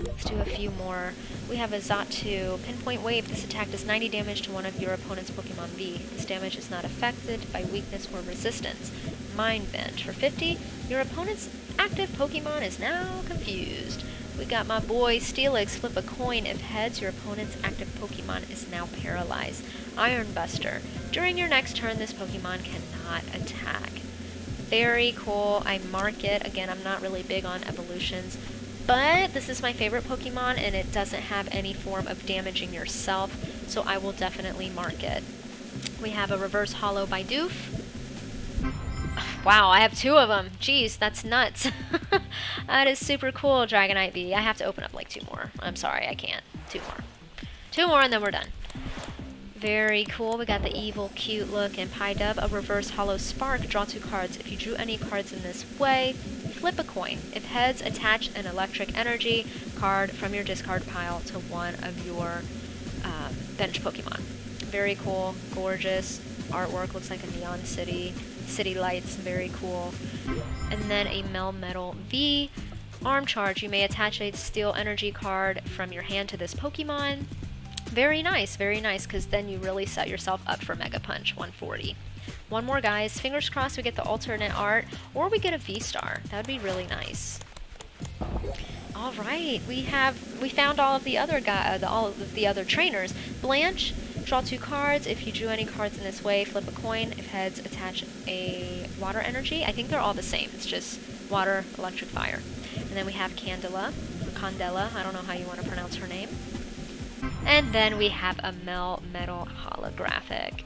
Let's do a few more. We have a Xatu. Pinpoint Wave. This attack does 90 damage to one of your opponent's Pokemon V. This damage is not affected by weakness or resistance. Mind Bend. For 50, your opponent's active Pokemon is now confused. We got my boy Steelix. Flip a coin. If heads, your opponent's active Pokemon is now paralyzed. Iron Buster. During your next turn, this Pokemon cannot attack. Very cool. I mark it. Again, I'm not really big on evolutions, but this is my favorite Pokemon, and it doesn't have any form of damaging yourself, so I will definitely mark it. We have a reverse holo Bidoof. Wow, I have two of them. Jeez, that's nuts. That is super cool, Dragonite V. I have to open up like two more. I'm sorry, I can't. Two more. Two more, and then we're done. Very cool. We got the evil, cute look and Pidove. A reverse holo Spark. Draw 2 cards. If you drew any cards in this way, flip a coin. If heads, attach an electric energy card from your discard pile to one of your bench Pokemon. Very cool. Gorgeous. Artwork looks like a neon city. City lights. Very cool. And then a Melmetal V. Arm Charge. You may attach a steel energy card from your hand to this Pokemon. Very nice, because then you really set yourself up for Mega Punch 140. One more, guys. Fingers crossed we get the alternate art, or we get a V-Star. That would be really nice. All right, we found all of the other other trainers. Blanche, draw 2 cards. If you drew any cards in this way, flip a coin. If heads, attach a water energy. I think they're all the same. It's just water, electric, fire. And then we have Candela, or Condela. I don't know how you want to pronounce her name. And then we have a Melmetal holographic.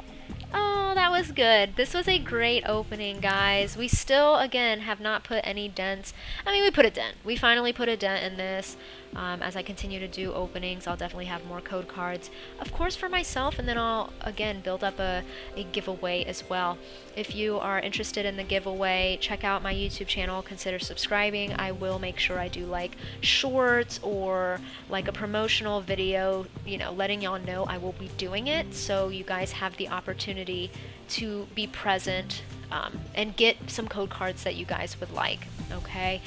Oh, that was good. This was a great opening, guys. We still, again, have not put any dents. I mean, we put a dent. We finally put a dent in this. As I continue to do openings, I'll definitely have more code cards, of course, for myself, and then I'll, again, build up a giveaway as well. If you are interested in the giveaway, check out my YouTube channel. Consider subscribing. I will make sure I do, like, shorts or, like, a promotional video, you know, letting y'all know I will be doing it, so you guys have the opportunity to be present and get some code cards that you guys would like, okay?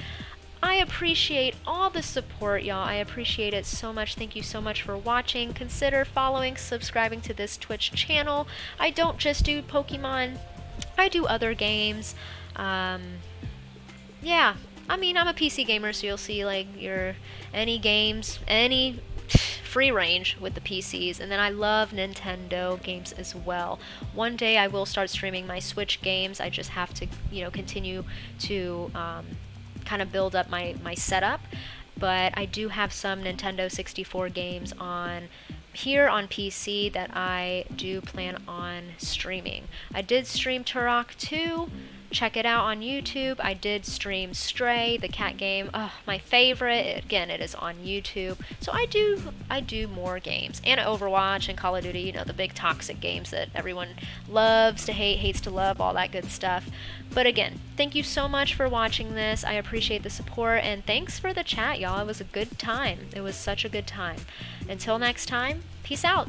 I appreciate all the support, y'all. I appreciate it so much. Thank you so much for watching. Consider following, subscribing to this Twitch channel. I don't just do Pokemon. I do other games. Yeah. I mean, I'm a PC gamer, so you'll see, like, any games, any free range with the PCs, and then I love Nintendo games as well. One day I will start streaming my Switch games. I just have to, you know, continue to kind of build up my setup, but I do have some Nintendo 64 games on PC that I do plan on streaming. I did stream Turok 2 check it out on YouTube. I did stream Stray, the cat game, my favorite. Again, it is on YouTube. So I do more games, and Overwatch and Call of Duty, the big toxic games that everyone loves to hate, hates to love, all that good stuff. But again, thank you so much for watching this. I appreciate the support, and thanks for the chat, y'all. It was a good time. It was such a good time. Until next time, peace out.